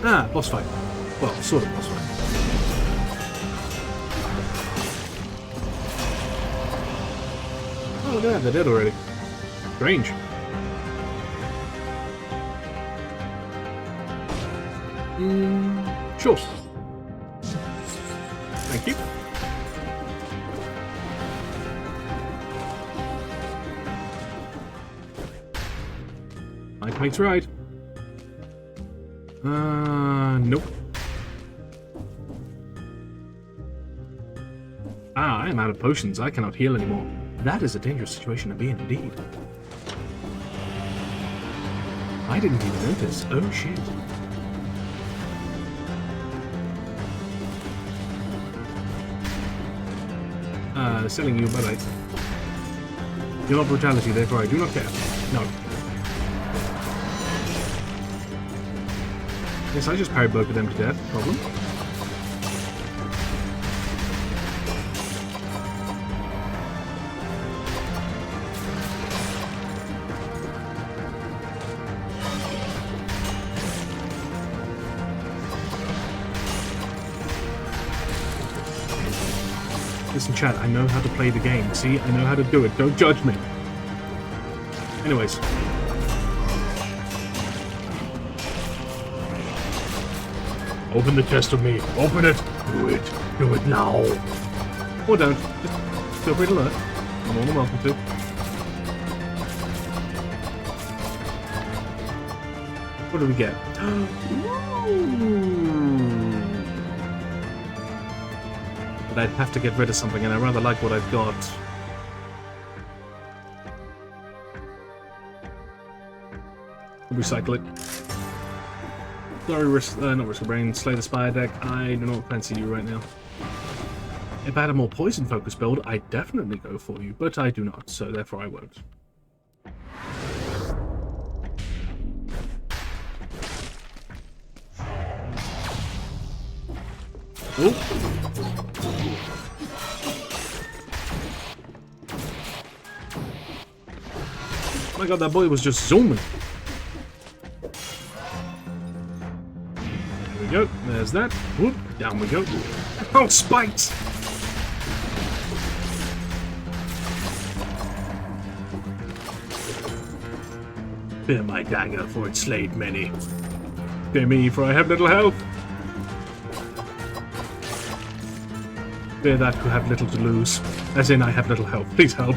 Ah, boss fight. Well, sort of boss fight. Oh, look at that, they're dead already. Strange. Sure. Thank you. Mike makes right. Nope. I am out of potions. I cannot heal anymore. That is a dangerous situation to be in, indeed. I didn't even notice. Oh, shit. Selling you, bye-bye. You're not brutality, therefore I do not care. No. Yes, I just parried both of them to death. Problem. Listen, chat, I know how to play the game. See? I know how to do it. Don't judge me. Anyways. Open the chest with me. Open it. Do it. Do it now. Or don't. Just feel free to learn. You're more than welcome to. What do we get? But I'd have to get rid of something, and I rather like what I've got. Recycle it. Sorry, not Risk of Brain. Slay the Spire deck. I do not fancy you right now. If I had a more poison-focused build, I'd definitely go for you, but I do not, so therefore I won't. Oh! Oh my god, that boy was just zooming. There we go. There's that. Whoop. Down we go. Oh, spikes! Fear my dagger, for it slayed many. Fear me, for I have little health. Fear that who have little to lose. As in, I have little health. Please help.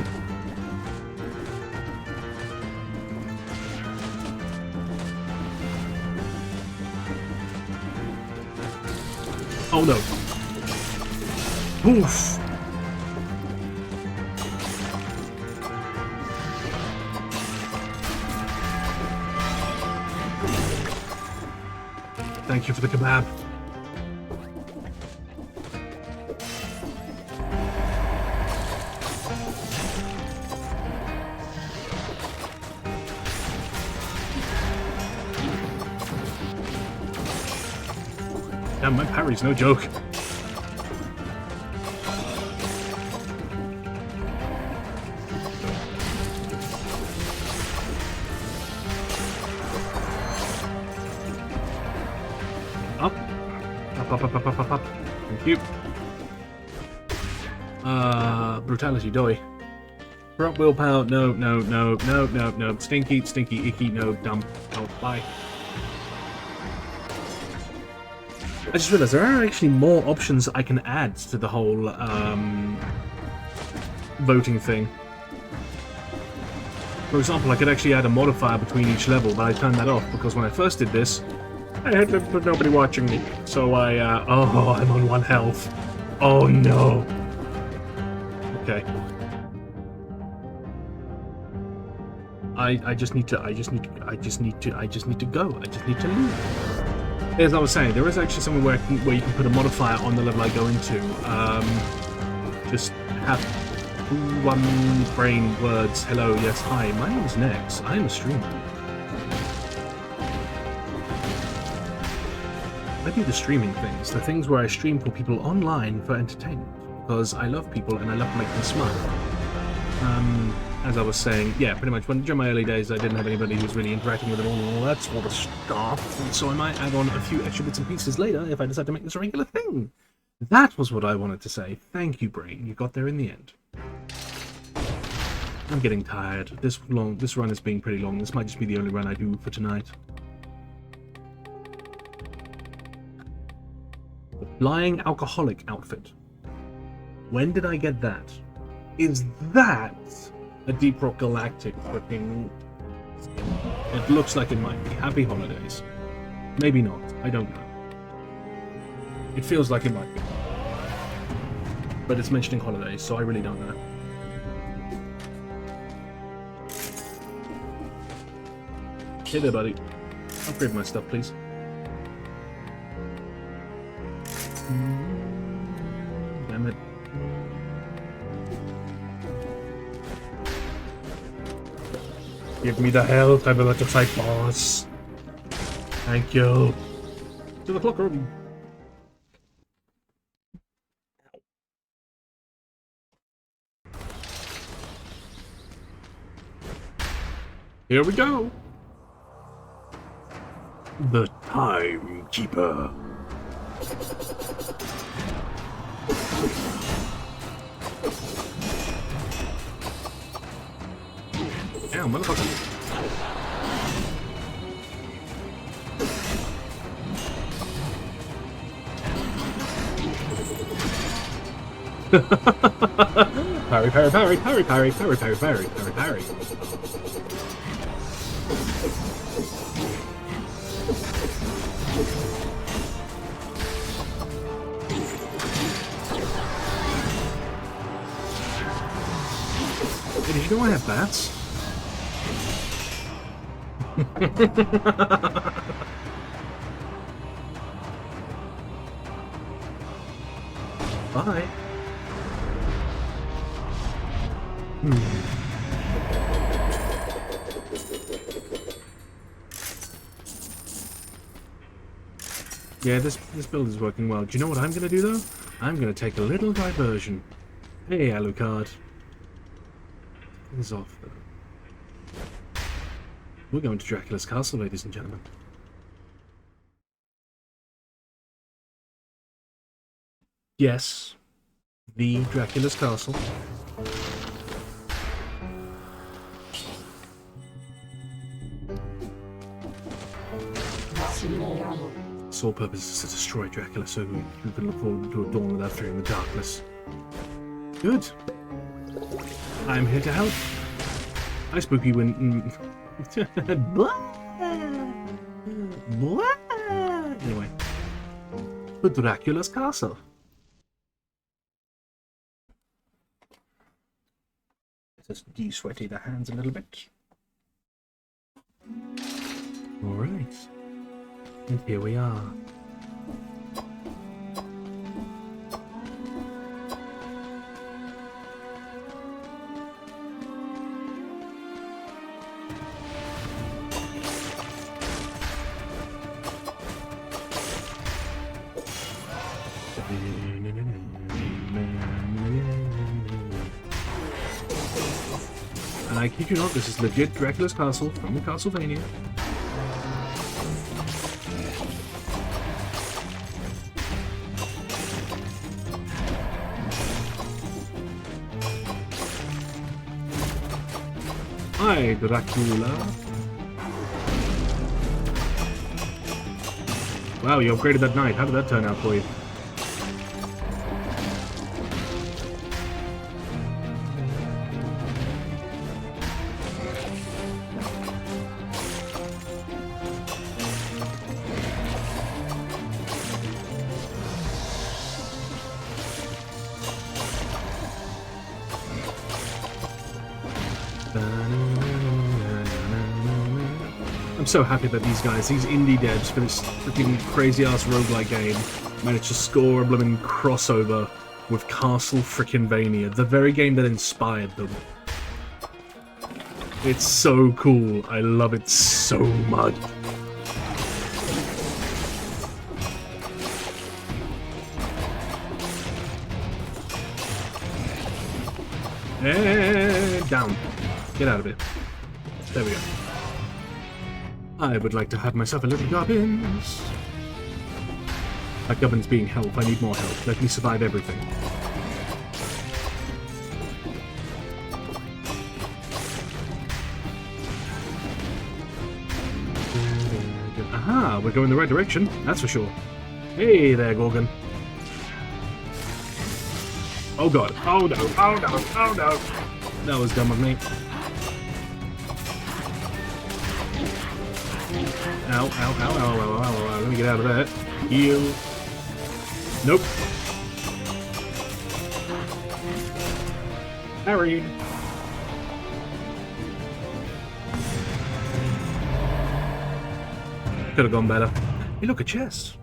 Oh no. Oof. Thank you for the kebab. Damn, my parry's no joke. Up. Up. Thank you. Brutality, doy. Corrupt willpower, no. Stinky, icky, no, dump. Oh, bye. I just realized there are actually more options I can add to the whole voting thing. For example, I could actually add a modifier between each level, but I turned that off because when I first did this, I had nobody watching me. So oh, I'm on 1 health. Oh no. Okay. I just need to go. I just need to leave. As I was saying, there is actually somewhere where you can put a modifier on the level I go into. Just have 1 brain words. Hello, yes, hi. My name's Nex. I am a streamer. I do the streaming things, the things where I stream for people online for entertainment, because I love people and I love to make them smile. As I was saying, yeah, pretty much during my early days I didn't have anybody who was really interacting with them and all that sort of stuff, and so I might add on a few extra bits and pieces later if I decide to make this a regular thing. That was what I wanted to say. Thank you, Brain. You got there in the end. I'm getting tired. This run is being pretty long. This might just be the only run I do for tonight. The Flying Alcoholic outfit. When did I get that? Is that a Deep Rock Galactic freaking... It looks like it might be. Happy holidays. Maybe not. I don't know. It feels like it might be. But it's mentioning holidays, so I really don't know. Hey there, buddy. Upgrade my stuff, please. Damn it. Give me the health, I'm about to fight boss. Thank you. To the clock room. Here we go. The Timekeeper. Damn, motherfucker. Parry, parry, parry, parry, parry, parry, parry, parry, parry, parry. Hey, did you know I have bats? Bye. Yeah, this build is working well. Do you know what I'm going to do, though? I'm going to take a little diversion. Hey, Alucard. Things off, though. We're going to Dracula's castle, ladies and gentlemen. Yes, the Dracula's castle. Sole purpose is to destroy Dracula so you can look forward to a dawn without fearing the darkness. Good. I'm here to help. Hi, Spooky Wind. Blah. Blah. Anyway. The Dracula's castle. Just de-sweaty the hands a little bit. Alright. And here we are. And I kid you not, this is legit Dracula's castle from Castlevania. Hi, Dracula. Wow, you upgraded that knight. How did that turn out for you? I'm so happy that these guys, these indie devs for this freaking crazy-ass roguelike game, managed to score a blooming crossover with Castle frickin' Vania, the very game that inspired them. It's so cool. I love it so much. And down. Get out of it. There we go. I would like to have myself a little gubbins. That gubbins being help. I need more help. Let me survive everything. Aha, we're going the right direction. That's for sure. Hey there, Gorgon. Oh god. Oh no. Oh no. Oh no. That was dumb of me. Ow, ow, ow, ow, ow, ow, ow. Let me get out of that. Heal. Nope. Parried. Could have gone better. Hey, look, a chest.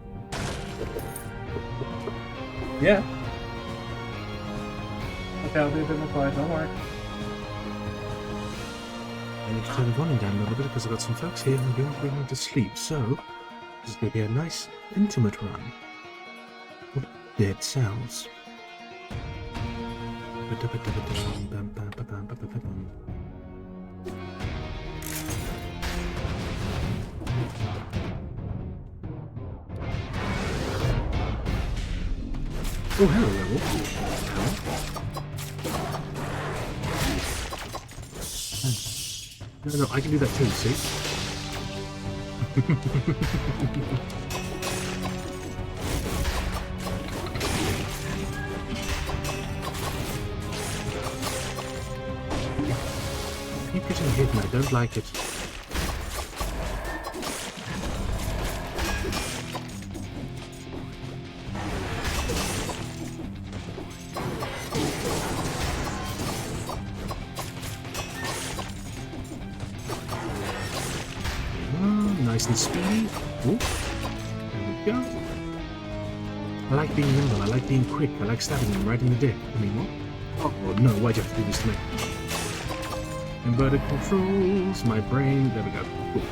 Yeah. Okay, I'll be a bit more quiet, don't worry. I need to turn the volume down a little bit because I've got some folks here and I don't bring them to sleep, so this is going to be a nice, intimate run of Deadcells. Oh, hello, Werewolf. No, I can do that too, see? getting hit and I don't like it. Nice and speedy. Ooh. There we go. I like being nimble, I like being quick, I like stabbing them right in the dick. I mean, what? Oh no, why'd you have to do this to me? Inverted controls, my brain, there we go. Cool.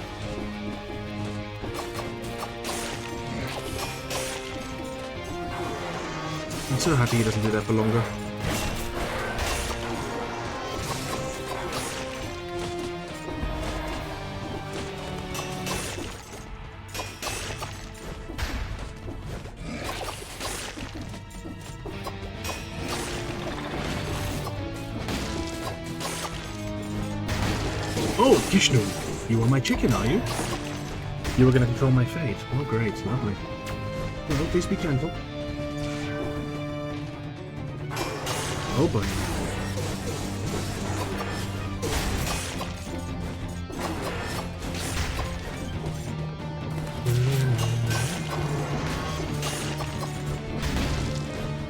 I'm so happy he doesn't do that for longer. Oh, Kishnu, you are my chicken, are you? You were going to control my fate. Oh, great, lovely. Well, please be gentle. Oh, boy.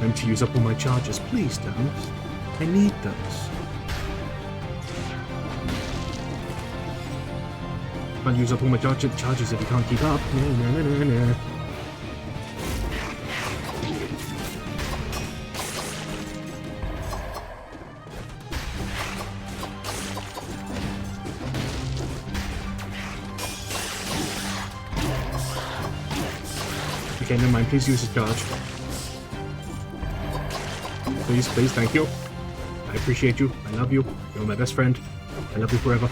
I'm to use up all my charges. Please don't. I need those. Can't use up all my charges if you can't keep up. No. Okay, never mind. Please use his charge. Please, thank you. I appreciate you. I love you. You're my best friend. I love you forever.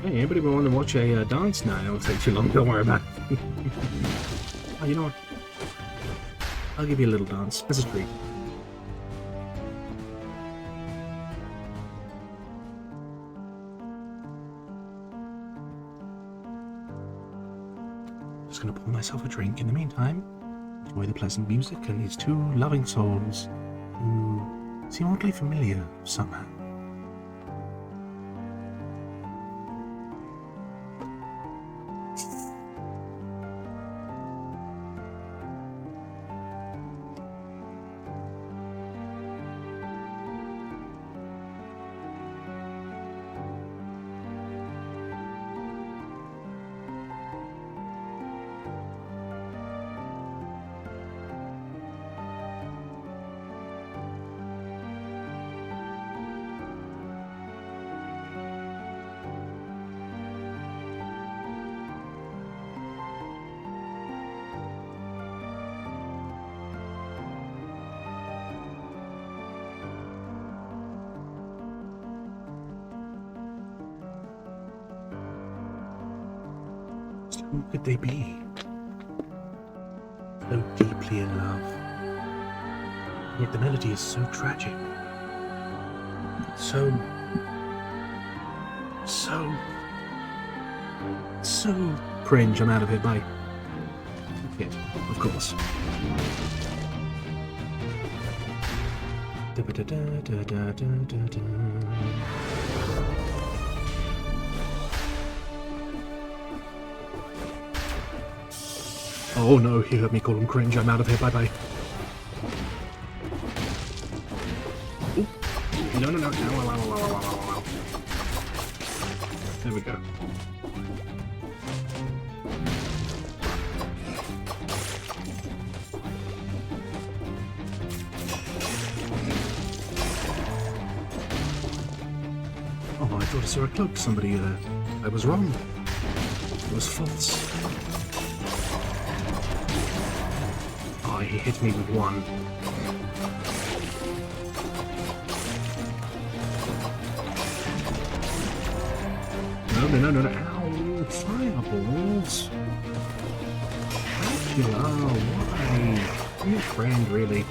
Hey, anybody want to watch a dance? Nah, it won't take too long. Don't worry about it. Oh, you know what? I'll give you a little dance as a treat. Just gonna pour myself a drink in the meantime. Enjoy the pleasant music and these two loving souls who seem oddly familiar somehow. Who could they be? So deeply in love. Yet the melody is so tragic. So cringe. I'm out of here. Bye. Yeah, of course. Oh no, he heard me call him cringe. I'm out of here. Bye bye. Ooh. No. Ow. There we go. Oh, I thought I saw a cloak. Somebody there. I was wrong. It was false. Oh, he hit me with one. No. Ow, fireballs. Dracula, why? Your friend, really.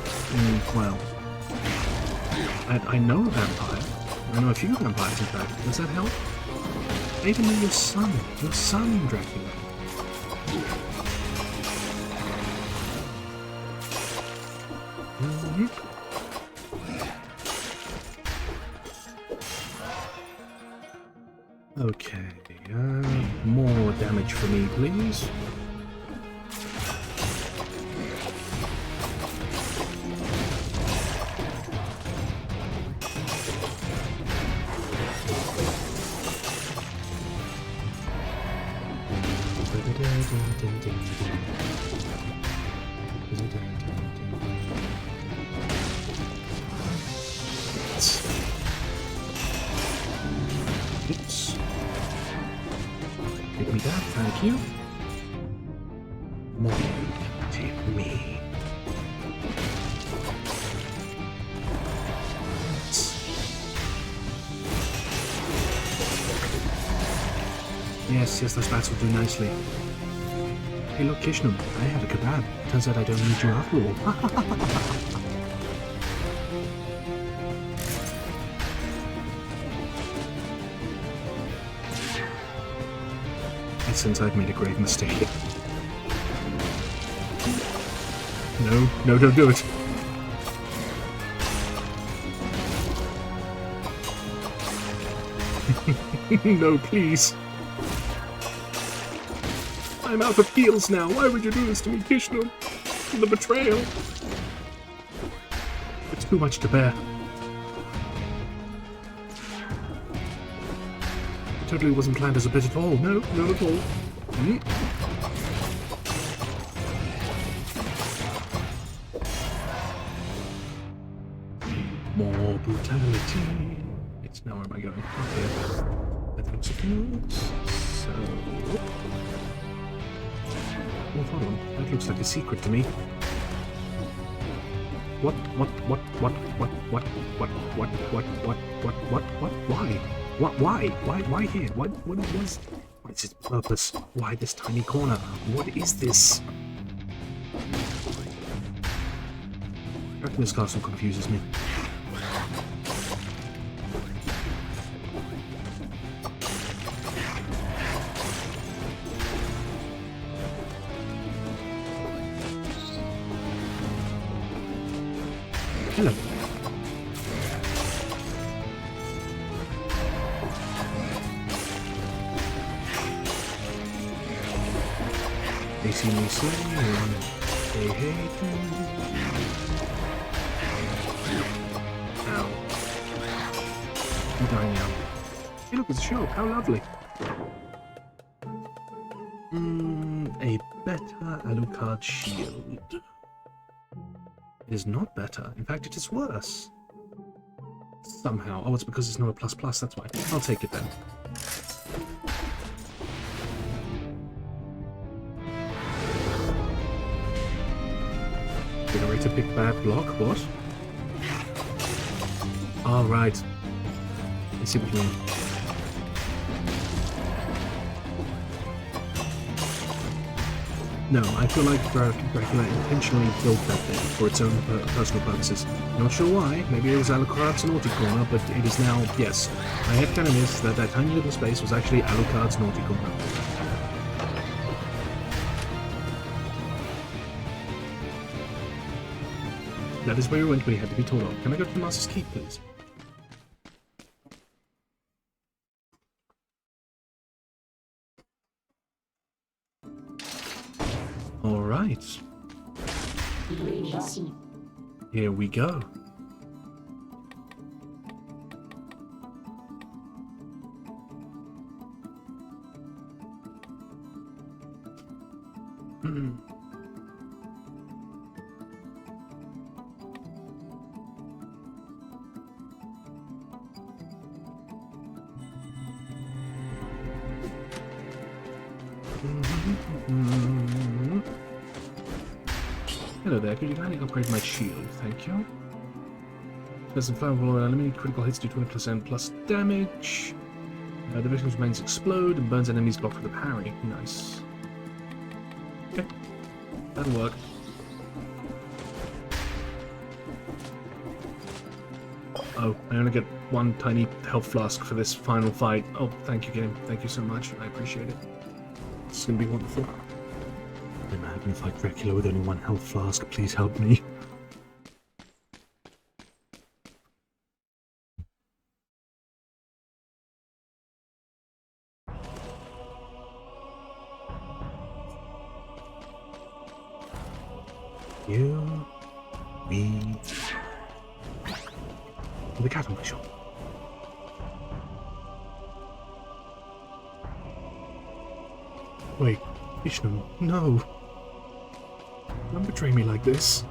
Well, I know a vampire. I know a few vampires, in fact. Does that help? I even know your son, Dracula. Okay, more damage for me, please. Oops. Take me down, thank you. More, take me. Yes, those bats will do nicely. Hey look, Kishnam, I had a kebab. Turns out I don't need you after all. Since I've made a grave mistake. No, don't do it. No, please. I'm out of heals now. Why would you do this to me, Kishno? The betrayal. It's too much to bear. It totally wasn't planned as a bit at all. No, not at all. More brutality. It's now where am I going? Okay. That looks good. So. Oh, hold on. That looks like a secret to me. What? Why? Why here? What is its purpose? Why this tiny corner? What is this? I reckon this castle confuses me. Hello. They see me slaying and they hate me. Ow. I'm dying now. Hey look, it's a show. How lovely. A better Alucard shield. It is not better. In fact, it is worse. Somehow. Oh, it's because it's not a ++, that's why. I'll take it then. Generate a big bad block, what? Alright. I see what you mean. No, I feel like Dracula intentionally built that thing for its own personal purposes. Not sure why, maybe it was Alucard's naughty corner, but it is now, yes. My headcanon is that that tiny little space was actually Alucard's naughty corner. That is where we went when he had to be told off. Can I go to the Master's Keep, please? Alright. Here we go. Hello there, could you kindly upgrade my shield? Thank you. There's some flammable enemy, critical hits do 20% plus damage. The victim's remains explode and burns enemies blocked with a parry. Nice. Okay, that'll work. Oh, I only get one tiny health flask for this final fight. Oh, thank you, game. Thank you so much. I appreciate it. This is going to be wonderful. I'm having to fight Dracula with only one health flask. Please help me. You, me, the cat on my shoulder. Wait, Vishnu, no. Don't betray me like this.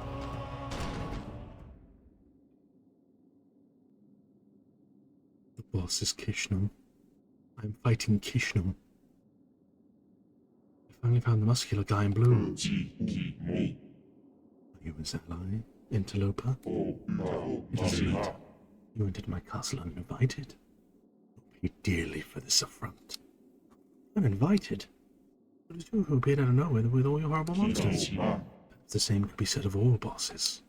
The boss is Kishnu. I'm fighting Kishnu. I finally found the muscular guy in blue. Are you his ally, interloper? It is indeed. You entered my castle uninvited. You paid dearly for this affront. Uninvited? It was you who appeared out of nowhere with all your horrible monsters. Perhaps the same could be said of all bosses.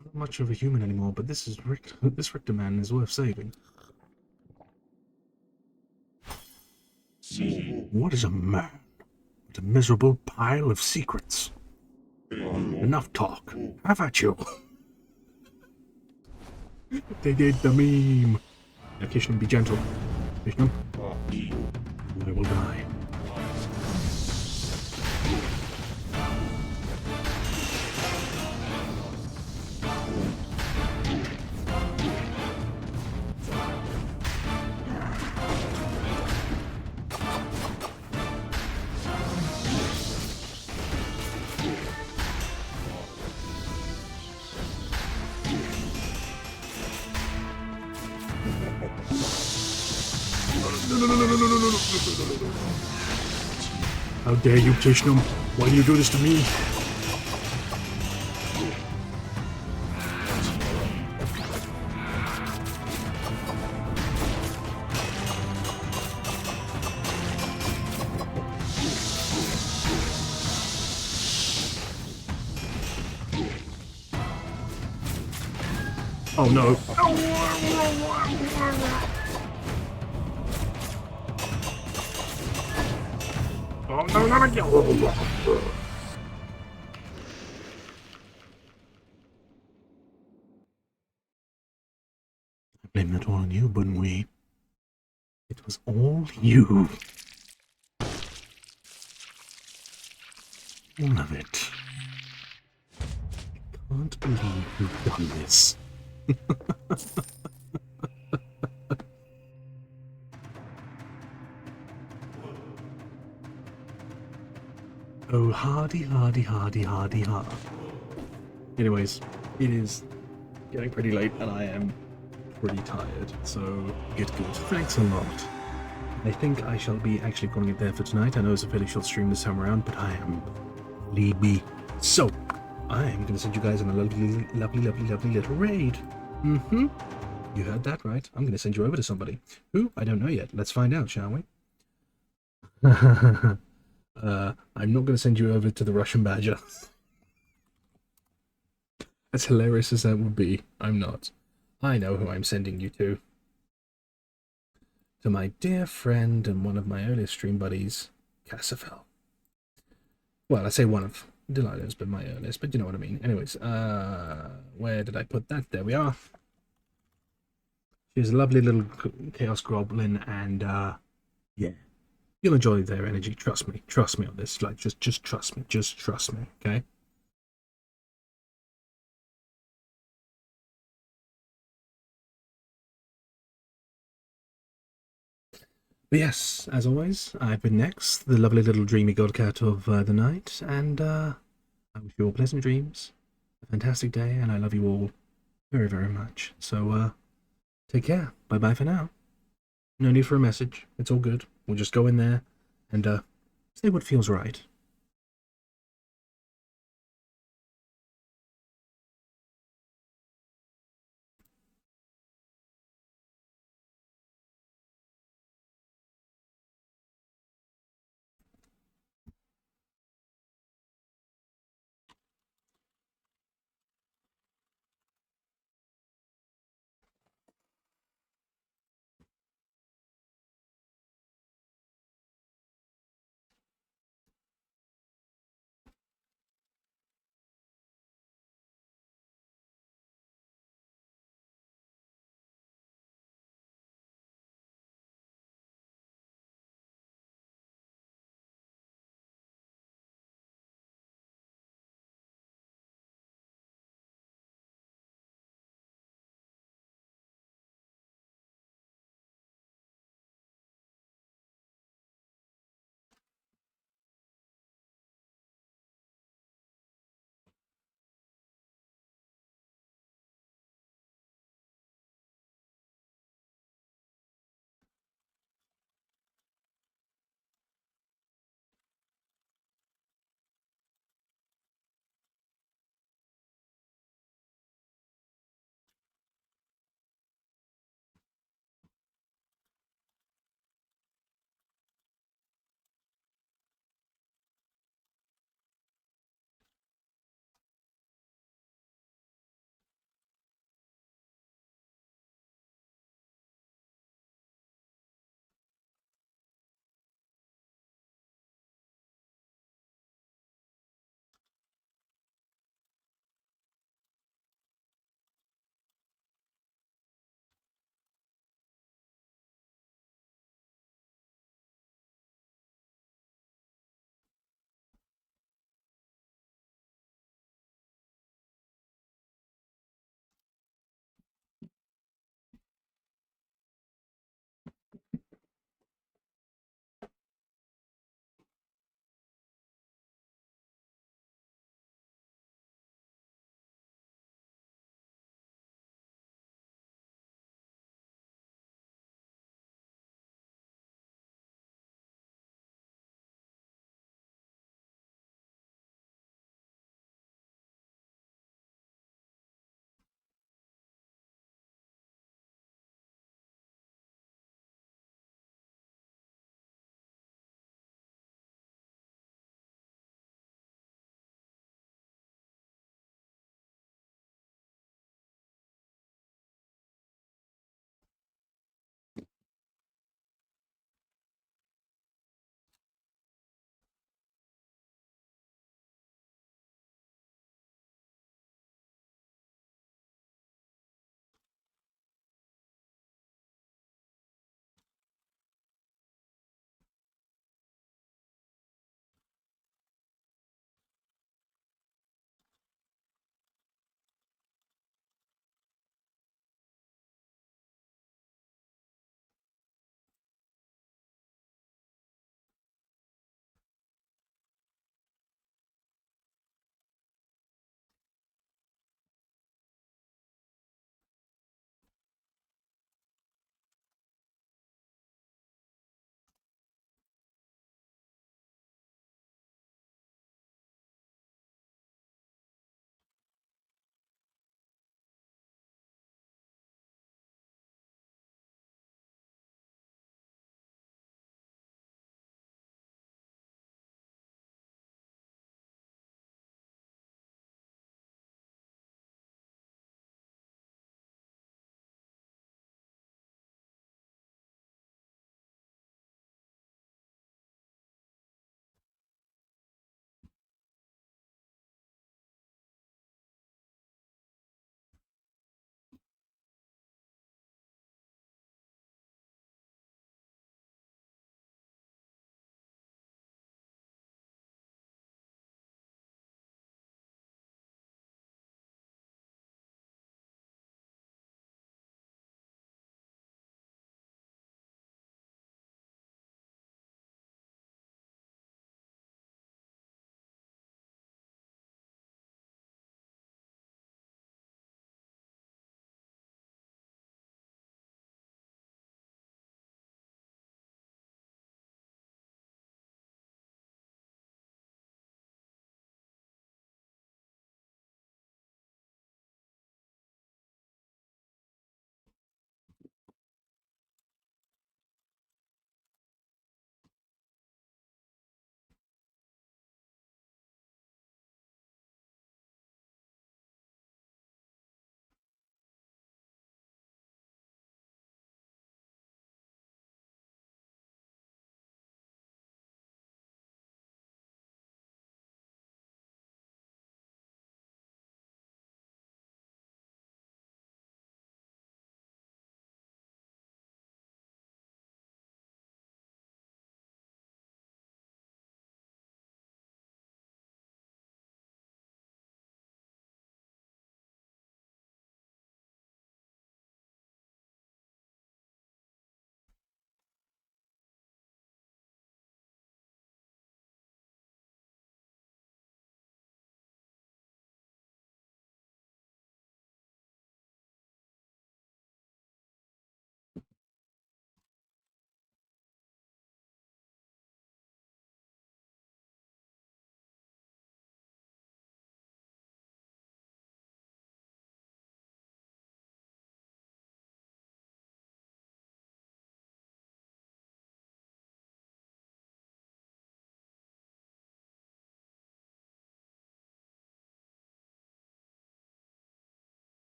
I'm not much of a human anymore, but this Richter man is worth saving. What is a man but a miserable pile of secrets? Enough talk. Have at you. They did the meme. Now, Kishnu, be gentle. Kishnu, I will die. No. How dare you, Kishnu? Why do you do this to me? Oh no. Oh no, not again. I blame that all on you, Bunwee. It was all you. All of it. I can't believe you've done this. Oh, hardy. Anyways, it is getting pretty late and I am pretty tired, so get good. Thanks a lot. I think I shall be actually calling it there for tonight. I know it's a fairly short stream this time around, but I am sleepy. So, I am going to send you guys on a lovely little raid. You heard that right. I'm going to send you over to somebody. Who? I don't know yet. Let's find out, shall we? I'm not going to send you over to the Russian Badger. As hilarious as that would be, I'm not. I know who I'm sending you to. To my dear friend and one of my earliest stream buddies, Cassifel. Well, I say one of Delilah's, but my earliest, but you know what I mean. Anyways, where did I put that? There we are. She's a lovely little Chaos Goblin, and yeah. You'll enjoy their energy, trust me on this, like, just trust me, okay? But yes, as always, I've been Nex, the lovely little dreamy godcat of the night, and I wish you all pleasant dreams, a fantastic day, and I love you all very much. So, take care, bye for now. No need for a message, it's all good. We'll just go in there and say what feels right.